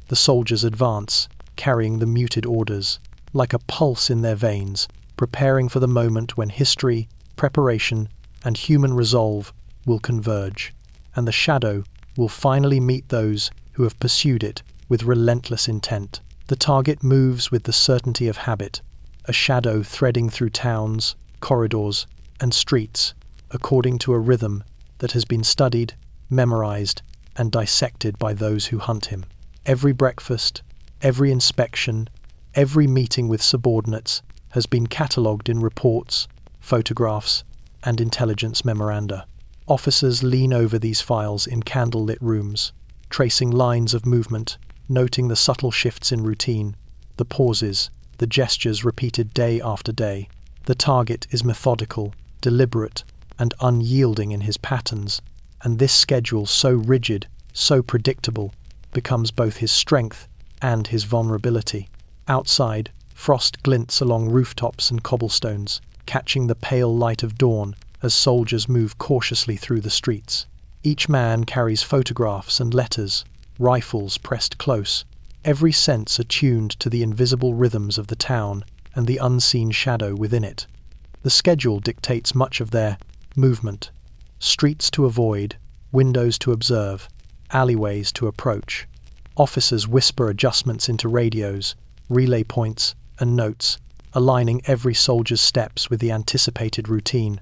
The soldiers advance, carrying the muted orders, like a pulse in their veins, preparing for the moment when history, preparation, and human resolve will converge, and the shadow will finally meet those who have pursued it with relentless intent. The target moves with the certainty of habit, a shadow threading through towns, corridors, and streets, according to a rhythm that has been studied, memorized, and dissected by those who hunt him. Every breakfast, every inspection, every meeting with subordinates has been catalogued in reports, photographs, and intelligence memoranda. Officers lean over these files in candle-lit rooms, tracing lines of movement, noting the subtle shifts in routine, the pauses, the gestures repeated day after day. The target is methodical, deliberate, and unyielding in his patterns, and this schedule, so rigid, so predictable, becomes both his strength and his vulnerability. Outside, frost glints along rooftops and cobblestones, catching the pale light of dawn as soldiers move cautiously through the streets. Each man carries photographs and letters, rifles pressed close, every sense attuned to the invisible rhythms of the town and the unseen shadow within it. The schedule dictates much of their movement: streets to avoid, windows to observe, alleyways to approach. Officers whisper adjustments into radios, relay points, and notes, aligning every soldier's steps with the anticipated routine.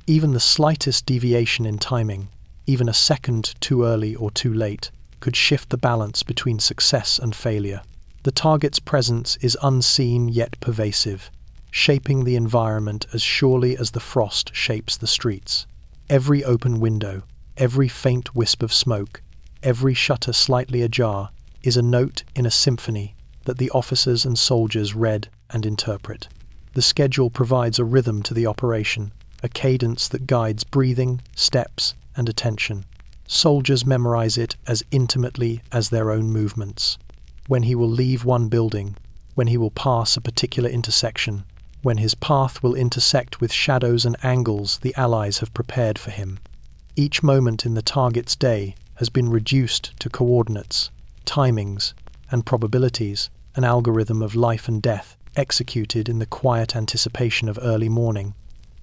Even the slightest deviation in timing, even a second too early or too late, could shift the balance between success and failure. The target's presence is unseen yet pervasive, shaping the environment as surely as the frost shapes the streets. Every open window, every faint wisp of smoke, every shutter slightly ajar is a note in a symphony that the officers and soldiers read and interpret. The schedule provides a rhythm to the operation, a cadence that guides breathing, steps, and attention. Soldiers memorize it as intimately as their own movements. When he will leave one building, when he will pass a particular intersection, when his path will intersect with shadows and angles the Allies have prepared for him. Each moment in the target's day has been reduced to coordinates, timings, and probabilities, an algorithm of life and death executed in the quiet anticipation of early morning.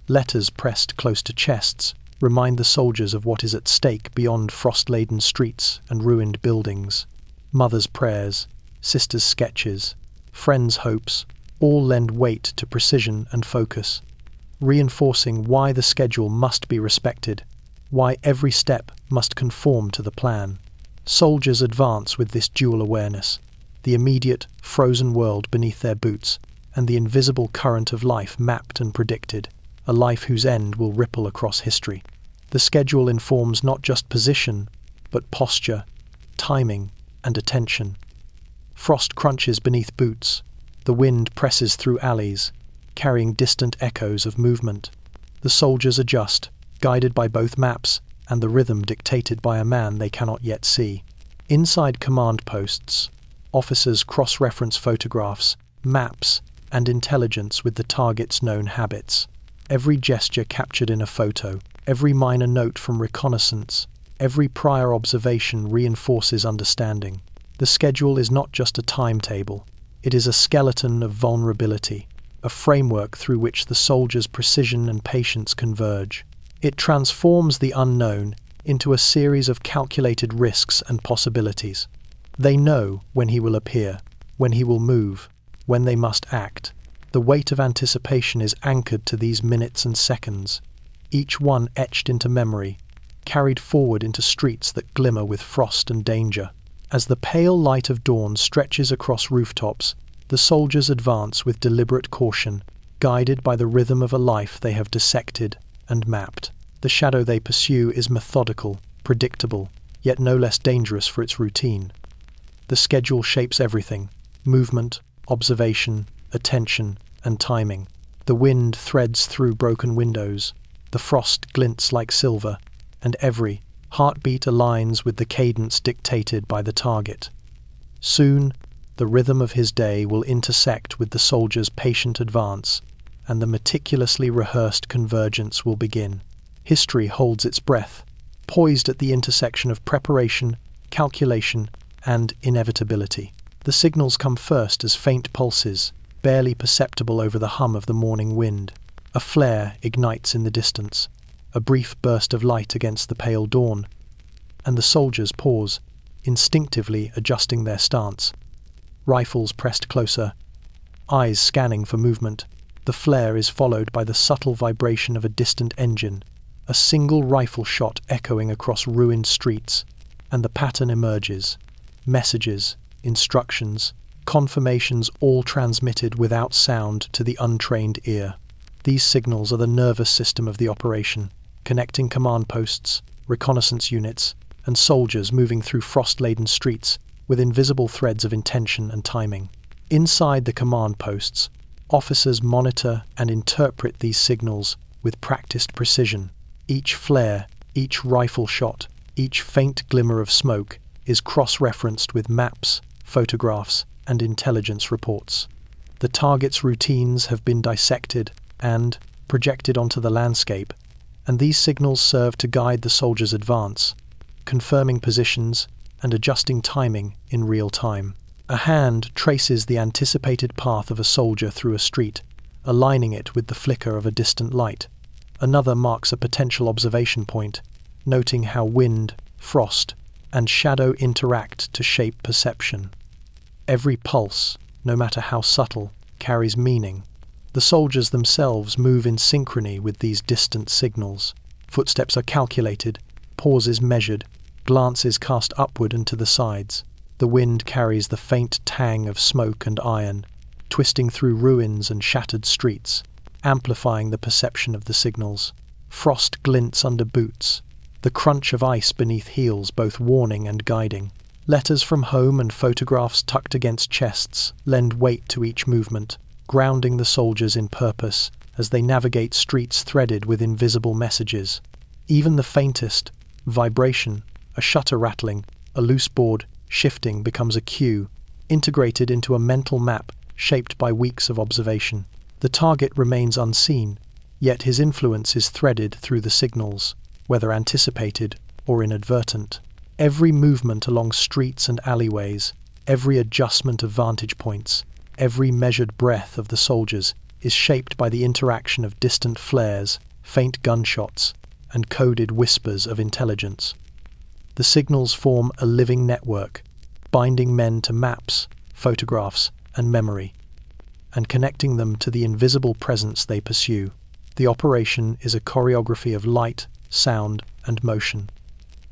Letters pressed close to chests remind the soldiers of what is at stake beyond frost-laden streets and ruined buildings. Mothers' prayers, sisters' sketches, friends' hopes, all lend weight to precision and focus, reinforcing why the schedule must be respected, why every step must conform to the plan. Soldiers advance with this dual awareness: the immediate, frozen world beneath their boots, and the invisible current of life mapped and predicted, a life whose end will ripple across history. The schedule informs not just position, but posture, timing, and attention. Frost crunches beneath boots. The wind presses through alleys, carrying distant echoes of movement. The soldiers adjust, guided by both maps and the rhythm dictated by a man they cannot yet see. Inside command posts, officers cross-reference photographs, maps, and intelligence with the target's known habits. Every gesture captured in a photo, every minor note from reconnaissance, every prior observation reinforces understanding. The schedule is not just a timetable. It is a skeleton of vulnerability, a framework through which the soldier's precision and patience converge. It transforms the unknown into a series of calculated risks and possibilities. They know when he will appear, when he will move, when they must act. The weight of anticipation is anchored to these minutes and seconds, each one etched into memory, carried forward into streets that glimmer with frost and danger. As the pale light of dawn stretches across rooftops, the soldiers advance with deliberate caution, guided by the rhythm of a life they have dissected and mapped. The shadow they pursue is methodical, predictable, yet no less dangerous for its routine. The schedule shapes everything: movement, observation, attention, and timing. The wind threads through broken windows, the frost glints like silver, and every heartbeat aligns with the cadence dictated by the target. Soon, the rhythm of his day will intersect with the soldier's patient advance, and the meticulously rehearsed convergence will begin. History holds its breath, poised at the intersection of preparation, calculation, and inevitability. The signals come first as faint pulses, barely perceptible over the hum of the morning wind. A flare ignites in the distance, a brief burst of light against the pale dawn, and the soldiers pause, instinctively adjusting their stance. Rifles pressed closer, eyes scanning for movement. The flare is followed by the subtle vibration of a distant engine, a single rifle shot echoing across ruined streets, and the pattern emerges: messages, instructions, confirmations, all transmitted without sound to the untrained ear. These signals are the nervous system of the operation, connecting command posts, reconnaissance units, and soldiers moving through frost-laden streets with invisible threads of intention and timing. Inside the command posts, officers monitor and interpret these signals with practiced precision. Each flare, each rifle shot, each faint glimmer of smoke is cross-referenced with maps, photographs, and intelligence reports. The target's routines have been dissected and projected onto the landscape, and these signals serve to guide the soldier's advance, confirming positions and adjusting timing in real time. A hand traces the anticipated path of a soldier through a street, aligning it with the flicker of a distant light. Another marks a potential observation point, noting how wind, frost, and shadow interact to shape perception. Every pulse, no matter how subtle, carries meaning. The soldiers themselves move in synchrony with these distant signals. Footsteps are calculated, pauses measured, glances cast upward and to the sides. The wind carries the faint tang of smoke and iron, twisting through ruins and shattered streets, amplifying the perception of the signals. Frost glints under boots, the crunch of ice beneath heels both warning and guiding. Letters from home and photographs tucked against chests lend weight to each movement, grounding the soldiers in purpose as they navigate streets threaded with invisible messages. Even the faintest vibration, a shutter rattling, a loose board shifting becomes a cue, integrated into a mental map shaped by weeks of observation. The target remains unseen, yet his influence is threaded through the signals, whether anticipated or inadvertent. Every movement along streets and alleyways, every adjustment of vantage points, every measured breath of the soldiers is shaped by the interaction of distant flares, faint gunshots, and coded whispers of intelligence. The signals form a living network, binding men to maps, photographs, and memory, and connecting them to the invisible presence they pursue. The operation is a choreography of light, sound, and motion,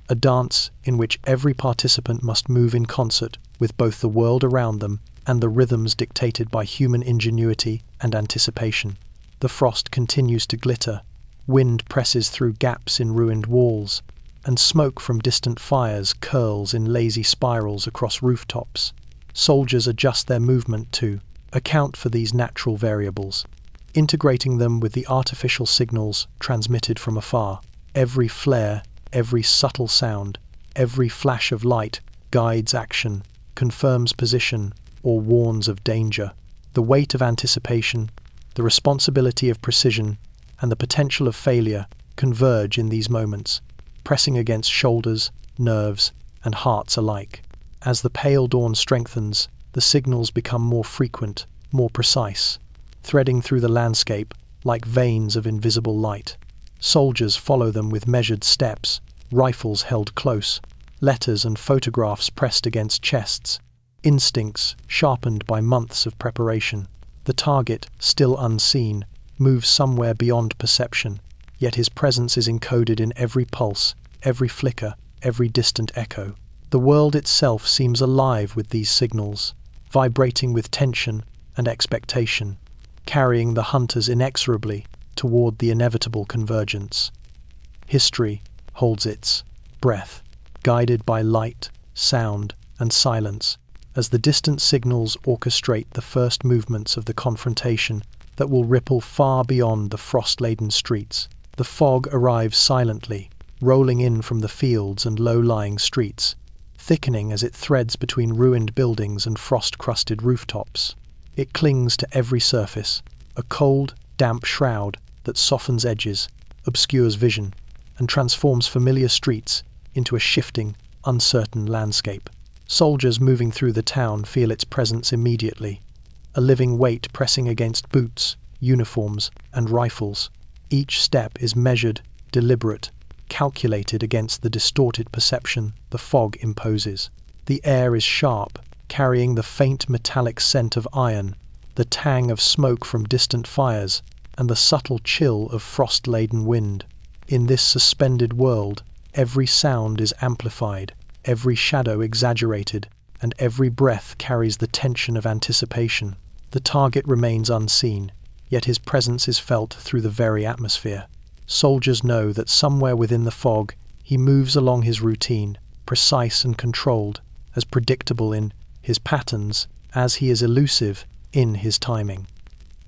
a dance in which every participant must move in concert with both the world around them and the rhythms dictated by human ingenuity and anticipation. The frost continues to glitter, wind presses through gaps in ruined walls, and smoke from distant fires curls in lazy spirals across rooftops. Soldiers adjust their movement to account for these natural variables, integrating them with the artificial signals transmitted from afar. Every flare, every subtle sound, every flash of light guides action, confirms position, or warns of danger. The weight of anticipation, the responsibility of precision, and the potential of failure converge in these moments, pressing against shoulders, nerves, and hearts alike. As the pale dawn strengthens, the signals become more frequent, more precise, threading through the landscape like veins of invisible light. Soldiers follow them with measured steps, rifles held close, letters and photographs pressed against chests, instincts sharpened by months of preparation. The target, still unseen, moves somewhere beyond perception, yet his presence is encoded in every pulse, every flicker, every distant echo. The world itself seems alive with these signals, vibrating with tension and expectation, carrying the hunters inexorably toward the inevitable convergence. History holds its breath, guided by light, sound, and silence, as the distant signals orchestrate the first movements of the confrontation that will ripple far beyond the frost-laden streets. The fog arrives silently, rolling in from the fields and low-lying streets, thickening as it threads between ruined buildings and frost-crusted rooftops. It clings to every surface, a cold, damp shroud that softens edges, obscures vision, and transforms familiar streets into a shifting, uncertain landscape. Soldiers moving through the town feel its presence immediately, a living weight pressing against boots, uniforms, and rifles. Each step is measured, deliberate, calculated against the distorted perception the fog imposes. The air is sharp, carrying the faint metallic scent of iron, the tang of smoke from distant fires, and the subtle chill of frost-laden wind. In this suspended world, every sound is amplified, every shadow exaggerated, and every breath carries the tension of anticipation. The target remains unseen, yet his presence is felt through the very atmosphere. Soldiers know that somewhere within the fog he moves along his routine, precise and controlled, as predictable in his patterns as he is elusive in his timing.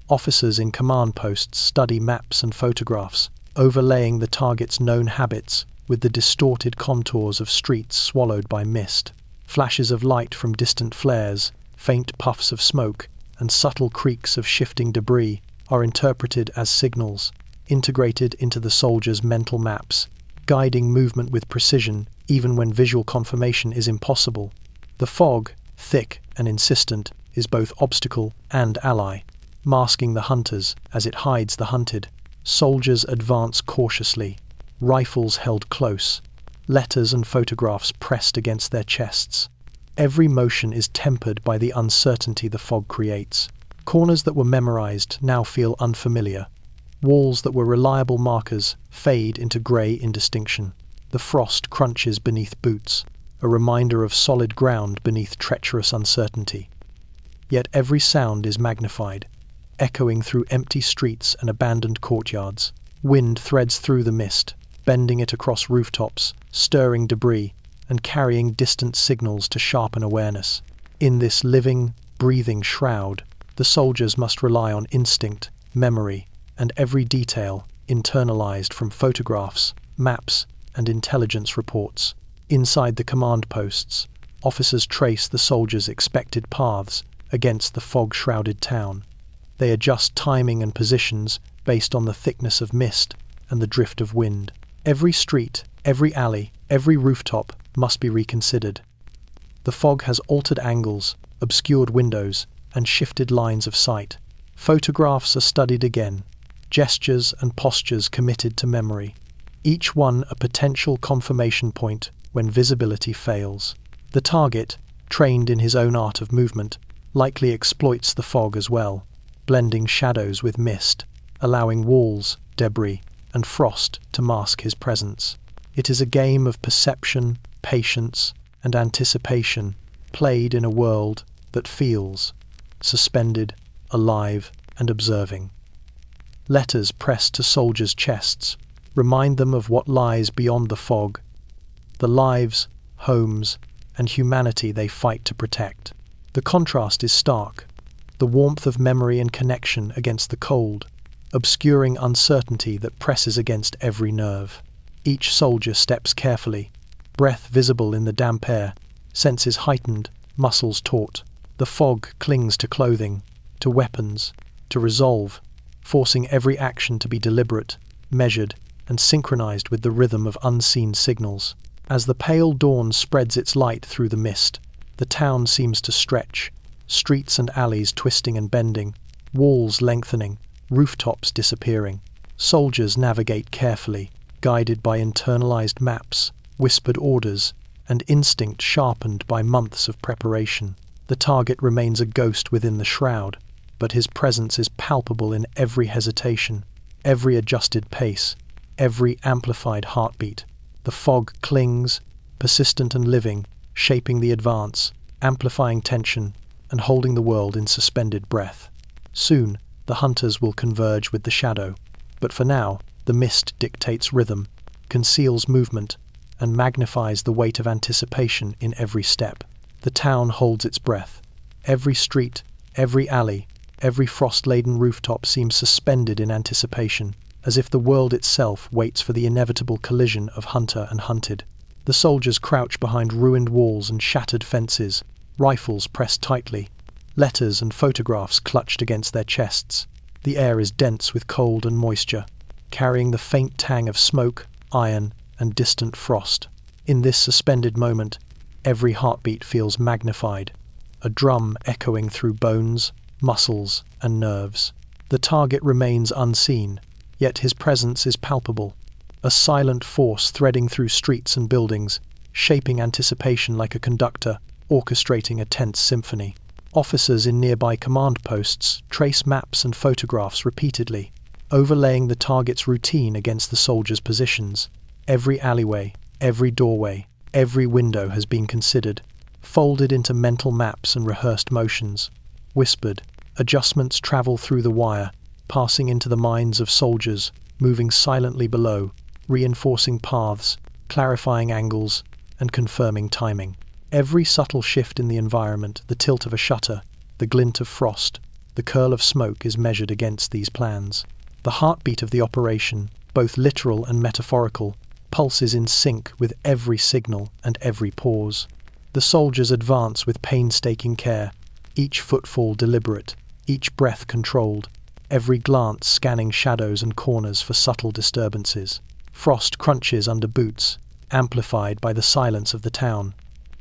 Officers in command posts study maps and photographs, overlaying the target's known habits with the distorted contours of streets swallowed by mist. Flashes of light from distant flares, faint puffs of smoke, and subtle creaks of shifting debris are interpreted as signals, integrated into the soldier's mental maps, guiding movement with precision even when visual confirmation is impossible. The fog, thick and insistent, is both obstacle and ally, masking the hunters as it hides the hunted. Soldiers advance cautiously, rifles held close, letters and photographs pressed against their chests. Every motion is tempered by the uncertainty the fog creates. Corners that were memorized now feel unfamiliar. Walls that were reliable markers fade into grey indistinction. The frost crunches beneath boots, a reminder of solid ground beneath treacherous uncertainty. Yet every sound is magnified, echoing through empty streets and abandoned courtyards. Wind threads through the mist, bending it across rooftops, stirring debris, and carrying distant signals to sharpen awareness. In this living, breathing shroud, the soldiers must rely on instinct, memory, and every detail internalized from photographs, maps, and intelligence reports. Inside the command posts, officers trace the soldiers' expected paths against the fog-shrouded town. They adjust timing and positions based on the thickness of mist and the drift of wind. Every street, every alley, every rooftop must be reconsidered. The fog has altered angles, obscured windows, and shifted lines of sight. Photographs are studied again, gestures and postures committed to memory, each one a potential confirmation point when visibility fails. The target, trained in his own art of movement, likely exploits the fog as well, blending shadows with mist, allowing walls, debris, and frost to mask his presence. It is a game of perception, patience, and anticipation, played in a world that feels suspended, alive, and observing. Letters pressed to soldiers' chests remind them of what lies beyond the fog, the lives, homes, and humanity they fight to protect. The contrast is stark, the warmth of memory and connection against the cold, obscuring uncertainty that presses against every nerve. Each soldier steps carefully, breath visible in the damp air, senses heightened, muscles taut. The fog clings to clothing, to weapons, to resolve, forcing every action to be deliberate, measured, and synchronized with the rhythm of unseen signals. As the pale dawn spreads its light through the mist, the town seems to stretch, streets and alleys twisting and bending, walls lengthening, rooftops disappearing. Soldiers navigate carefully, guided by internalized maps, whispered orders, and instinct sharpened by months of preparation. The target remains a ghost within the shroud, but his presence is palpable in every hesitation, every adjusted pace, every amplified heartbeat. The fog clings, persistent and living, shaping the advance, amplifying tension, and holding the world in suspended breath. Soon, the hunters will converge with the shadow, but for now, the mist dictates rhythm, conceals movement, and magnifies the weight of anticipation in every step. The town holds its breath. Every street, every alley, every frost-laden rooftop seems suspended in anticipation, as if the world itself waits for the inevitable collision of hunter and hunted. The soldiers crouch behind ruined walls and shattered fences, rifles pressed tightly, letters and photographs clutched against their chests. The air is dense with cold and moisture, carrying the faint tang of smoke, iron, and distant frost. In this suspended moment, every heartbeat feels magnified, a drum echoing through bones, muscles, and nerves. The target remains unseen, yet his presence is palpable, a silent force threading through streets and buildings, shaping anticipation like a conductor, orchestrating a tense symphony. Officers in nearby command posts trace maps and photographs repeatedly, overlaying the target's routine against the soldiers' positions. Every alleyway, every doorway, every window has been considered, folded into mental maps and rehearsed motions. Whispered, adjustments travel through the wire, passing into the minds of soldiers, moving silently below, reinforcing paths, clarifying angles, and confirming timing. Every subtle shift in the environment, the tilt of a shutter, the glint of frost, the curl of smoke is measured against these plans. The heartbeat of the operation, both literal and metaphorical, pulses in sync with every signal and every pause. The soldiers advance with painstaking care, each footfall deliberate, each breath controlled, every glance scanning shadows and corners for subtle disturbances. Frost crunches under boots, amplified by the silence of the town.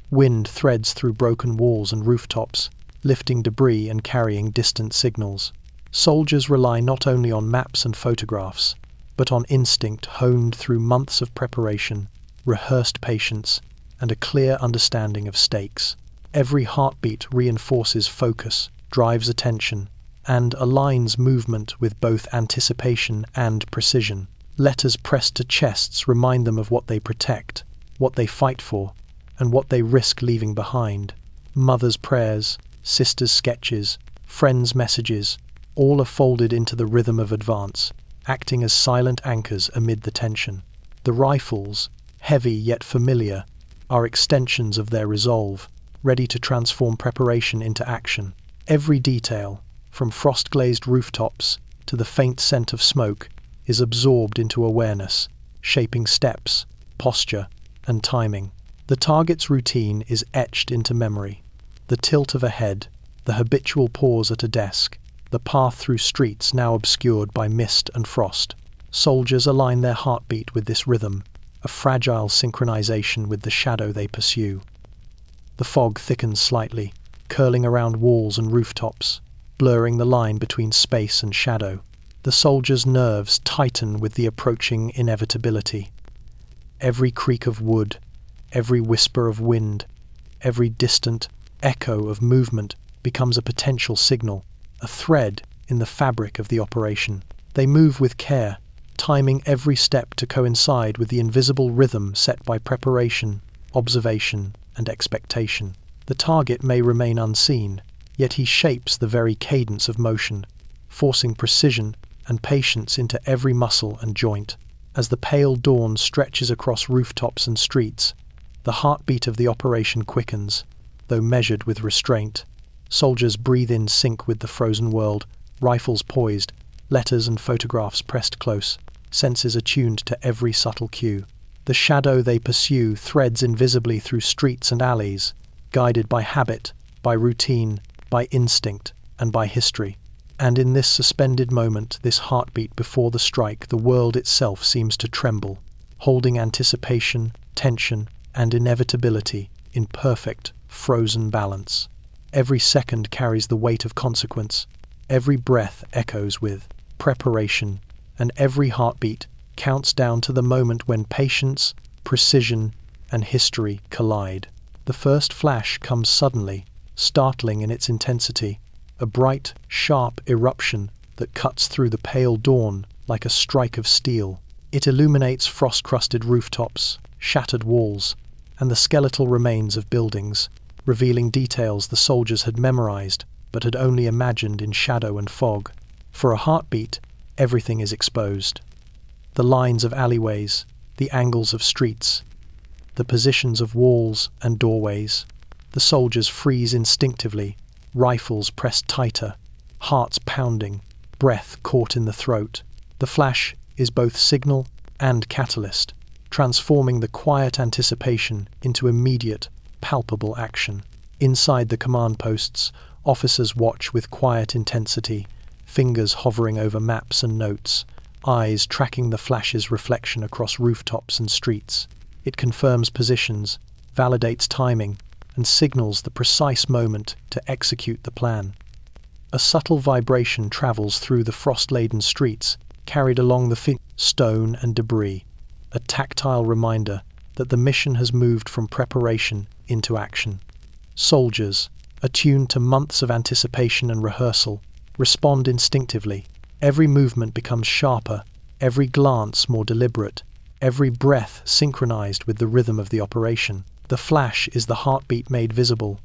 Wind threads through broken walls and rooftops, lifting debris and carrying distant signals. Soldiers rely not only on maps and photographs, but on instinct honed through months of preparation, rehearsed patience, and a clear understanding of stakes. Every heartbeat reinforces focus, drives attention, and aligns movement with both anticipation and precision. Letters pressed to chests remind them of what they protect, what they fight for, and what they risk leaving behind. Mothers' prayers, sisters' sketches, friends' messages, all are folded into the rhythm of advance, acting as silent anchors amid the tension. The rifles, heavy yet familiar, are extensions of their resolve, ready to transform preparation into action. Every detail, from frost-glazed rooftops to the faint scent of smoke, is absorbed into awareness, shaping steps, posture, and timing. The target's routine is etched into memory. The tilt of a head, the habitual pause at a desk, the path through streets now obscured by mist and frost. Soldiers align their heartbeat with this rhythm, a fragile synchronization with the shadow they pursue. The fog thickens slightly, curling around walls and rooftops, blurring the line between space and shadow. The soldiers' nerves tighten with the approaching inevitability. Every creak of wood, every whisper of wind, every distant echo of movement becomes a potential signal, a thread in the fabric of the operation. They move with care, timing every step to coincide with the invisible rhythm set by preparation, observation, and expectation. The target may remain unseen, yet he shapes the very cadence of motion, forcing precision and patience into every muscle and joint. As the pale dawn stretches across rooftops and streets, the heartbeat of the operation quickens, though measured with restraint. Soldiers breathe in sync with the frozen world, rifles poised, letters and photographs pressed close, senses attuned to every subtle cue. The shadow they pursue threads invisibly through streets and alleys, guided by habit, by routine, by instinct, and by history. And in this suspended moment, this heartbeat before the strike, the world itself seems to tremble, holding anticipation, tension, and inevitability in perfect, frozen balance. Every second carries the weight of consequence, every breath echoes with preparation, and every heartbeat counts down to the moment when patience, precision, and history collide. The first flash comes suddenly, startling in its intensity, a bright, sharp eruption that cuts through the pale dawn like a strike of steel. It illuminates frost-crusted rooftops, shattered walls, and the skeletal remains of buildings, revealing details the soldiers had memorized but had only imagined in shadow and fog. For a heartbeat, everything is exposed. The lines of alleyways, the angles of streets, the positions of walls and doorways. The soldiers freeze instinctively, rifles pressed tighter, hearts pounding, breath caught in the throat. The flash is both signal and catalyst, transforming the quiet anticipation into immediate, palpable action. Inside the command posts, officers watch with quiet intensity, fingers hovering over maps and notes, eyes tracking the flash's reflection across rooftops and streets. It confirms positions, validates timing, and signals the precise moment to execute the plan. A subtle vibration travels through the frost-laden streets, carried along the stone and debris, a tactile reminder that the mission has moved from preparation into action. Soldiers, attuned to months of anticipation and rehearsal, respond instinctively. Every movement becomes sharper, every glance more deliberate, every breath synchronized with the rhythm of the operation. The flash is the heartbeat made visible,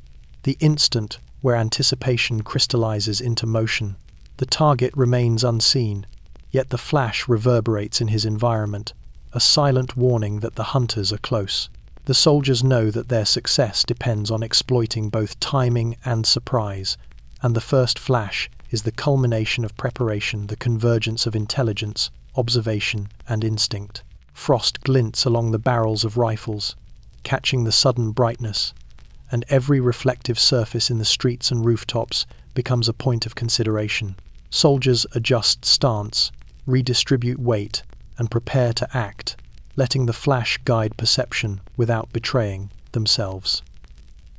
the instant where anticipation crystallizes into motion. The target remains unseen, yet the flash reverberates in his environment, a silent warning that the hunters are close. The soldiers know that their success depends on exploiting both timing and surprise, and the first flash is the culmination of preparation, the convergence of intelligence, observation, and instinct. Frost glints along the barrels of rifles, catching the sudden brightness, and every reflective surface in the streets and rooftops becomes a point of consideration. Soldiers adjust stance, redistribute weight, and prepare to act, letting the flash guide perception without betraying themselves.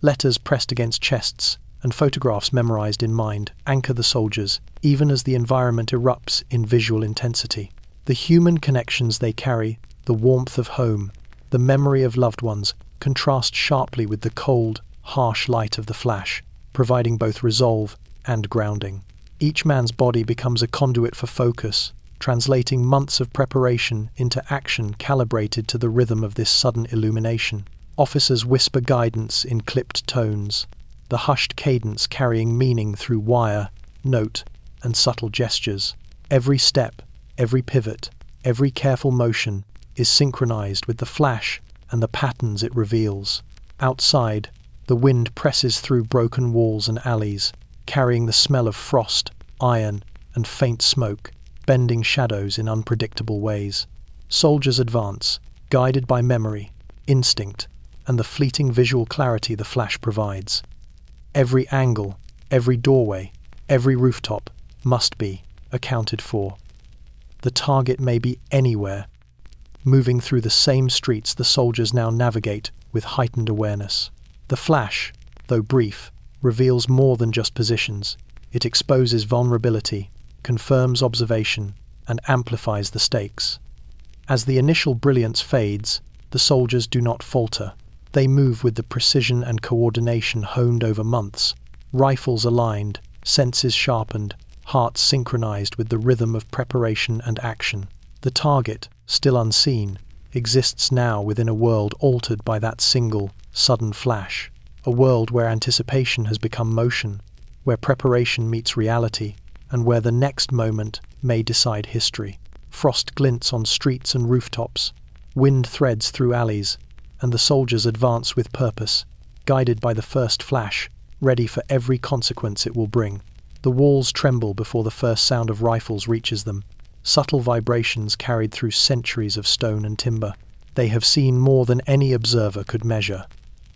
Letters pressed against chests and photographs memorized in mind anchor the soldiers, even as the environment erupts in visual intensity. The human connections they carry, the warmth of home, the memory of loved ones, contrast sharply with the cold, harsh light of the flash, providing both resolve and grounding. Each man's body becomes a conduit for focus, translating months of preparation into action calibrated to the rhythm of this sudden illumination. Officers whisper guidance in clipped tones, the hushed cadence carrying meaning through wire, note, and subtle gestures. Every step, every pivot, every careful motion is synchronized with the flash and the patterns it reveals. Outside, the wind presses through broken walls and alleys, carrying the smell of frost, iron, and faint smoke, bending shadows in unpredictable ways. Soldiers advance, guided by memory, instinct, and the fleeting visual clarity the flash provides. Every angle, every doorway, every rooftop must be accounted for. The target may be anywhere. Moving through the same streets, the soldiers now navigate with heightened awareness. The flash, though brief, reveals more than just positions. It exposes vulnerability, confirms observation, and amplifies the stakes. As the initial brilliance fades, the soldiers do not falter. They move with the precision and coordination honed over months, rifles aligned, senses sharpened, hearts synchronized with the rhythm of preparation and action. The target, still unseen, exists now within a world altered by that single, sudden flash. A world where anticipation has become motion, where preparation meets reality, and where the next moment may decide history. Frost glints on streets and rooftops, wind threads through alleys, and the soldiers advance with purpose, guided by the first flash, ready for every consequence it will bring. The walls tremble before the first sound of rifles reaches them, subtle vibrations carried through centuries of stone and timber. They have seen more than any observer could measure.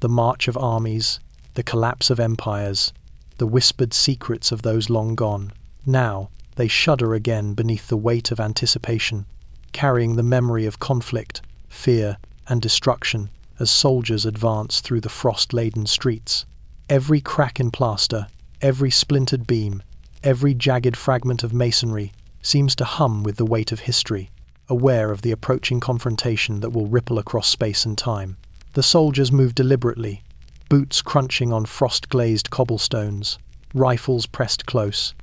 The march of armies, the collapse of empires, the whispered secrets of those long gone. Now, they shudder again beneath the weight of anticipation, carrying the memory of conflict, fear, and destruction as soldiers advance through the frost-laden streets. Every crack in plaster, every splintered beam, every jagged fragment of masonry seems to hum with the weight of history, aware of the approaching confrontation that will ripple across space and time. The soldiers move deliberately, boots crunching on frost-glazed cobblestones, rifles pressed close,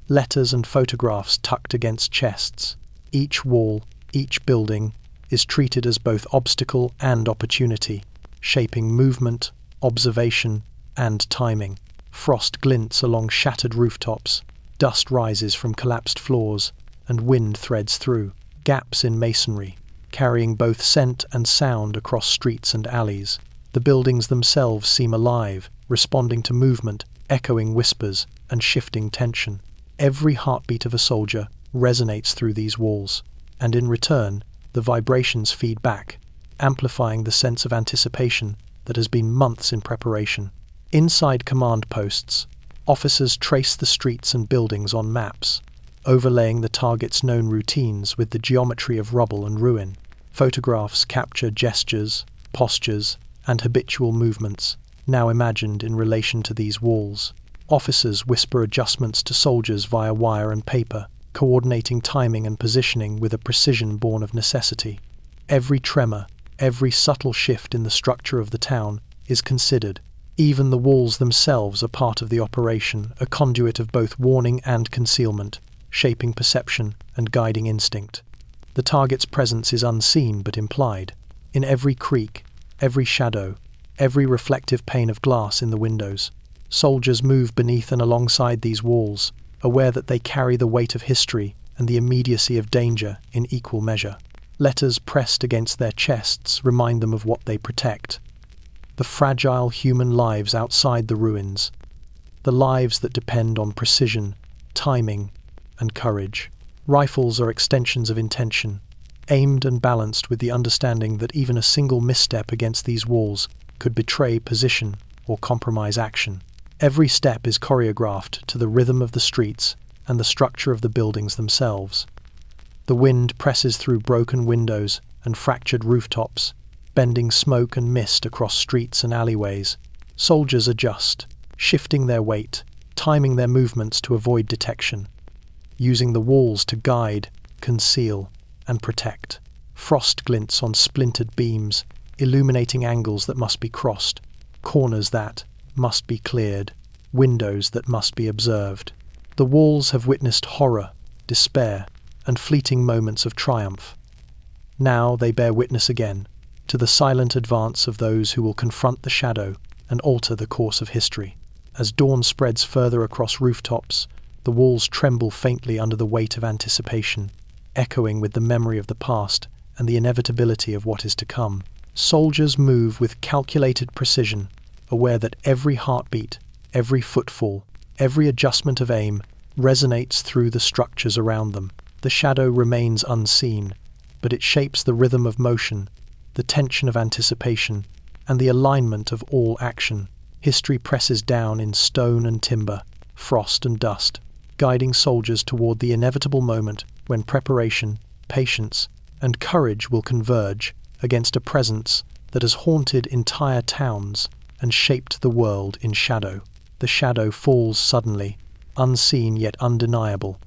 letters and photographs tucked against chests. Each wall, each building, is treated as both obstacle and opportunity, shaping movement, observation, and timing. Frost glints along shattered rooftops, dust rises from collapsed floors, and wind threads through gaps in masonry, carrying both scent and sound across streets and alleys. The buildings themselves seem alive, responding to movement, echoing whispers, and shifting tension. Every heartbeat of a soldier resonates through these walls, and in return, the vibrations feed back, amplifying the sense of anticipation that has been months in preparation. Inside command posts, officers trace the streets and buildings on maps, overlaying the target's known routines with the geometry of rubble and ruin. Photographs capture gestures, postures, and habitual movements, now imagined in relation to these walls. Officers whisper adjustments to soldiers via wire and paper, coordinating timing and positioning with a precision born of necessity. Every tremor, every subtle shift in the structure of the town is considered. Even the walls themselves are part of the operation, a conduit of both warning and concealment, shaping perception and guiding instinct. The target's presence is unseen but implied. In every creak, every shadow, every reflective pane of glass in the windows, soldiers move beneath and alongside these walls, aware that they carry the weight of history and the immediacy of danger in equal measure. Letters pressed against their chests remind them of what they protect. The fragile human lives outside the ruins, the lives that depend on precision, timing, and courage. Rifles are extensions of intention, aimed and balanced with the understanding that even a single misstep against these walls could betray position or compromise action. Every step is choreographed to the rhythm of the streets and the structure of the buildings themselves. The wind presses through broken windows and fractured rooftops, bending smoke and mist across streets and alleyways. Soldiers adjust, shifting their weight, timing their movements to avoid detection, using the walls to guide, conceal, and protect. Frost glints on splintered beams, illuminating angles that must be crossed, corners that must be cleared, windows that must be observed. The walls have witnessed horror, despair, and fleeting moments of triumph. Now they bear witness again to the silent advance of those who will confront the shadow and alter the course of history. As dawn spreads further across rooftops, the walls tremble faintly under the weight of anticipation, echoing with the memory of the past and the inevitability of what is to come. Soldiers move with calculated precision, aware that every heartbeat, every footfall, every adjustment of aim resonates through the structures around them. The shadow remains unseen, but it shapes the rhythm of motion, the tension of anticipation, and the alignment of all action. History presses down in stone and timber, frost and dust, guiding soldiers toward the inevitable moment when preparation, patience, and courage will converge against a presence that has haunted entire towns and shaped the world in shadow. The shadow falls suddenly, unseen yet undeniable,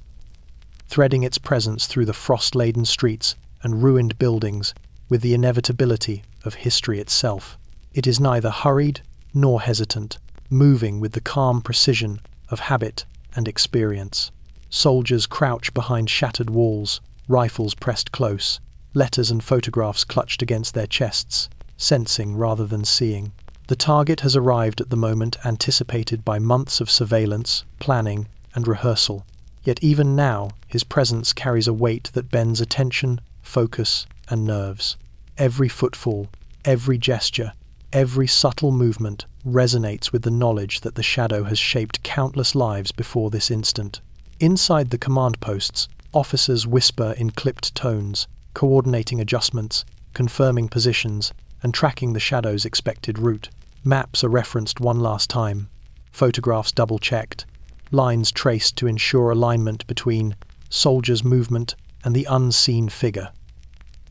threading its presence through the frost-laden streets and ruined buildings with the inevitability of history itself. It is neither hurried nor hesitant, moving with the calm precision of habit and experience. Soldiers crouch behind shattered walls, rifles pressed close, letters and photographs clutched against their chests, sensing rather than seeing. The target has arrived at the moment anticipated by months of surveillance, planning, and rehearsal. Yet even now, his presence carries a weight that bends attention, focus, and nerves. Every footfall, every gesture, every subtle movement resonates with the knowledge that the shadow has shaped countless lives before this instant. Inside the command posts, officers whisper in clipped tones, coordinating adjustments, confirming positions, and tracking the shadow's expected route. Maps are referenced one last time, photographs double-checked, lines traced to ensure alignment between soldiers' movement and the unseen figure.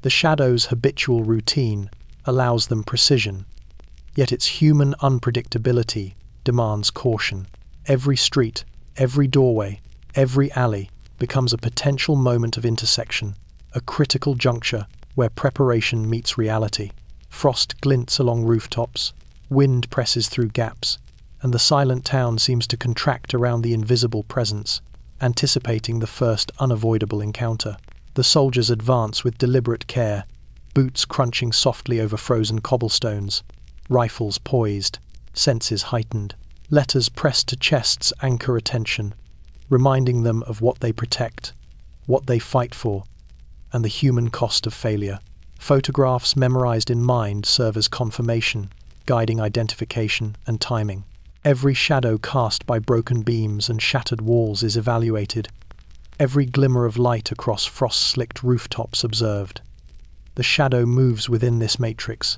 The shadow's habitual routine allows them precision, yet its human unpredictability demands caution. Every street, every doorway, every alley becomes a potential moment of intersection, a critical juncture where preparation meets reality. Frost glints along rooftops, wind presses through gaps, and the silent town seems to contract around the invisible presence, anticipating the first unavoidable encounter. The soldiers advance with deliberate care, boots crunching softly over frozen cobblestones, rifles poised, senses heightened. Letters pressed to chests anchor attention, reminding them of what they protect, what they fight for, and the human cost of failure. Photographs memorized in mind serve as confirmation, guiding identification and timing. Every shadow cast by broken beams and shattered walls is evaluated, every glimmer of light across frost-slicked rooftops observed. The shadow moves within this matrix,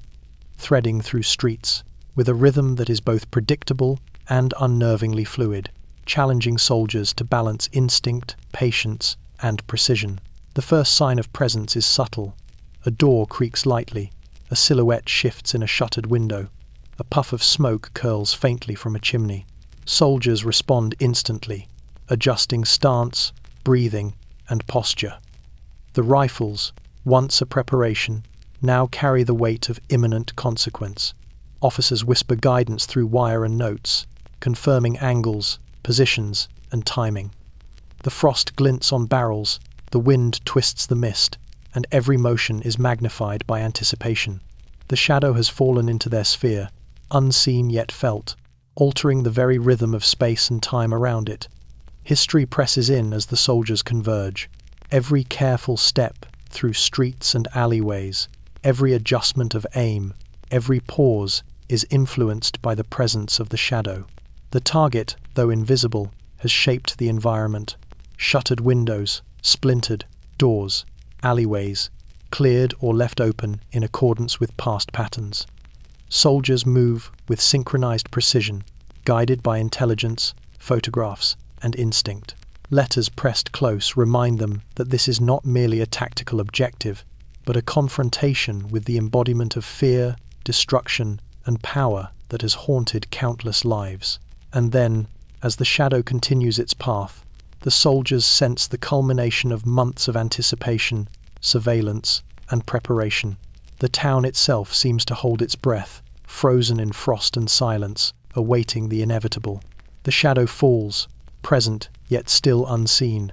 threading through streets, with a rhythm that is both predictable and unnervingly fluid, challenging soldiers to balance instinct, patience, and precision. The first sign of presence is subtle. A door creaks lightly, a silhouette shifts in a shuttered window, a puff of smoke curls faintly from a chimney. Soldiers respond instantly, adjusting stance, breathing, and posture. The rifles, once a preparation, now carry the weight of imminent consequence. Officers whisper guidance through wire and notes, confirming angles, positions, and timing. The frost glints on barrels, the wind twists the mist, and every motion is magnified by anticipation. The shadow has fallen into their sphere, unseen yet felt, altering the very rhythm of space and time around it. History presses in as the soldiers converge. Every careful step through streets and alleyways, every adjustment of aim, every pause is influenced by the presence of the shadow. The target, though invisible, has shaped the environment. Shuttered windows, splintered doors, alleyways, cleared or left open in accordance with past patterns. Soldiers move with synchronized precision, guided by intelligence, photographs, and instinct. Letters pressed close remind them that this is not merely a tactical objective, but a confrontation with the embodiment of fear, destruction, and power that has haunted countless lives. And then, as the shadow continues its path, the soldiers sense the culmination of months of anticipation, surveillance, and preparation. The town itself seems to hold its breath, frozen in frost and silence, awaiting the inevitable. The shadow falls, present yet still unseen,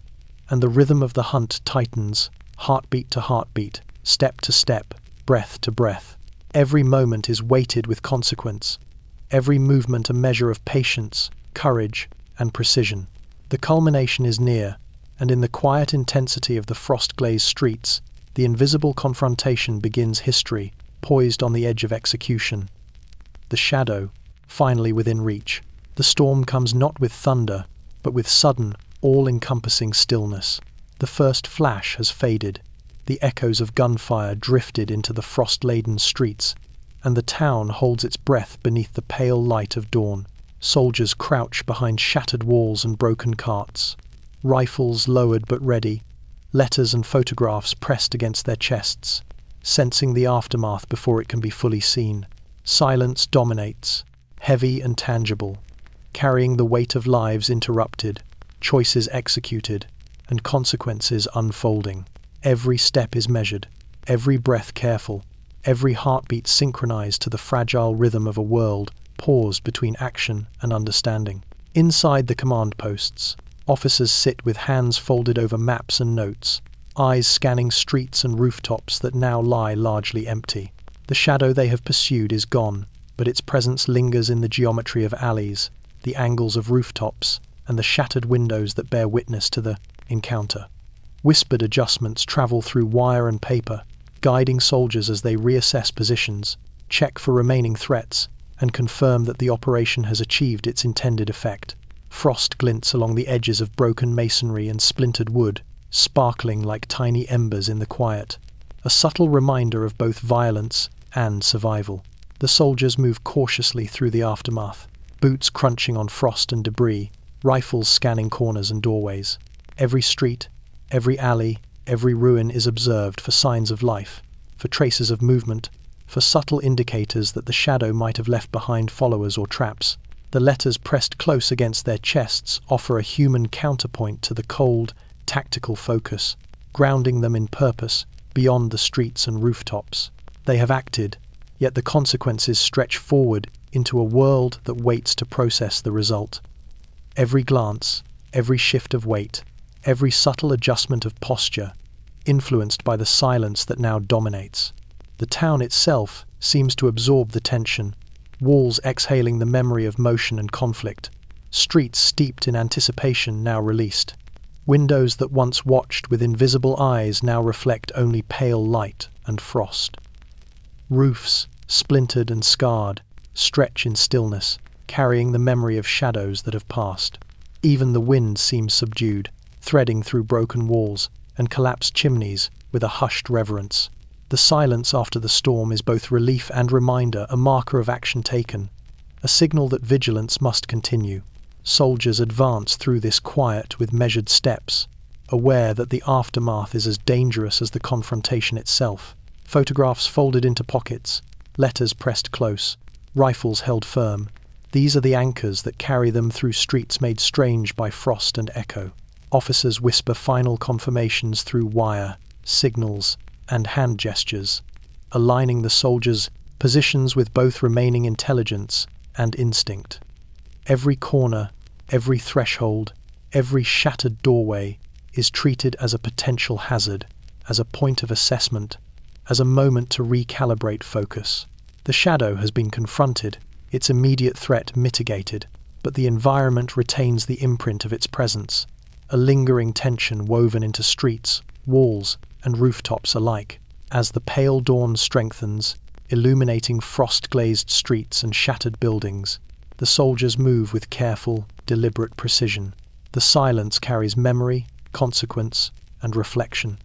and the rhythm of the hunt tightens, heartbeat to heartbeat, step to step, breath to breath. Every moment is weighted with consequence, every movement a measure of patience, courage, and precision. The culmination is near, and in the quiet intensity of the frost-glazed streets, the invisible confrontation begins history, poised on the edge of execution. The shadow, finally within reach. The storm comes not with thunder, but with sudden, all-encompassing stillness. The first flash has faded, the echoes of gunfire drifted into the frost-laden streets, and the town holds its breath beneath the pale light of dawn. Soldiers crouch behind shattered walls and broken carts, rifles lowered but ready, letters and photographs pressed against their chests, sensing the aftermath before it can be fully seen. Silence dominates, heavy and tangible, carrying the weight of lives interrupted, choices executed, and consequences unfolding. Every step is measured, every breath careful, every heartbeat synchronized to the fragile rhythm of a world paused between action and understanding. Inside the command posts, officers sit with hands folded over maps and notes, eyes scanning streets and rooftops that now lie largely empty. The shadow they have pursued is gone, but its presence lingers in the geometry of alleys, the angles of rooftops, and the shattered windows that bear witness to the encounter. Whispered adjustments travel through wire and paper, guiding soldiers as they reassess positions, check for remaining threats, and confirm that the operation has achieved its intended effect. Frost glints along the edges of broken masonry and splintered wood, sparkling like tiny embers in the quiet, a subtle reminder of both violence and survival. The soldiers move cautiously through the aftermath, boots crunching on frost and debris, rifles scanning corners and doorways. Every street, every alley, every ruin is observed for signs of life, for traces of movement, for subtle indicators that the shadow might have left behind followers or traps. The letters pressed close against their chests offer a human counterpoint to the cold, tactical focus, grounding them in purpose beyond the streets and rooftops. They have acted, yet the consequences stretch forward into a world that waits to process the result. Every glance, every shift of weight, every subtle adjustment of posture, influenced by the silence that now dominates. The town itself seems to absorb the tension, walls exhaling the memory of motion and conflict, streets steeped in anticipation now released. Windows that once watched with invisible eyes now reflect only pale light and frost. Roofs, splintered and scarred, stretch in stillness, carrying the memory of shadows that have passed. Even the wind seems subdued, threading through broken walls and collapsed chimneys with a hushed reverence. The silence after the storm is both relief and reminder, a marker of action taken, a signal that vigilance must continue. Soldiers advance through this quiet with measured steps, aware that the aftermath is as dangerous as the confrontation itself. Photographs folded into pockets, letters pressed close, rifles held firm. These are the anchors that carry them through streets made strange by frost and echo. Officers whisper final confirmations through wire, signals, and hand gestures, aligning the soldiers' positions with both remaining intelligence and instinct. Every corner, every threshold, every shattered doorway is treated as a potential hazard, as a point of assessment, as a moment to recalibrate focus. The shadow has been confronted, its immediate threat mitigated, but the environment retains the imprint of its presence, a lingering tension woven into streets, walls, and rooftops alike. As the pale dawn strengthens, illuminating frost-glazed streets and shattered buildings, the soldiers move with careful, deliberate precision. The silence carries memory, consequence, and reflection.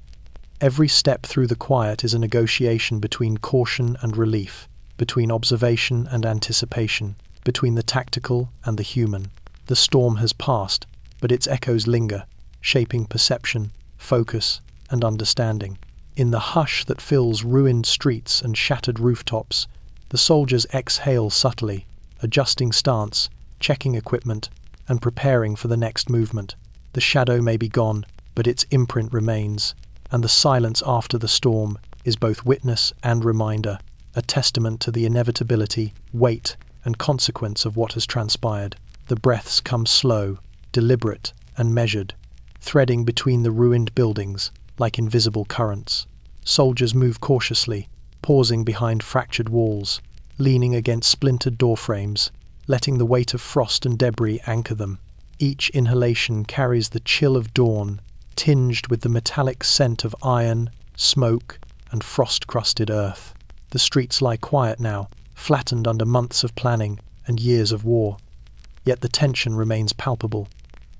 Every step through the quiet is a negotiation between caution and relief, between observation and anticipation, between the tactical and the human. The storm has passed, but its echoes linger, shaping perception, focus, and understanding. In the hush that fills ruined streets and shattered rooftops, the soldiers exhale subtly, adjusting stance, checking equipment, and preparing for the next movement. The shadow may be gone, but its imprint remains, and the silence after the storm is both witness and reminder, a testament to the inevitability, weight, and consequence of what has transpired. The breaths come slow, deliberate, and measured, threading between the ruined buildings like invisible currents. Soldiers move cautiously, pausing behind fractured walls, leaning against splintered doorframes, letting the weight of frost and debris anchor them. Each inhalation carries the chill of dawn, tinged with the metallic scent of iron, smoke, and frost-crusted earth. The streets lie quiet now, flattened under months of planning and years of war. Yet the tension remains palpable,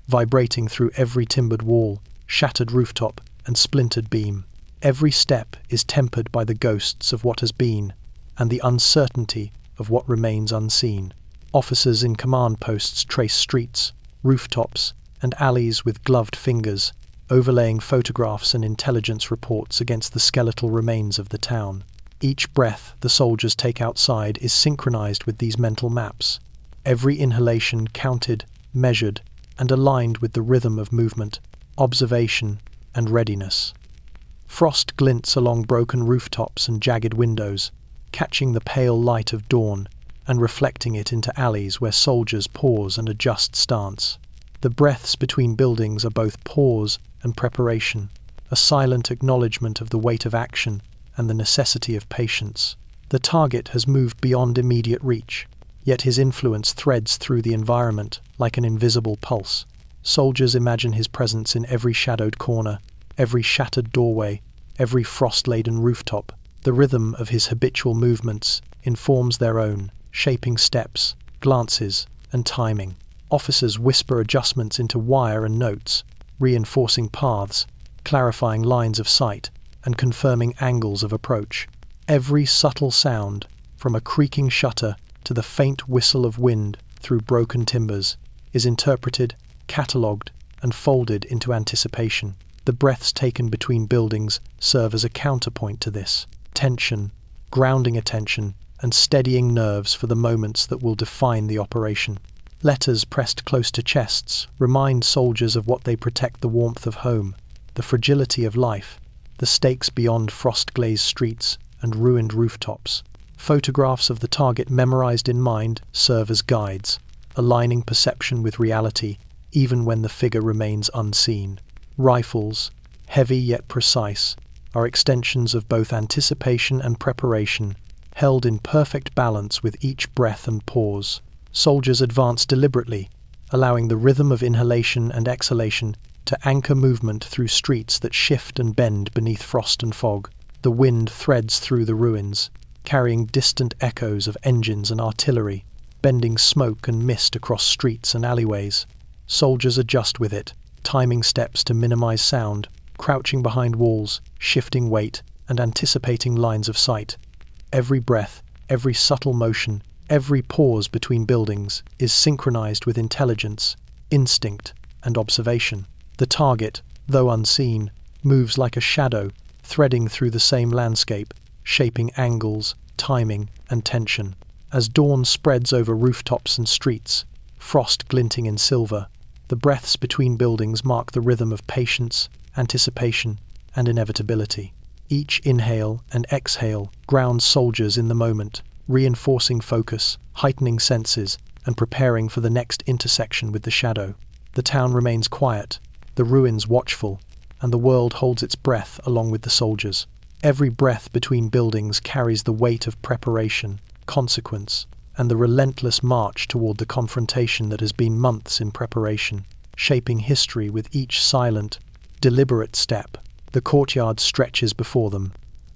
vibrating through every timbered wall, shattered rooftop, and splintered beam. Every step is tempered by the ghosts of what has been and the uncertainty of what remains unseen. Officers in command posts trace streets, rooftops, and alleys with gloved fingers, overlaying photographs and intelligence reports against the skeletal remains of the town. Each breath the soldiers take outside is synchronized with these mental maps, every inhalation counted, measured, and aligned with the rhythm of movement, observation, and readiness. Frost glints along broken rooftops and jagged windows, catching the pale light of dawn and reflecting it into alleys where soldiers pause and adjust stance. The breaths between buildings are both pause and preparation, a silent acknowledgement of the weight of action and the necessity of patience. The target has moved beyond immediate reach, yet his influence threads through the environment like an invisible pulse. Soldiers imagine his presence in every shadowed corner, every shattered doorway, every frost-laden rooftop. The rhythm of his habitual movements informs their own, shaping steps, glances, and timing. Officers whisper adjustments into wire and notes, reinforcing paths, clarifying lines of sight, and confirming angles of approach. Every subtle sound, from a creaking shutter to the faint whistle of wind through broken timbers, is interpreted, catalogued, and folded into anticipation. The breaths taken between buildings serve as a counterpoint to this. Tension, grounding attention, and steadying nerves for the moments that will define the operation. Letters pressed close to chests remind soldiers of what they protect: the warmth of home, the fragility of life, the stakes beyond frost-glazed streets and ruined rooftops. Photographs of the target memorized in mind serve as guides, aligning perception with reality even when the figure remains unseen. Rifles, heavy yet precise, are extensions of both anticipation and preparation, held in perfect balance with each breath and pause. Soldiers advance deliberately, allowing the rhythm of inhalation and exhalation to anchor movement through streets that shift and bend beneath frost and fog. The wind threads through the ruins, carrying distant echoes of engines and artillery, bending smoke and mist across streets and alleyways. Soldiers adjust with it, timing steps to minimize sound, crouching behind walls, shifting weight, and anticipating lines of sight. Every breath, every subtle motion, every pause between buildings is synchronized with intelligence, instinct, and observation. The target, though unseen, moves like a shadow, threading through the same landscape, shaping angles, timing, and tension. As dawn spreads over rooftops and streets, frost glinting in silver, the breaths between buildings mark the rhythm of patience, anticipation, and inevitability. Each inhale and exhale grounds soldiers in the moment, reinforcing focus, heightening senses, and preparing for the next intersection with the shadow. The town remains quiet, the ruins watchful, and the world holds its breath along with the soldiers. Every breath between buildings carries the weight of preparation, consequence, and the relentless march toward the confrontation that has been months in preparation, shaping history with each silent, deliberate step. The courtyard stretches before them,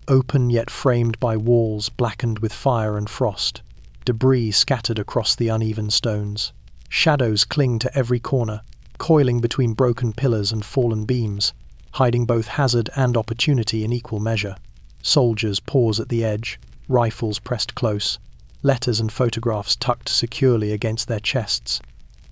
open yet framed by walls blackened with fire and frost, debris scattered across the uneven stones. Shadows cling to every corner, coiling between broken pillars and fallen beams, hiding both hazard and opportunity in equal measure. Soldiers pause at the edge, rifles pressed close, letters and photographs tucked securely against their chests.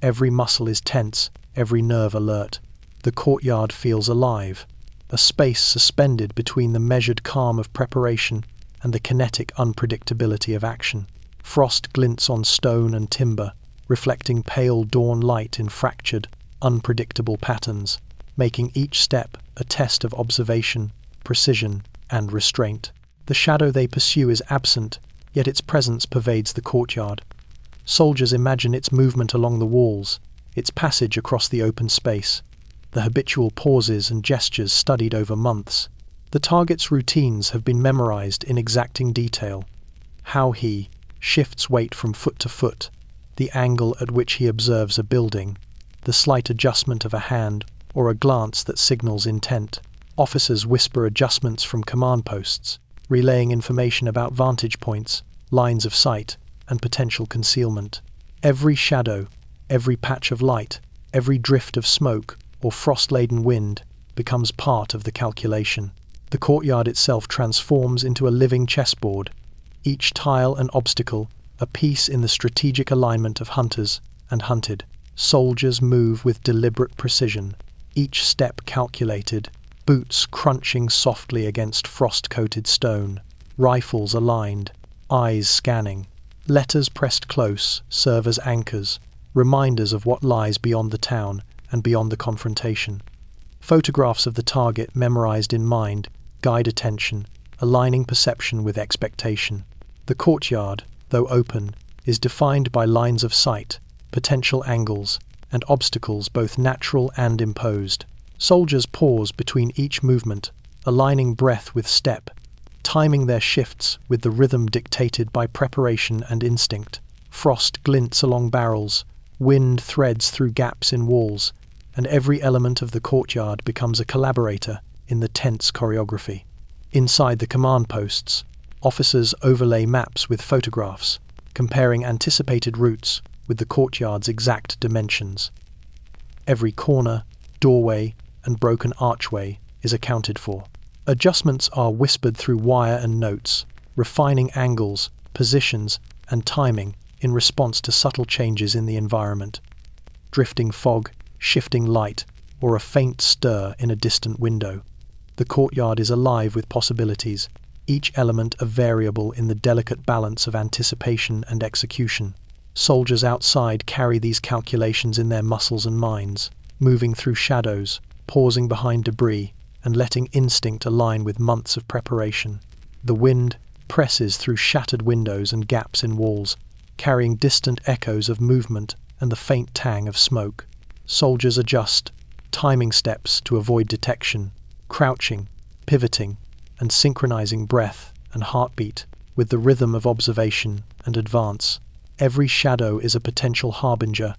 Every muscle is tense, every nerve alert. The courtyard feels alive, a space suspended between the measured calm of preparation and the kinetic unpredictability of action. Frost glints on stone and timber, reflecting pale dawn light in fractured, unpredictable patterns, making each step a test of observation, precision, and restraint. The shadow they pursue is absent, yet its presence pervades the courtyard. Soldiers imagine its movement along the walls, its passage across the open space, the habitual pauses and gestures studied over months. The target's routines have been memorized in exacting detail. How he shifts weight from foot to foot, the angle at which he observes a building, the slight adjustment of a hand or a glance that signals intent. Officers whisper adjustments from command posts, relaying information about vantage points, lines of sight, and potential concealment. Every shadow, every patch of light, every drift of smoke or frost-laden wind becomes part of the calculation. The courtyard itself transforms into a living chessboard, each tile an obstacle, a piece in the strategic alignment of hunters and hunted. Soldiers move with deliberate precision, each step calculated, boots crunching softly against frost-coated stone, rifles aligned, eyes scanning. Letters pressed close serve as anchors, reminders of what lies beyond the town and beyond the confrontation. Photographs of the target memorized in mind guide attention, aligning perception with expectation. The courtyard, though open, is defined by lines of sight, potential angles, and obstacles both natural and imposed. Soldiers pause between each movement, aligning breath with step, timing their shifts with the rhythm dictated by preparation and instinct. Frost glints along barrels, wind threads through gaps in walls, and every element of the courtyard becomes a collaborator in the tense choreography. Inside the command posts, officers overlay maps with photographs, comparing anticipated routes with the courtyard's exact dimensions. Every corner, doorway, and broken archway is accounted for. Adjustments are whispered through wire and notes, refining angles, positions, and timing in response to subtle changes in the environment. Drifting fog, shifting light, or a faint stir in a distant window. The courtyard is alive with possibilities, each element a variable in the delicate balance of anticipation and execution. Soldiers outside carry these calculations in their muscles and minds, moving through shadows, pausing behind debris, and letting instinct align with months of preparation. The wind presses through shattered windows and gaps in walls, carrying distant echoes of movement and the faint tang of smoke. Soldiers adjust, timing steps to avoid detection, crouching, pivoting, and synchronizing breath and heartbeat with the rhythm of observation and advance. Every shadow is a potential harbinger,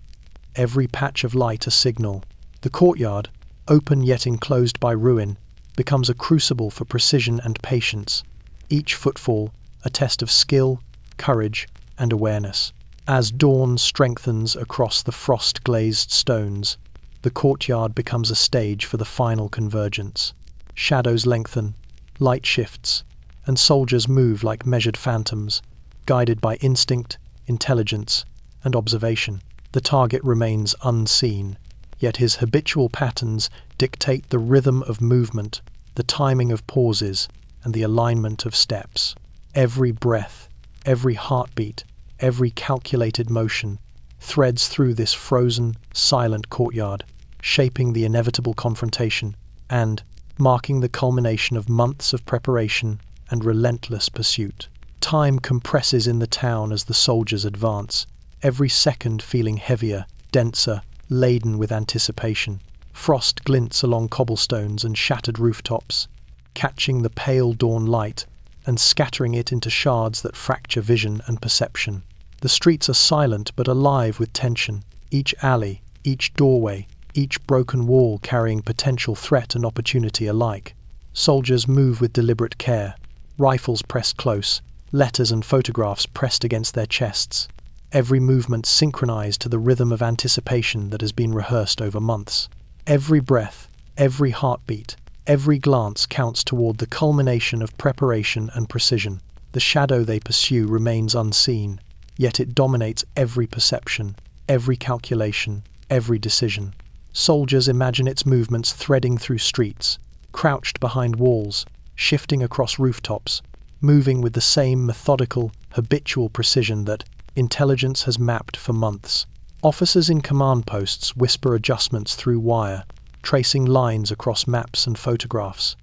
every patch of light a signal. The courtyard, open yet enclosed by ruin, becomes a crucible for precision and patience, each footfall a test of skill, courage, and awareness. As dawn strengthens across the frost-glazed stones, the courtyard becomes a stage for the final convergence. Shadows lengthen, light shifts, and soldiers move like measured phantoms, guided by instinct, intelligence, and observation. The target remains unseen, yet his habitual patterns dictate the rhythm of movement, the timing of pauses, and the alignment of steps. Every breath, every heartbeat, every calculated motion threads through this frozen, silent courtyard, shaping the inevitable confrontation and marking the culmination of months of preparation and relentless pursuit. Time compresses in the town as the soldiers advance, every second feeling heavier, denser, laden with anticipation. Frost glints along cobblestones and shattered rooftops, catching the pale dawn light and scattering it into shards that fracture vision and perception. The streets are silent but alive with tension, each alley, each doorway, each broken wall carrying potential threat and opportunity alike. Soldiers move with deliberate care, rifles pressed close, letters and photographs pressed against their chests, every movement synchronized to the rhythm of anticipation that has been rehearsed over months. Every breath, every heartbeat, Every glance counts toward the culmination of preparation and precision. The shadow they pursue remains unseen, yet it dominates every perception, every calculation, every decision. Soldiers imagine its movements threading through streets, crouched behind walls, shifting across rooftops, moving with the same methodical, habitual precision that intelligence has mapped for months. Officers in command posts whisper adjustments through wire, tracing lines across maps and photographs,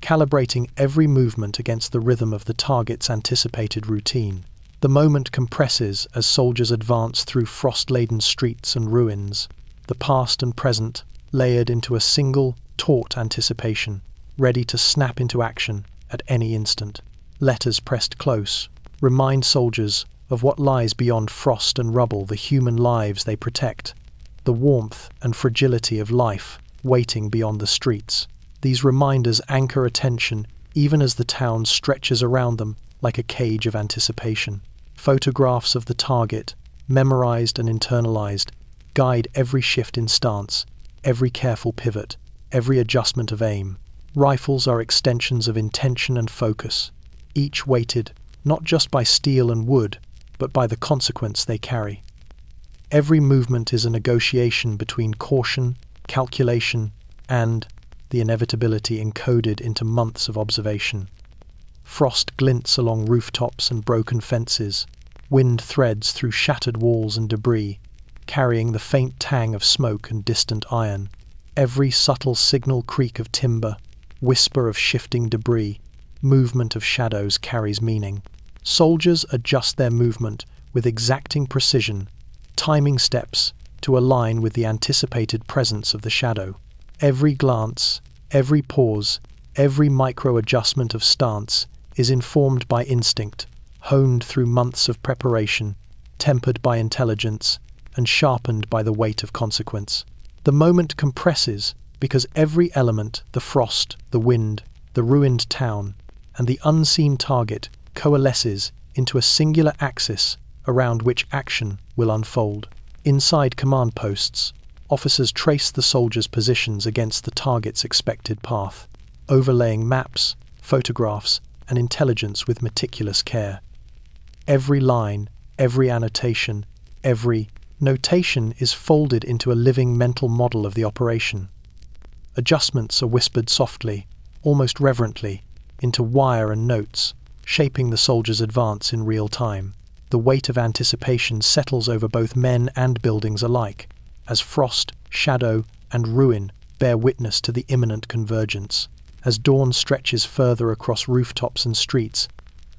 calibrating every movement against the rhythm of the target's anticipated routine. The moment compresses as soldiers advance through frost-laden streets and ruins, the past and present layered into a single, taut anticipation, ready to snap into action at any instant. Letters pressed close remind soldiers of what lies beyond frost and rubble, the human lives they protect, the warmth and fragility of life waiting beyond the streets. These reminders anchor attention even as the town stretches around them like a cage of anticipation. Photographs of the target, memorized and internalized, guide every shift in stance, every careful pivot, every adjustment of aim. Rifles are extensions of intention and focus, each weighted not just by steel and wood, but by the consequence they carry. Every movement is a negotiation between caution, calculation, and the inevitability encoded into months of observation. Frost glints along rooftops and broken fences, wind threads through shattered walls and debris, carrying the faint tang of smoke and distant iron. Every subtle signal creak of timber, whisper of shifting debris, movement of shadows carries meaning. Soldiers adjust their movement with exacting precision, timing steps to align with the anticipated presence of the shadow. Every glance, every pause, every micro-adjustment of stance is informed by instinct, honed through months of preparation, tempered by intelligence, and sharpened by the weight of consequence. The moment compresses because every element, the frost, the wind, the ruined town, and the unseen target coalesces into a singular axis around which action will unfold. Inside command posts, officers trace the soldiers' positions against the target's expected path, overlaying maps, photographs, and intelligence with meticulous care. Every line, every annotation, every notation is folded into a living mental model of the operation. Adjustments are whispered softly, almost reverently, into wire and notes, shaping the soldier's advance in real time. The weight of anticipation settles over both men and buildings alike, as frost, shadow, and ruin bear witness to the imminent convergence. As dawn stretches further across rooftops and streets,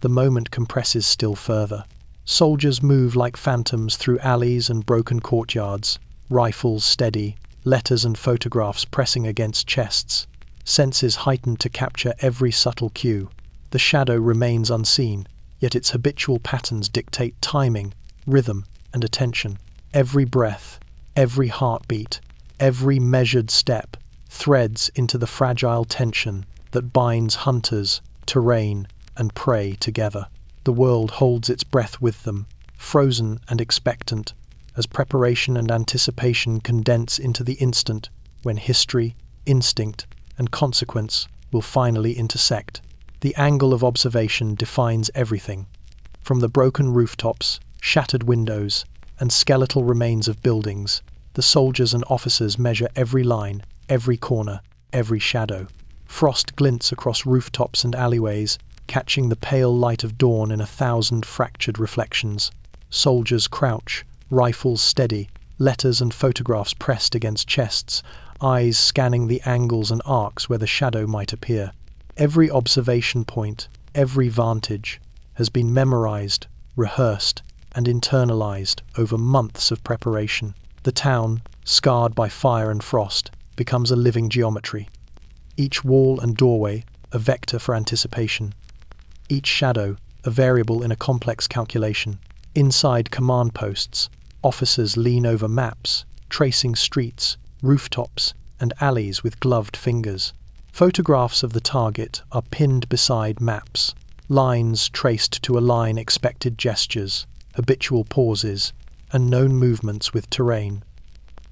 the moment compresses still further. Soldiers move like phantoms through alleys and broken courtyards, rifles steady, letters and photographs pressing against chests, senses heightened to capture every subtle cue. The shadow remains unseen, yet its habitual patterns dictate timing, rhythm, and attention. Every breath, every heartbeat, every measured step threads into the fragile tension that binds hunters, terrain, and prey together. The world holds its breath with them, frozen and expectant, as preparation and anticipation condense into the instant when history, instinct, and consequence will finally intersect. The angle of observation defines everything. From the broken rooftops, shattered windows, and skeletal remains of buildings, the soldiers and officers measure every line, every corner, every shadow. Frost glints across rooftops and alleyways, catching the pale light of dawn in 1,000 fractured reflections. Soldiers crouch, rifles steady, letters and photographs pressed against chests, eyes scanning the angles and arcs where the shadow might appear. Every observation point, every vantage, has been memorized, rehearsed, and internalized over months of preparation. The town, scarred by fire and frost, becomes a living geometry. Each wall and doorway, a vector for anticipation. Each shadow, a variable in a complex calculation. Inside command posts, officers lean over maps, tracing streets, rooftops, and alleys with gloved fingers. Photographs of the target are pinned beside maps, lines traced to align expected gestures, habitual pauses, and known movements with terrain.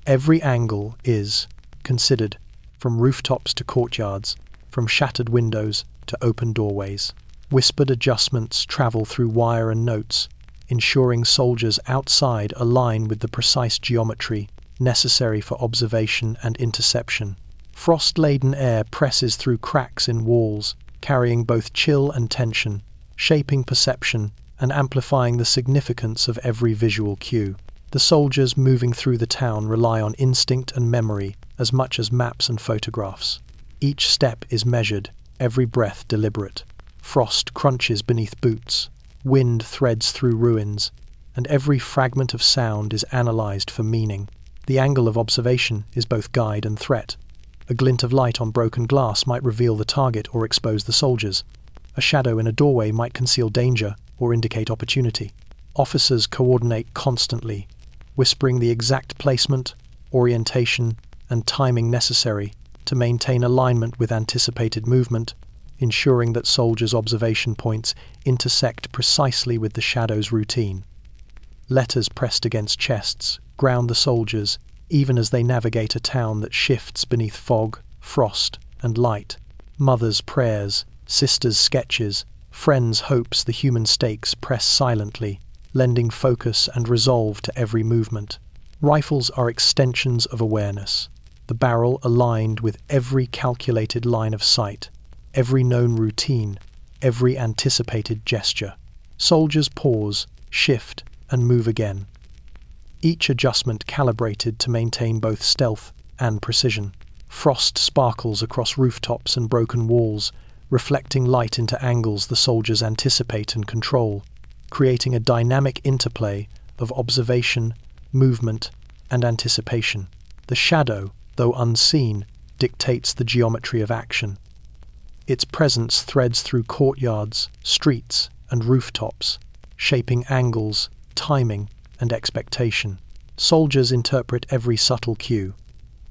Every angle is considered, from rooftops to courtyards, from shattered windows to open doorways. Whispered adjustments travel through wire and notes, ensuring soldiers outside align with the precise geometry necessary for observation and interception. Frost-laden air presses through cracks in walls, carrying both chill and tension, shaping perception and amplifying the significance of every visual cue. The soldiers moving through the town rely on instinct and memory as much as maps and photographs. Each step is measured, every breath deliberate. Frost crunches beneath boots, wind threads through ruins, and every fragment of sound is analyzed for meaning. The angle of observation is both guide and threat. A glint of light on broken glass might reveal the target or expose the soldiers. A shadow in a doorway might conceal danger or indicate opportunity. Officers coordinate constantly, whispering the exact placement, orientation, and timing necessary to maintain alignment with anticipated movement, ensuring that soldiers' observation points intersect precisely with the shadow's routine. Letters pressed against chests ground the soldiers even as they navigate a town that shifts beneath fog, frost, and light. Mothers' prayers, sisters' sketches, friends' hopes, the human stakes press silently, lending focus and resolve to every movement. Rifles are extensions of awareness, the barrel aligned with every calculated line of sight, every known routine, every anticipated gesture. Soldiers pause, shift, and move again. Each adjustment calibrated to maintain both stealth and precision. Frost sparkles across rooftops and broken walls, reflecting light into angles the soldiers anticipate and control, creating a dynamic interplay of observation, movement, and anticipation. The shadow, though unseen, dictates the geometry of action. Its presence threads through courtyards, streets, and rooftops, shaping angles, timing, and expectation. Soldiers interpret every subtle cue.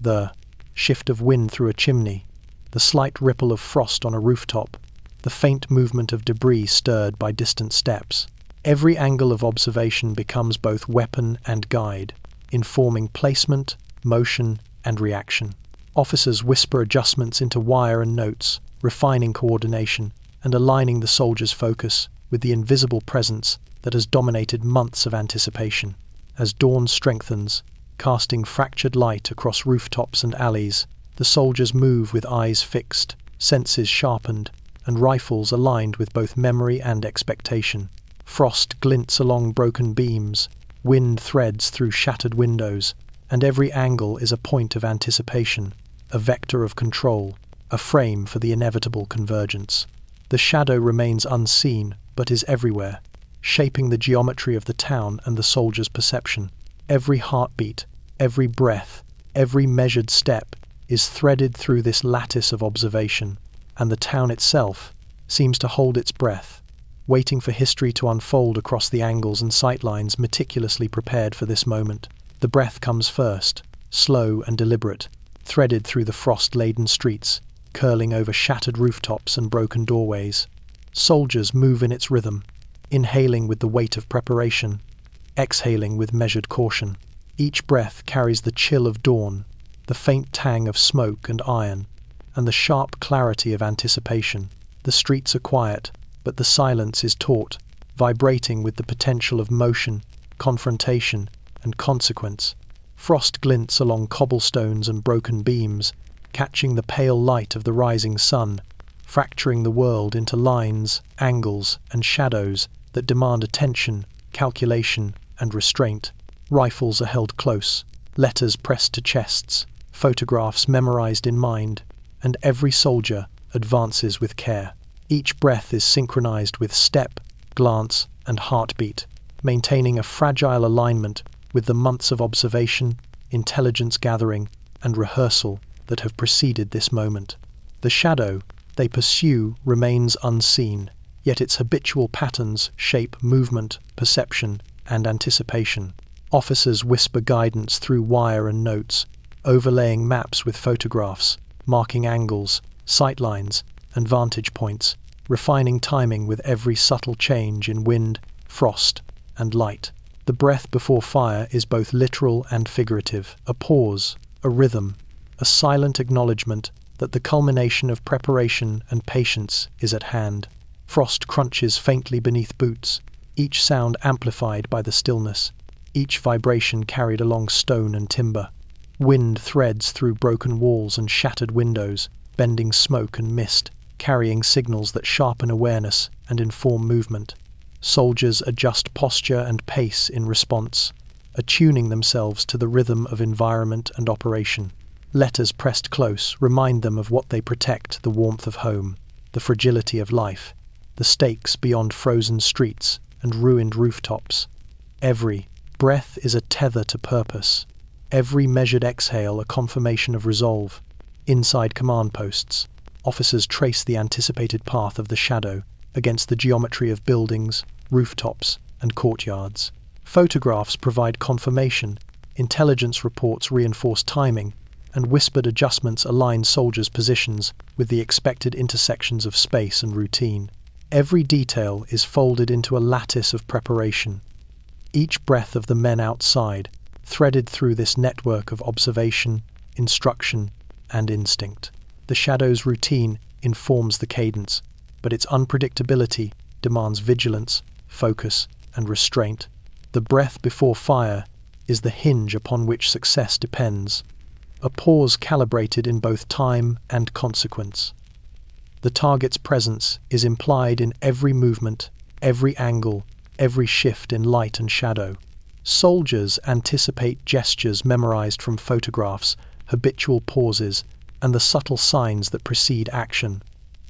The shift of wind through a chimney, the slight ripple of frost on a rooftop, the faint movement of debris stirred by distant steps. Every angle of observation becomes both weapon and guide, informing placement, motion, and reaction. Officers whisper adjustments into wire and notes, refining coordination and aligning the soldier's focus with the invisible presence that has dominated months of anticipation. As dawn strengthens, casting fractured light across rooftops and alleys, the soldiers move with eyes fixed, senses sharpened, and rifles aligned with both memory and expectation. Frost glints along broken beams, wind threads through shattered windows, and every angle is a point of anticipation, a vector of control, a frame for the inevitable convergence. The shadow remains unseen, but is everywhere, shaping the geometry of the town and the soldier's perception. Every heartbeat, every breath, every measured step is threaded through this lattice of observation, and the town itself seems to hold its breath, waiting for history to unfold across the angles and sightlines meticulously prepared for this moment. The breath comes first, slow and deliberate, threaded through the frost-laden streets, curling over shattered rooftops and broken doorways. Soldiers move in its rhythm, inhaling with the weight of preparation, exhaling with measured caution. Each breath carries the chill of dawn, the faint tang of smoke and iron, and the sharp clarity of anticipation. The streets are quiet, but the silence is taut, vibrating with the potential of motion, confrontation, and consequence. Frost glints along cobblestones and broken beams, catching the pale light of the rising sun, fracturing the world into lines, angles, and shadows that demand attention, calculation, and restraint. Rifles are held close, letters pressed to chests, photographs memorized in mind, and every soldier advances with care. Each breath is synchronized with step, glance, and heartbeat, maintaining a fragile alignment with the months of observation, intelligence gathering, and rehearsal that have preceded this moment. The shadow they pursue remains unseen, yet its habitual patterns shape movement, perception, and anticipation. Officers whisper guidance through wire and notes, overlaying maps with photographs, marking angles, sightlines, and vantage points, refining timing with every subtle change in wind, frost, and light. The breath before fire is both literal and figurative, a pause, a rhythm, a silent acknowledgement that the culmination of preparation and patience is at hand. Frost crunches faintly beneath boots, each sound amplified by the stillness, each vibration carried along stone and timber. Wind threads through broken walls and shattered windows, bending smoke and mist, carrying signals that sharpen awareness and inform movement. Soldiers adjust posture and pace in response, attuning themselves to the rhythm of environment and operation. Letters pressed close remind them of what they protect: the warmth of home, the fragility of life, the stakes beyond frozen streets and ruined rooftops. Every breath is a tether to purpose, every measured exhale a confirmation of resolve. Inside command posts, officers trace the anticipated path of the shadow against the geometry of buildings, rooftops, and courtyards. Photographs provide confirmation, intelligence reports reinforce timing, and whispered adjustments align soldiers' positions with the expected intersections of space and routine. Every detail is folded into a lattice of preparation. Each breath of the men outside, threaded through this network of observation, instruction, and instinct. The shadow's routine informs the cadence, but its unpredictability demands vigilance, focus, and restraint. The breath before fire is the hinge upon which success depends, a pause calibrated in both time and consequence. The target's presence is implied in every movement, every angle, every shift in light and shadow. Soldiers anticipate gestures memorized from photographs, habitual pauses, and the subtle signs that precede action.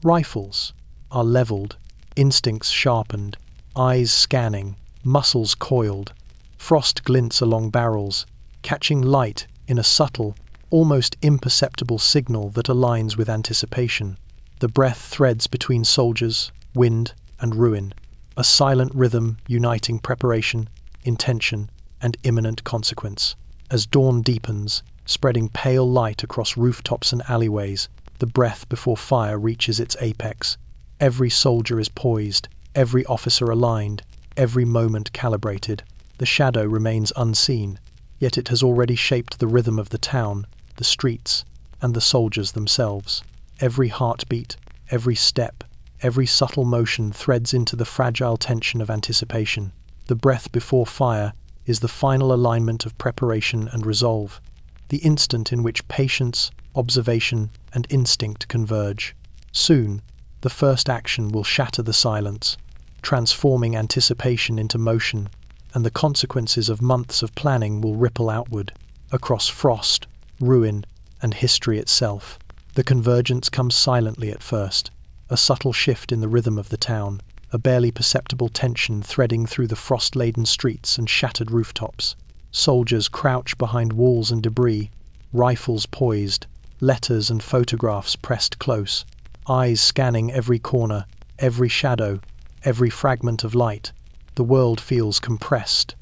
Rifles are leveled, instincts sharpened, eyes scanning, muscles coiled. Frost glints along barrels, catching light in a subtle, almost imperceptible signal that aligns with anticipation. The breath threads between soldiers, wind, and ruin, a silent rhythm uniting preparation, intention, and imminent consequence. As dawn deepens, spreading pale light across rooftops and alleyways, the breath before fire reaches its apex. Every soldier is poised, every officer aligned, every moment calibrated. The shadow remains unseen, yet it has already shaped the rhythm of the town, the streets, and the soldiers themselves. Every heartbeat, every step, every subtle motion threads into the fragile tension of anticipation. The breath before fire is the final alignment of preparation and resolve, the instant in which patience, observation, and instinct converge. Soon, the first action will shatter the silence, transforming anticipation into motion, and the consequences of months of planning will ripple outward, across frost, ruin, and history itself. The convergence comes silently at first, a subtle shift in the rhythm of the town, a barely perceptible tension threading through the frost-laden streets and shattered rooftops. Soldiers crouch behind walls and debris, rifles poised, letters and photographs pressed close, eyes scanning every corner, every shadow, every fragment of light. The world feels compressed,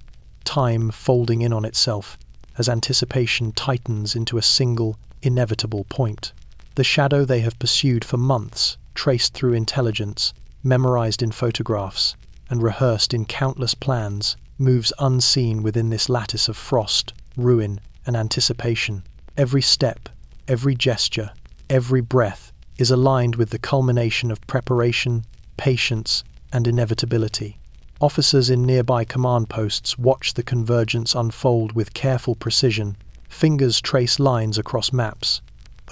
time folding in on itself, as anticipation tightens into a single, inevitable point. The shadow they have pursued for months, traced through intelligence, memorized in photographs, and rehearsed in countless plans, moves unseen within this lattice of frost, ruin, and anticipation. Every step, every gesture, every breath is aligned with the culmination of preparation, patience, and inevitability. Officers in nearby command posts watch the convergence unfold with careful precision. Fingers trace lines across maps,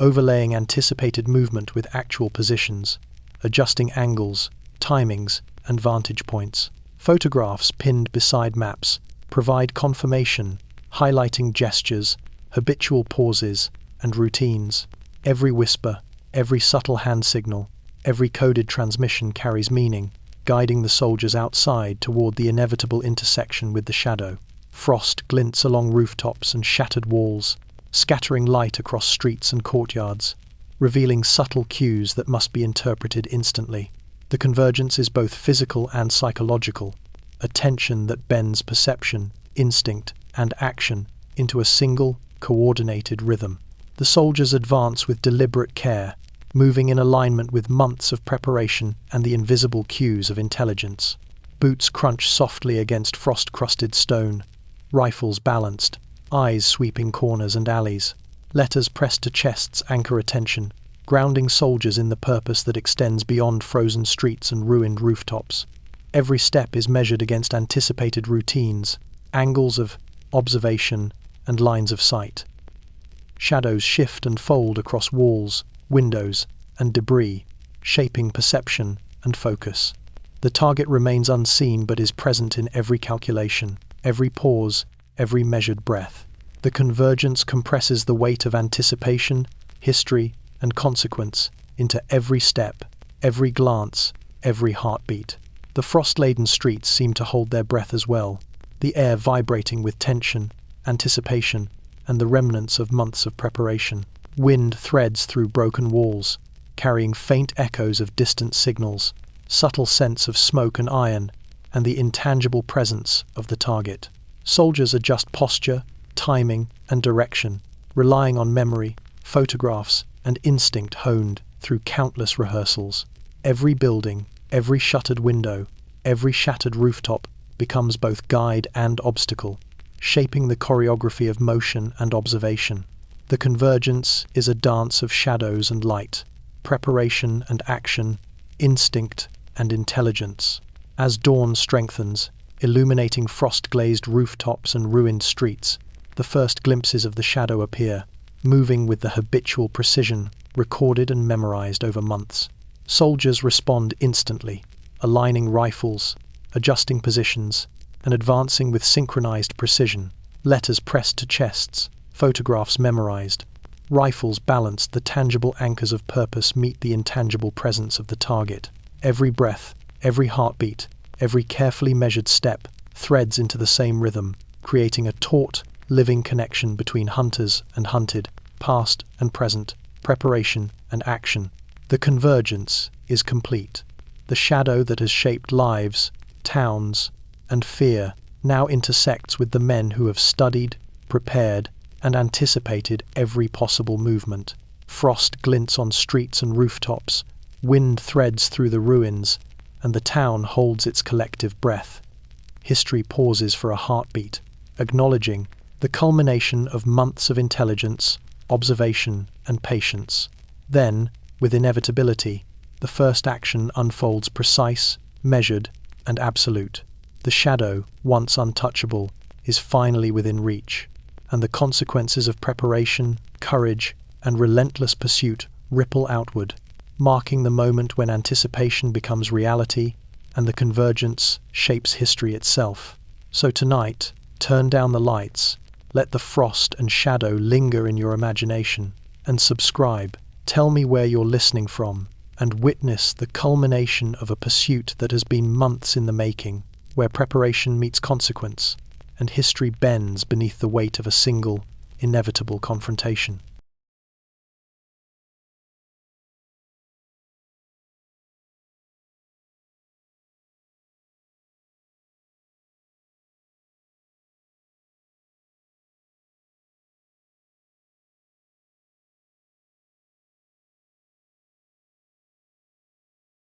overlaying anticipated movement with actual positions, adjusting angles, timings, and vantage points. Photographs pinned beside maps provide confirmation, highlighting gestures, habitual pauses, and routines. Every whisper, every subtle hand signal, every coded transmission carries meaning, guiding the soldiers outside toward the inevitable intersection with the shadow. Frost glints along rooftops and shattered walls, scattering light across streets and courtyards, revealing subtle cues that must be interpreted instantly. The convergence is both physical and psychological, a tension that bends perception, instinct, and action into a single, coordinated rhythm. The soldiers advance with deliberate care, moving in alignment with months of preparation and the invisible cues of intelligence. Boots crunch softly against frost-crusted stone, rifles balanced, eyes sweeping corners and alleys. Letters pressed to chests anchor attention, grounding soldiers in the purpose that extends beyond frozen streets and ruined rooftops. Every step is measured against anticipated routines, angles of observation, and lines of sight. Shadows shift and fold across walls, windows, and debris, shaping perception and focus. The target remains unseen but is present in every calculation, every pause, every measured breath. The convergence compresses the weight of anticipation, history, and consequence into every step, every glance, every heartbeat. The frost-laden streets seem to hold their breath as well, the air vibrating with tension, anticipation, and the remnants of months of preparation. Wind threads through broken walls, carrying faint echoes of distant signals, subtle scents of smoke and iron, and the intangible presence of the target. Soldiers adjust posture, timing, and direction, relying on memory, photographs, and instinct honed through countless rehearsals. Every building, every shuttered window, every shattered rooftop becomes both guide and obstacle, shaping the choreography of motion and observation. The convergence is a dance of shadows and light, preparation and action, instinct and intelligence. As dawn strengthens, illuminating frost-glazed rooftops and ruined streets, the first glimpses of the shadow appear, moving with the habitual precision recorded and memorized over months. Soldiers respond instantly, aligning rifles, adjusting positions, and advancing with synchronized precision. Letters pressed to chests, photographs memorized, rifles balanced, the tangible anchors of purpose meet the intangible presence of the target. Every breath, every heartbeat, every carefully measured step threads into the same rhythm, creating a taut, living connection between hunters and hunted, past and present, preparation and action. The convergence is complete. The shadow that has shaped lives, towns, and fear now intersects with the men who have studied, prepared, and anticipated every possible movement. Frost glints on streets and rooftops, wind threads through the ruins, and the town holds its collective breath. History pauses for a heartbeat, acknowledging the culmination of months of intelligence, observation, and patience. Then, with inevitability, the first action unfolds precise, measured, and absolute. The shadow, once untouchable, is finally within reach, and the consequences of preparation, courage, and relentless pursuit ripple outward, marking the moment when anticipation becomes reality and the convergence shapes history itself. So tonight, turn down the lights, let the frost and shadow linger in your imagination, and subscribe. Tell me where you're listening from, and witness the culmination of a pursuit that has been months in the making, where preparation meets consequence, and history bends beneath the weight of a single, inevitable confrontation.